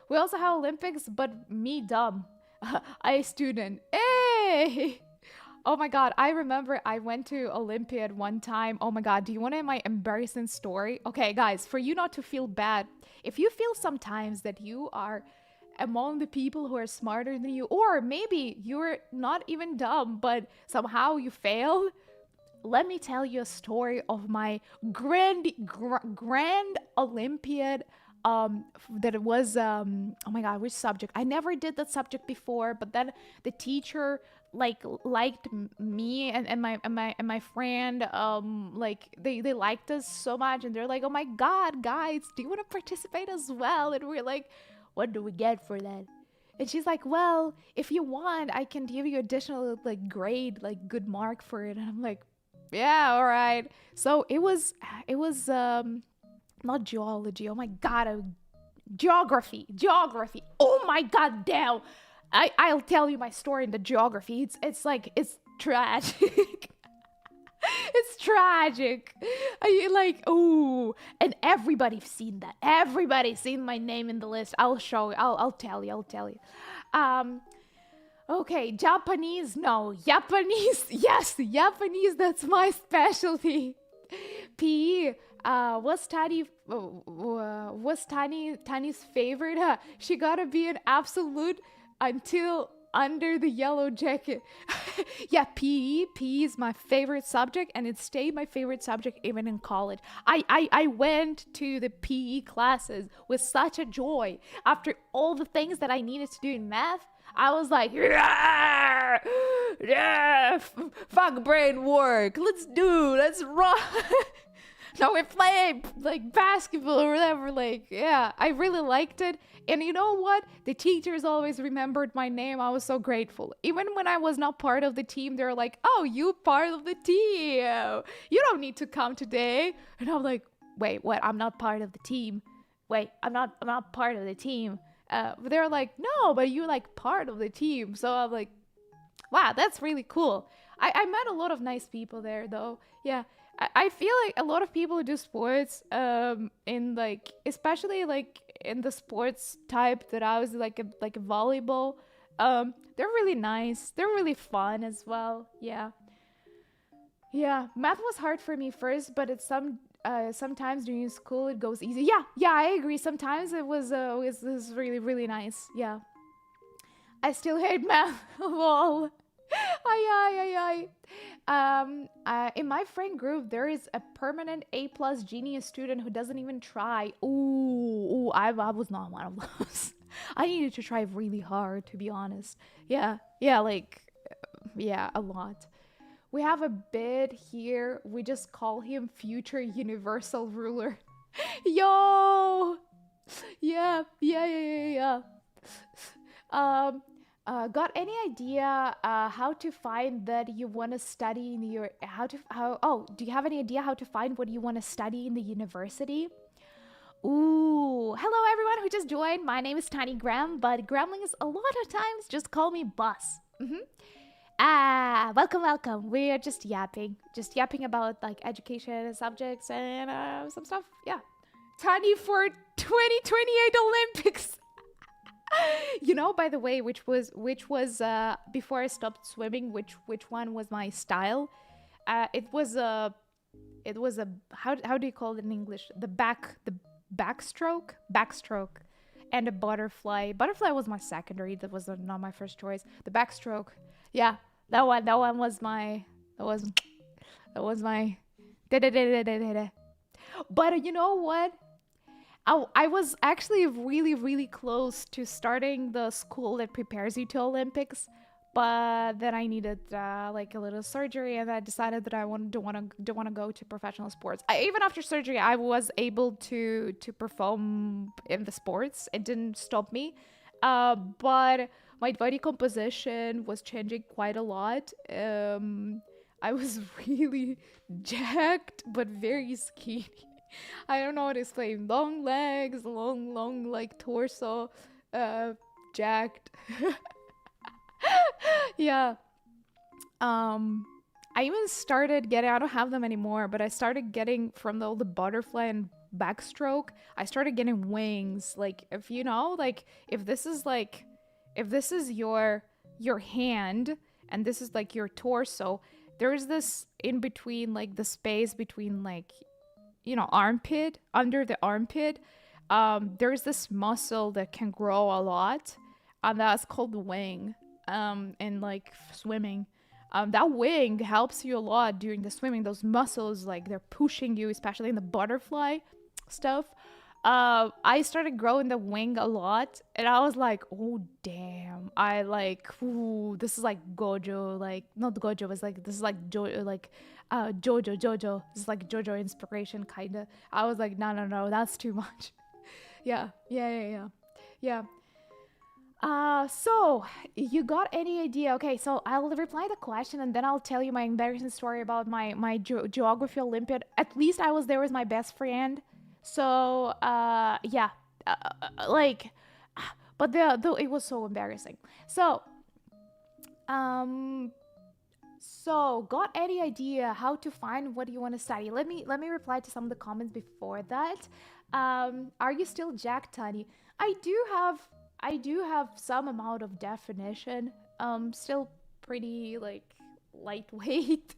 we also have Olympics, but me dumb. I student. Hey! Oh my god, I remember I went to Olympiad one time. Oh my god, do you want to know my embarrassing story? Okay, guys, for you not to feel bad, if you feel sometimes that you are among the people who are smarter than you, or maybe you're not even dumb, but somehow you failed, let me tell you a story of my grand Olympiad. That it was oh my god, which subject? I never did that subject before, but then the teacher like liked me and my friend, like they liked us so much, and they're like, oh my god, guys, do you want to participate as well? And we're like, what do we get for that? And she's like, well, if you want, I can give you additional like grade, like good mark for it. And I'm like, yeah, all right. So it was not geology. Oh my god, geography. Oh my god, damn. I'll tell you my story in the geography. It's like it's tragic. It's tragic. I like, oh, and everybody's seen that. Everybody's seen my name in the list. I'll show you. I'll tell you. I'll tell you. Um, okay, Japanese. No, Japanese. Yes, Japanese. That's my specialty. PE. Was Tany's favorite? Huh? She gotta be an absolute until under the yellow jacket. Yeah, PE is my favorite subject, and it stayed my favorite subject even in college. I went to the PE classes with such a joy. After all the things that I needed to do in math, I was like, yeah, yeah, fuck brain work. Let's run. Now we're playing like basketball or whatever. Like, yeah, I really liked it. And you know what? The teachers always remembered my name. I was so grateful. Even when I was not part of the team, they were like, oh, you part of the team. You don't need to come today. And I'm like, wait, what? I'm not part of the team. Wait, I'm not part of the team. But they're like, no, but you're like part of the team. So I'm like, wow, that's really cool. I met a lot of nice people there though. Yeah. I feel like a lot of people who do sports, in like, especially like in the sports type that I was like a volleyball, they're really nice. They're really fun as well. Yeah. Yeah. Math was hard for me first, but it's sometimes during school it goes easy. Yeah. Yeah, I agree. Sometimes it was really, really nice. Yeah. I still hate math. Lol. Ay. In my friend group, there is a permanent A plus genius student who doesn't even try. Ooh, I was not one of those. I needed to try really hard, to be honest. Yeah, like, yeah, a lot. We have a bit here. We just call him future universal ruler. Yo! Yeah. Got any idea how to find that you want to study in your do you have any idea how to find what you want to study in the university? Ooh, hello everyone who just joined. My name is Tiny Graham, but Gremlings a lot of times just call me Bus. Welcome. We are just yapping about like education subjects and some stuff. Yeah, Tiny for 2028 Olympics. You know, by the way, which was before I stopped swimming, which one was my style? It was a how do you call it in English? The backstroke, and a butterfly. Butterfly was my secondary. That was not my first choice. The backstroke, yeah, that one was my But you know what? I was actually really, really close to starting the school that prepares you to Olympics, but then I needed like a little surgery, and I decided that I don't want to go to professional sports. Even after surgery, I was able to perform in the sports. It didn't stop me, but My body composition was changing quite a lot. I was really jacked, but very skinny. I don't know how to explain. Long legs, long, like torso, uh, jacked. Yeah. Um, I even started getting, I don't have them anymore, but I started getting from the butterfly and backstroke, I started getting wings. Like, if you know, like, if this is like, if this is your hand and this is like your torso, there's this in between, like the space between, like, you know, armpit, under the armpit, there's this muscle that can grow a lot, and that's called the wing. In like swimming, that wing helps you a lot during the swimming. Those muscles, like, they're pushing you, especially in the butterfly stuff. I started growing the wing a lot, and I was like, oh damn, I like, ooh, this is like Gojo, like not Gojo, it's like, this is like like Jojo. This is like Jojo inspiration, kinda. I was like, no, that's too much. Yeah. So you got any idea? Okay, so I'll reply the question and then I'll tell you my embarrassing story about my geography Olympiad. At least I was there with my best friend. So yeah, like, but the it was so embarrassing. Um, so got any idea how to find what you want to study? Let me reply to some of the comments before that. Are you still Jack Tani? I do have I do have some amount of definition. Still pretty like lightweight.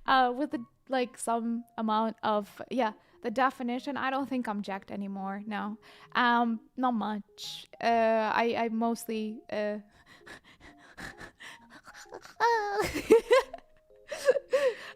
With like some amount of, yeah, the definition. I don't think I'm jacked anymore. No. Not much. I mostly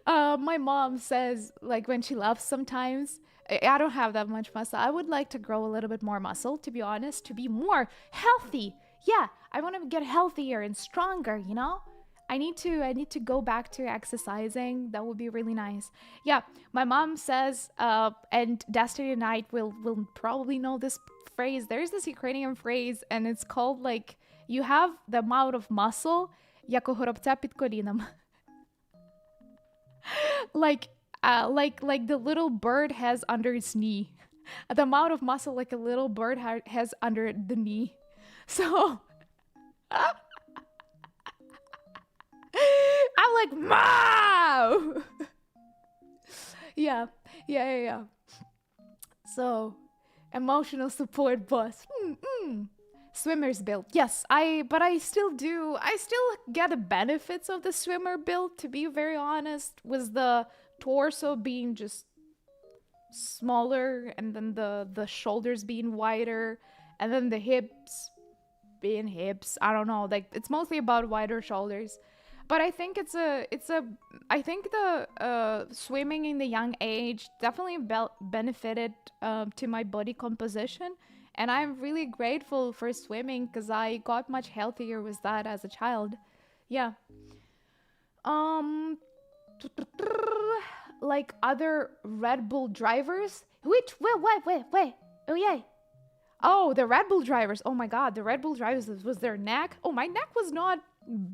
my mom says, like, when she laughs sometimes, I don't have that much muscle. I would like to grow a little bit more muscle, to be honest, to be more healthy. Yeah, I want to get healthier and stronger, you know? I need to go back to exercising. That would be really nice. Yeah, my mom says, and Destiny Knight will probably know this phrase. There's this Ukrainian phrase, and it's called, like, you have the amount of muscle, як у горобця під коліном. like like the little bird has under its knee, the amount of muscle like a little bird has under the knee. So I'm like, mom. Yeah. So emotional support bus. Swimmer's build. Yes, I still get the benefits of the swimmer build, to be very honest, with the torso being just smaller, and then the shoulders being wider, and then the hips being hips. I don't know, like, it's mostly about wider shoulders. But I think I think the swimming in the young age definitely benefited to my body composition, and I'm really grateful for swimming because I got much healthier with that as a child. Yeah. Um, like other Red Bull drivers. Which wait. Oh yeah. Oh, the Red Bull drivers. Oh my God, the Red Bull drivers, was their neck. Oh, my neck was not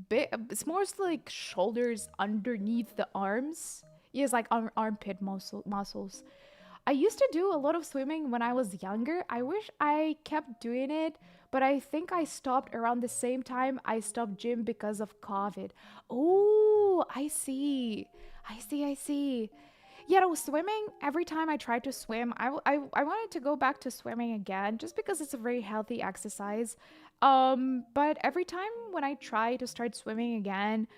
big. It's more like shoulders underneath the arms. Yes, like armpit muscles. I used to do a lot of swimming when I was younger. I wish I kept doing it, but I think I stopped around the same time I stopped gym because of COVID. Oh, I see. I see. Yeah, no, swimming, every time I tried to swim, I wanted to go back to swimming again just because it's a very healthy exercise. But every time when I try to start swimming again,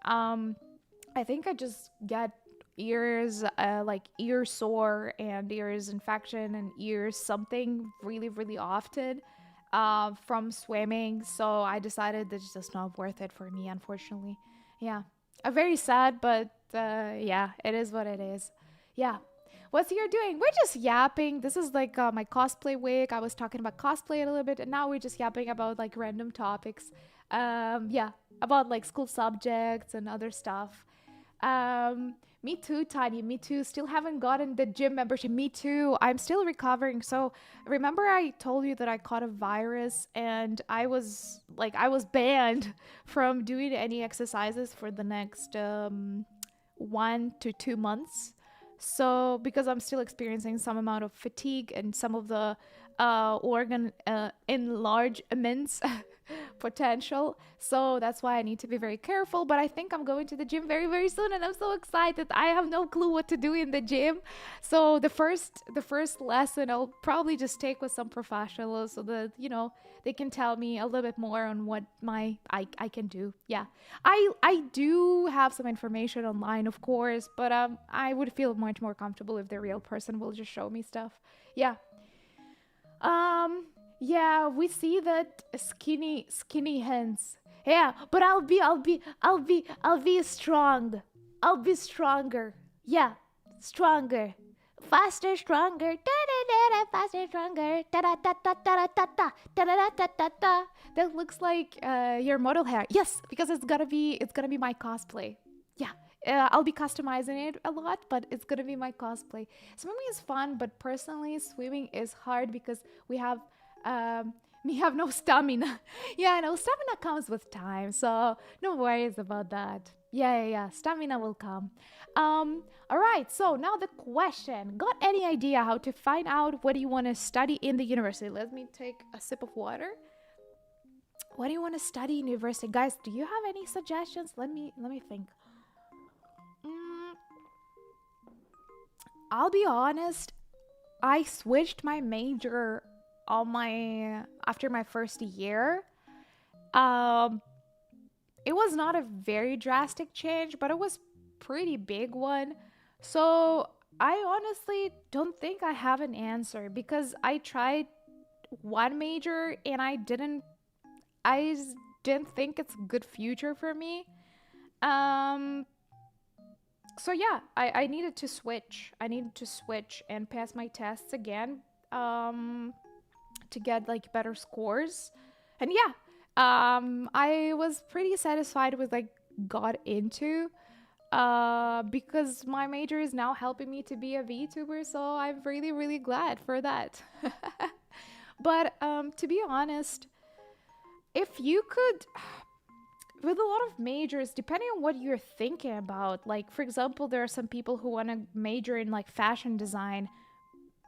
I think I just get ears, like ear sore and ears infection and ears something really, really often from swimming. So I decided that it's just not worth it for me, unfortunately. Yeah. Very sad, but yeah, it is what it is. Yeah. What's you're doing? We're just yapping. This is like my cosplay week. I was talking about cosplay a little bit, and now we're just yapping about like random topics. Yeah, about like school subjects and other stuff. Me too, Tanya. Me too. Still haven't gotten the gym membership. Me too. I'm still recovering. So, remember I told you that I caught a virus and I was banned from doing any exercises for the next 1 to 2 months. So, because I'm still experiencing some amount of fatigue and some of the organ enlargements potential. So that's why I need to be very careful. But I think I'm going to the gym very, very soon, and I'm so excited. I have no clue what to do in the gym. So the first lesson I'll probably just take with some professionals so that they can tell me a little bit more on what I can do. Yeah. I do have some information online, of course, but I would feel much more comfortable if the real person will just show me stuff. Yeah. Yeah, we see that skinny hands. Yeah, but I'll be strong. I'll be stronger. Yeah, stronger. Faster, stronger. Da da da da, faster, stronger. Da da da da da da da da da da da da da. That looks like your model hair. Yes, because it's gonna be my cosplay. Yeah. I'll be customizing it a lot, but it's gonna be my cosplay. Swimming is fun, but personally, swimming is hard because we have no stamina. Yeah, no stamina comes with time, so no worries about that. Yeah. Stamina will come. All right. So now the question: got any idea how to find out what you want to study in the university? Let me take a sip of water. What do you want to study in university, guys? Do you have any suggestions? Let me think. Mm, I'll be honest. I switched my major on my after my first year. Um, it was not a very drastic change, but it was pretty big one. So I honestly don't think I have an answer because I tried one major and I didn't think it's a good future for me. Um, so yeah, I needed to switch. I needed to switch and pass my tests again. Um, to get like better scores. And yeah, I was pretty satisfied with like got into because my major is now helping me to be a VTuber, so I'm really really glad for that. But to be honest, if you could with a lot of majors, depending on what you're thinking about, like for example, there are some people who want to major in like fashion design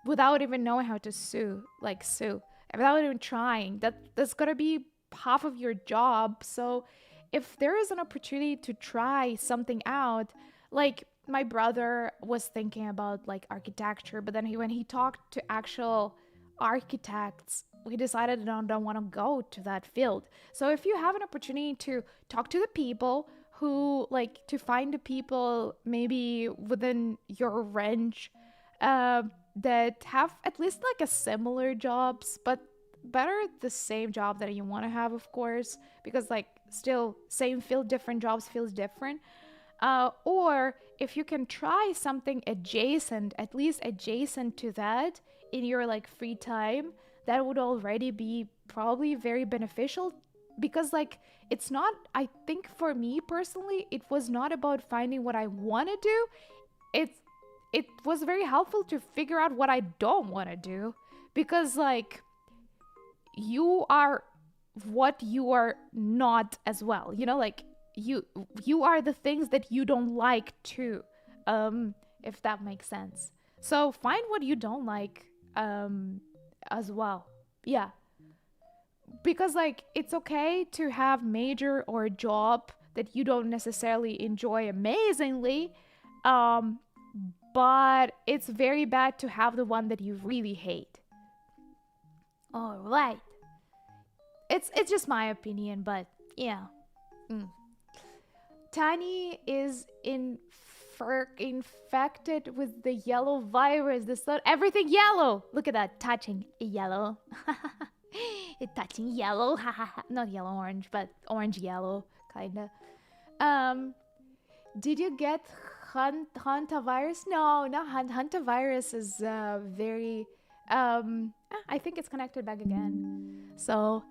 without even knowing how to sew, without even trying. That's gonna be half of your job. So if there is an opportunity to try something out, like my brother was thinking about like architecture, but then when he talked to actual architects, we decided don't want to go to that field. So if you have an opportunity to talk to the people who like to find the people maybe within your range, uh, that have at least like a similar jobs, but better the same job that you want to have, of course, because like still same field, different jobs feels different. Or if you can try something adjacent, at least adjacent to that in your like free time, that would already be probably very beneficial because like it's not, I think for me personally, it was not about finding what I want to do. It was very helpful to figure out what I don't want to do because like you are what you are not as well. Like you are the things that you don't like too. If that makes sense. So find what you don't like as well. Yeah. Because like it's okay to have major or a job that you don't necessarily enjoy amazingly. Um but it's very bad to have the one that you really hate. All right. It's just my opinion, but yeah. Mm. Tani is infected with the yellow virus. Everything yellow. Look at that, touching yellow. It's touching yellow. Not yellow orange, but orange yellow, kinda. Um, did you get hantavirus? No, not hantavirus is very. I think it's connected back again. So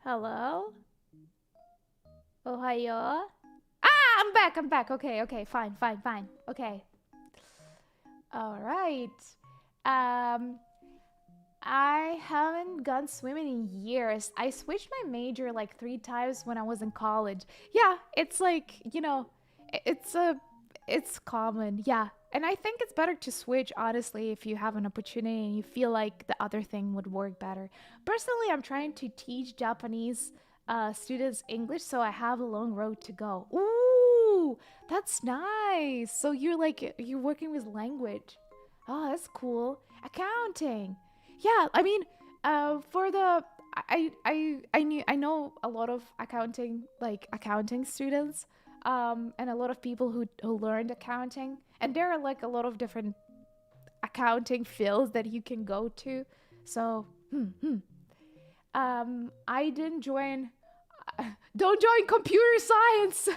Hello? Ohayo? Ah, I'm back. I'm back. Okay, okay. Fine, fine, fine. Okay. All right. Um, I haven't gone swimming in years. I switched my major like 3 times when I was in college. Yeah, it's like, it's a it's common. Yeah. And I think it's better to switch honestly if you have an opportunity and you feel like the other thing would work better. Personally, I'm trying to teach Japanese students English, so I have a long road to go. Ooh, that's nice. So you're working with language. Oh, that's cool. Accounting. Yeah, I mean, for the I know a lot of accounting students, and a lot of people who learned accounting, and there are like a lot of different accounting fields that you can go to. So, I didn't join. Don't join computer science.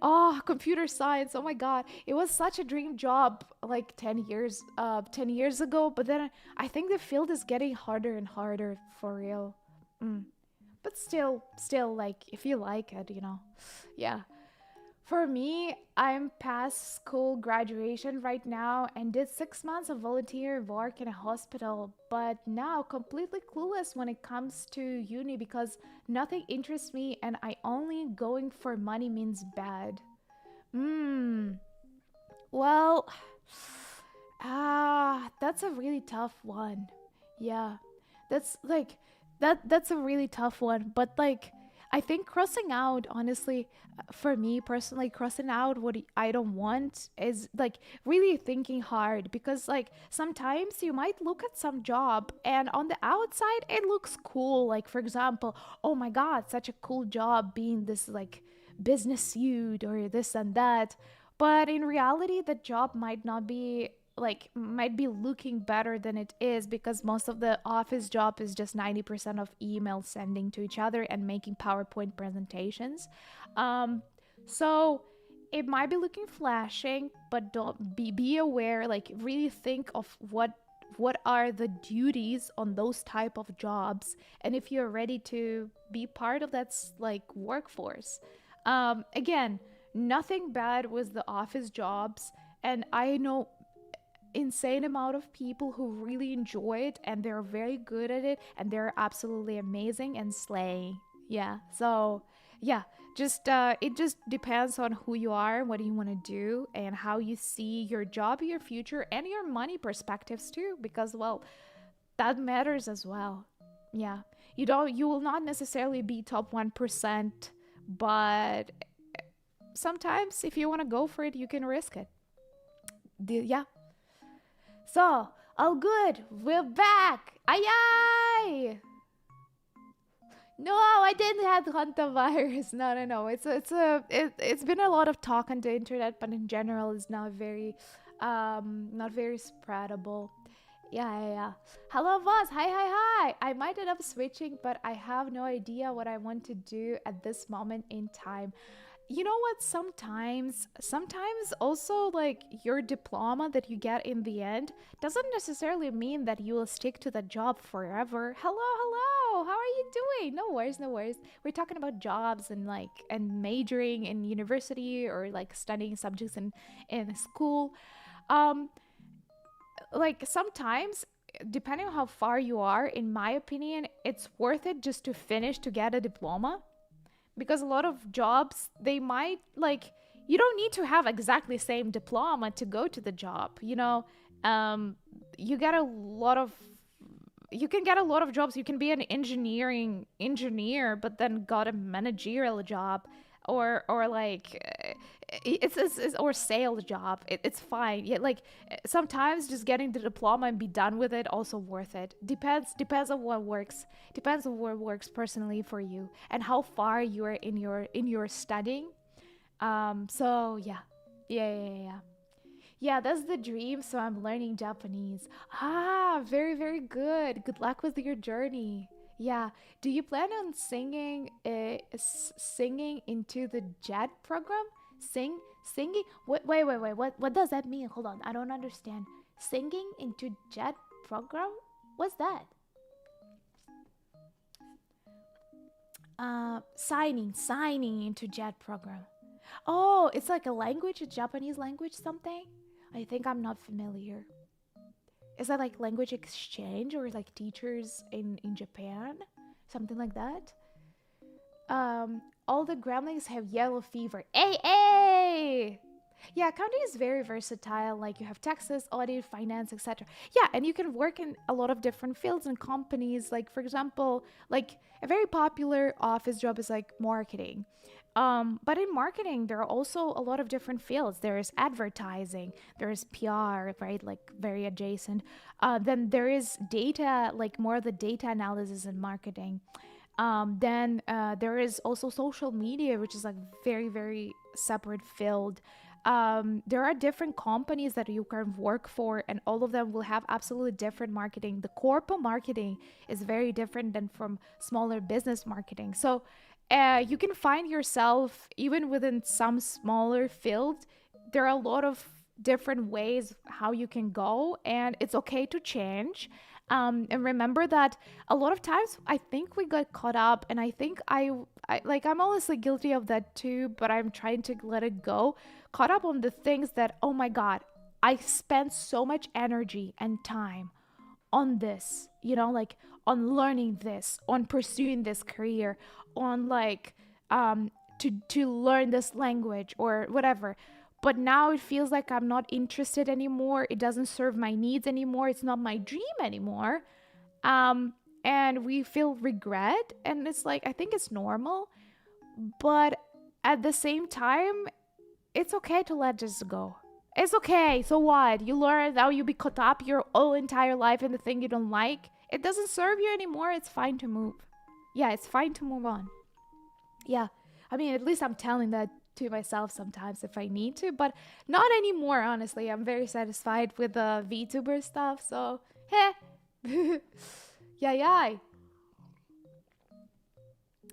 Oh, computer science. Oh my god. It was such a dream job like 10 years ago, but then I think the field is getting harder and harder for real. Mm. But still like if you like it, Yeah. For me, I'm past school graduation right now and did 6 months of volunteer work in a hospital, but now completely clueless when it comes to uni because nothing interests me and I only going for money means bad. Hmm. Well, that's a really tough one. Yeah. That's like that's a really tough one, but like I think crossing out honestly for me personally crossing out what I don't want is like really thinking hard because like sometimes you might look at some job and on the outside it looks cool, like for example, oh my god, such a cool job being this like business suit or this and that, but in reality the job might be looking better than it is because most of the office job is just 90% of email sending to each other and making PowerPoint presentations. Um, so it might be looking flashing, but don't be aware, like really think of what are the duties on those type of jobs and if you're ready to be part of that like workforce. Again, nothing bad with the office jobs, and I know insane amount of people who really enjoy it and they're very good at it and they're absolutely amazing and slay. Yeah. So, yeah, just it just depends on who you are, what do you want to do and how you see your job, your future and your money perspectives too because well, that matters as well. Yeah. You will not necessarily be top 1%, but sometimes if you want to go for it, you can risk it. Yeah. So, all good. We're back. Ay ay. No, I didn't have hantavirus. No, no, no. It's been a lot of talk on the internet, but in general, it's not very spreadable. Yeah, yeah, yeah. Hello, Voss. Hi, hi, hi. I might end up switching, but I have no idea what I want to do at this moment in time. You know what, sometimes also like your diploma that you get in the end doesn't necessarily mean that you will stick to the job forever. Hello, hello, how are you doing? No worries, no worries. We're talking about jobs and like and majoring in university or like studying subjects in school. um like sometimes, depending on how far you are, in my opinion, it's worth it just to finish to get a diploma because a lot of jobs they might like you don't need to have exactly same diploma to go to the job, um you get a lot of you can get a lot of jobs. You can be an engineering engineer but then got a managerial job or like or sales job. It's fine. Yeah, like sometimes just getting the diploma and be done with it also worth it. Depends on what works. Depends on what works personally for you and how far you are in your studying. So yeah. Yeah. Yeah, that's the dream. So I'm learning Japanese. Ah, very, very good. Good luck with your journey. Yeah. Do you plan on singing into the JET program? Singing? Wait. What does that mean? Hold on. I don't understand. Singing into JET program? What's that? Signing into JET program. Oh, it's like a language, a Japanese language, something. I think I'm not familiar. Is that like language exchange or like teachers in Japan, something like that? All the gremlins have yellow fever. Hey! Yeah, accounting is very versatile. Like you have taxes, audit, finance, etc. Yeah, and you can work in a lot of different fields and companies. Like for example, like a very popular office job is like marketing. But in marketing, there are also a lot of different fields. There is advertising, there is PR, right? Like very adjacent. Then there is data, like more of the data analysis in marketing. Then there is also social media, which is like very, very separate field. There are different companies that you can work for, and all of them will have absolutely different marketing. The corporate marketing is very different than from smaller business marketing. So you can find yourself even within some smaller field. There are a lot of different ways how you can go, and it's okay to change. And remember that a lot of times I think we got caught up, and I think I'm honestly guilty of that too, but I'm trying to let it go. Caught up on the things that, oh my God, I spent so much energy and time on this, like on learning this, on pursuing this career, on like to learn this language or whatever. But now it feels like I'm not interested anymore. It doesn't serve my needs anymore. It's not my dream anymore. And we feel regret, and it's like I think it's normal, but at the same time, it's okay to let this go. It's okay. So what? You learn how you be caught up your whole entire life in the thing you don't like. It doesn't serve you anymore. It's fine to move. Yeah, it's fine to move on. Yeah. I mean, at least I'm telling that to myself sometimes if I need to, but not anymore, honestly. I'm very satisfied with the VTuber stuff, so heh. Yeah.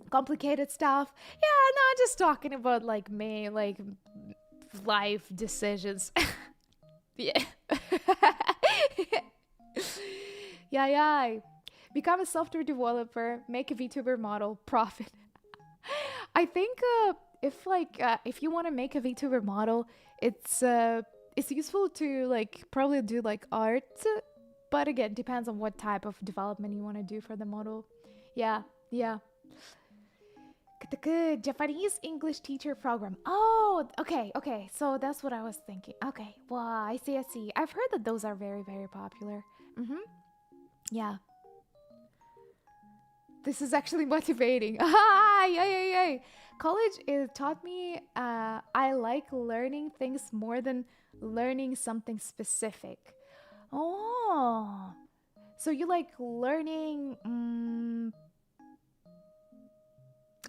Complicated stuff. Yeah, no, just talking about like me, like life decisions. Yeah. Yeah. Become a software developer, make a VTuber model, profit. I think if you want to make a VTuber model, it's useful to like probably do like art, but again, depends on what type of development you want to do for the model. Yeah. Japanese English teacher program. Oh, okay. So that's what I was thinking. Okay, well, I see. I've heard that those are very, very popular. Yeah. This is actually motivating. Yeah. College taught me I like learning things more than learning something specific. Oh, so you like learning?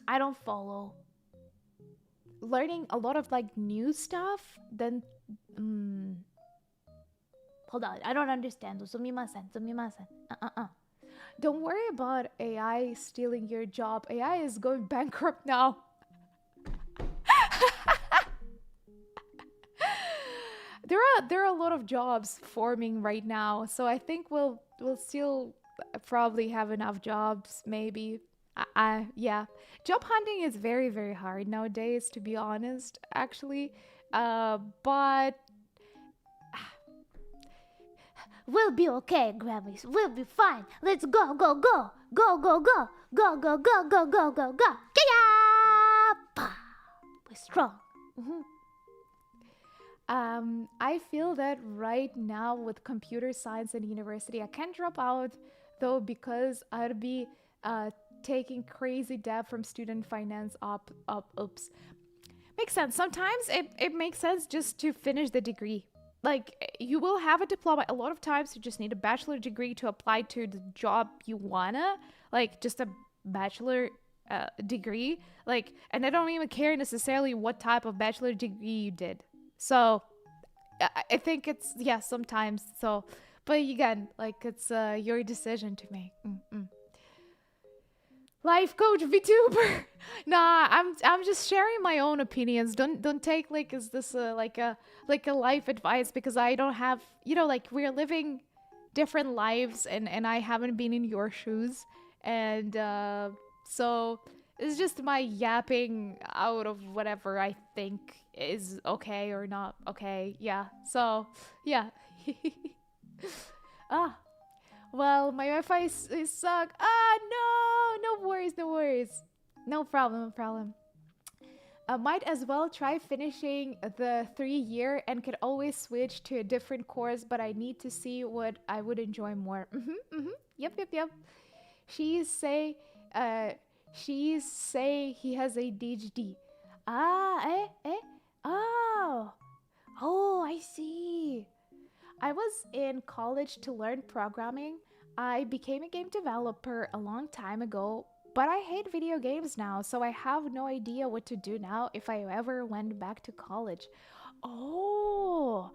I don't follow. Learning a lot of like new stuff. Then, hold on, I don't understand. Sumimasen. Don't worry about AI stealing your job. AI is going bankrupt now. There are a lot of jobs forming right now, so I think we'll still probably have enough jobs. Maybe. Yeah. Job hunting is very, very hard nowadays, to be honest. Actually, but we'll be okay, Grammys. We'll be fine. Let's go. We're strong. I feel that right now with computer science and university, I can't drop out though because I'd be taking crazy debt from student finance oops. Makes sense. Sometimes it makes sense just to finish the degree. Like you will have a diploma. A lot of times you just need a bachelor degree to apply to the job you wanna. Like just a bachelor degree. Like, and I don't even care necessarily what type of bachelor degree you did. So I think it's sometimes. So, but again, like it's your decision to make. Life coach VTuber. Nah, I'm just sharing my own opinions. Don't take like is this like a life advice, because I don't have, like we're living different lives and I haven't been in your shoes, and so It's just my yapping out of whatever I think is okay or not okay. Yeah. So, yeah. Ah, well, my Wi-Fi is suck. Ah, no, no worries, no worries. No problem, no problem. I might as well try finishing the 3 year and could always switch to a different course, but I need to see what I would enjoy more. Yep, yep, yep. She say, uh, she say he has ADHD. Ah, oh, oh, I see. I was in college to learn programming. I became a game developer a long time ago, but I hate video games now, so I have no idea what to do now if I ever went back to college. Oh,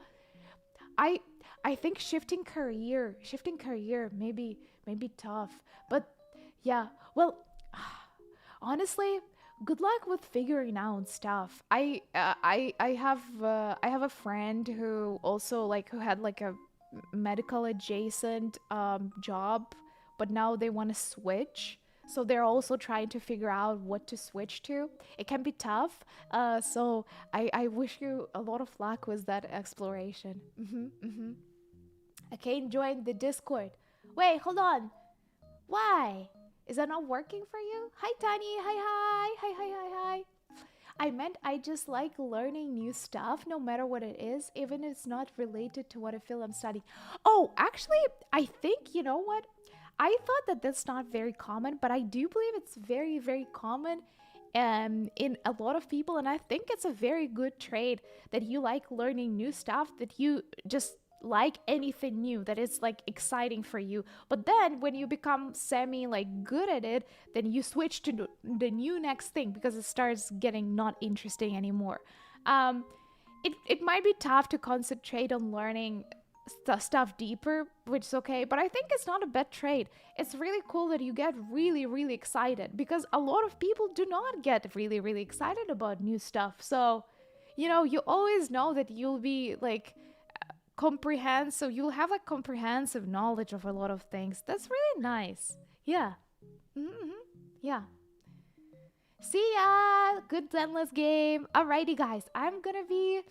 I I think shifting career maybe tough. But yeah, well, honestly, good luck with figuring out stuff. I have a friend who also like who had like a medical adjacent job, but now they want to switch. So they're also trying to figure out what to switch to. It can be tough. So I wish you a lot of luck with that exploration. I can't join the Discord. Wait, hold on. Why? Is that not working for you? Hi, Tani. Hi, hi. Hi, hi, hi, hi. I meant I just like learning new stuff no matter what it is, even if it's not related to what I feel I'm studying. Oh, actually, I think, you know what? I thought that that's not very common, but I do believe it's very, very common in a lot of people. And I think it's a very good trait that you like learning new stuff, that you just like anything new that is like exciting for you. But then when you become semi like good at it, then you switch to the new next thing because it starts getting not interesting anymore. um it might be tough to concentrate on learning stuff deeper, which is okay, but I think it's not a bad trait. It's really cool that you get really, really excited because a lot of people do not get really, really excited about new stuff. So, you know, you always know that you'll be like comprehensive, you'll have like comprehensive knowledge of a lot of things. That's really nice. Yeah. Mm-hmm. Yeah. See ya. Good endless game. Alrighty, guys. I'm gonna be.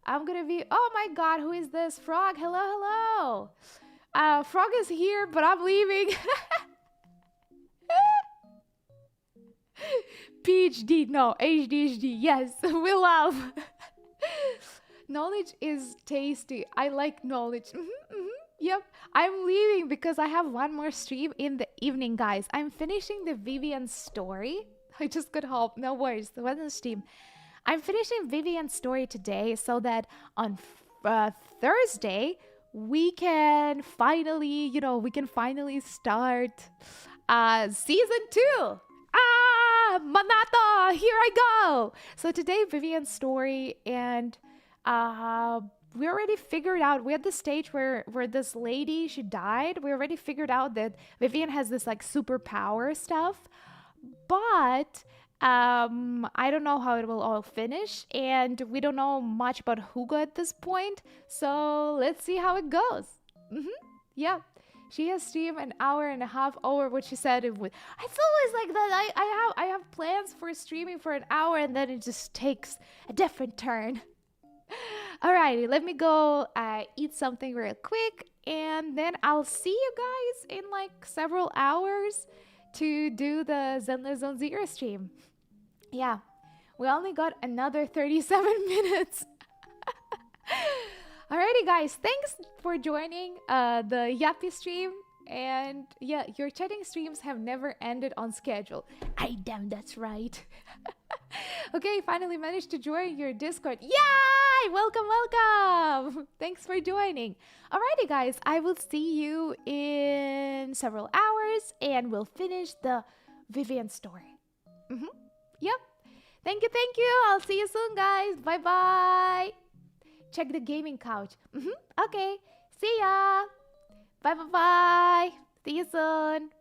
Oh my God, who is this? Frog. Hello, hello. Frog is here, but I'm leaving. PhD, no, ADHD. Yes, we love. Knowledge is tasty. I like knowledge. Yep, I'm leaving because I have one more stream in the evening, guys. I'm finishing the Vivian story. I just could help. No worries. The weather stream. I'm finishing Vivian's story today so that on Thursday we can finally, we can finally start season 2. Ah, Manato, here I go. So today Vivian's story, and we already figured out, we're at the stage where this lady, she died. We already figured out that Vivian has this like superpower stuff, but I don't know how it will all finish, and we don't know much about Hugo at this point, so let's see how it goes. Yeah, she has streamed an hour and a half over what she said it would. It's always like that. I have plans for streaming for an hour and then it just takes a different turn. Alrighty, let me go eat something real quick, and then I'll see you guys in like several hours to do the Zenless Zone Zero stream. Yeah, we only got another 37 minutes. Alrighty, guys, thanks for joining the Yappy stream. And yeah, your chatting streams have never ended on schedule. I damn, that's right. Okay, finally managed to join your Discord. Yay! Welcome, welcome! Thanks for joining. Alrighty, guys, I will see you in several hours and we'll finish the Vivian story. Yep. Thank you, thank you. I'll see you soon, guys. Bye bye. Check the gaming couch. Okay. See ya. Bye bye bye. See you soon.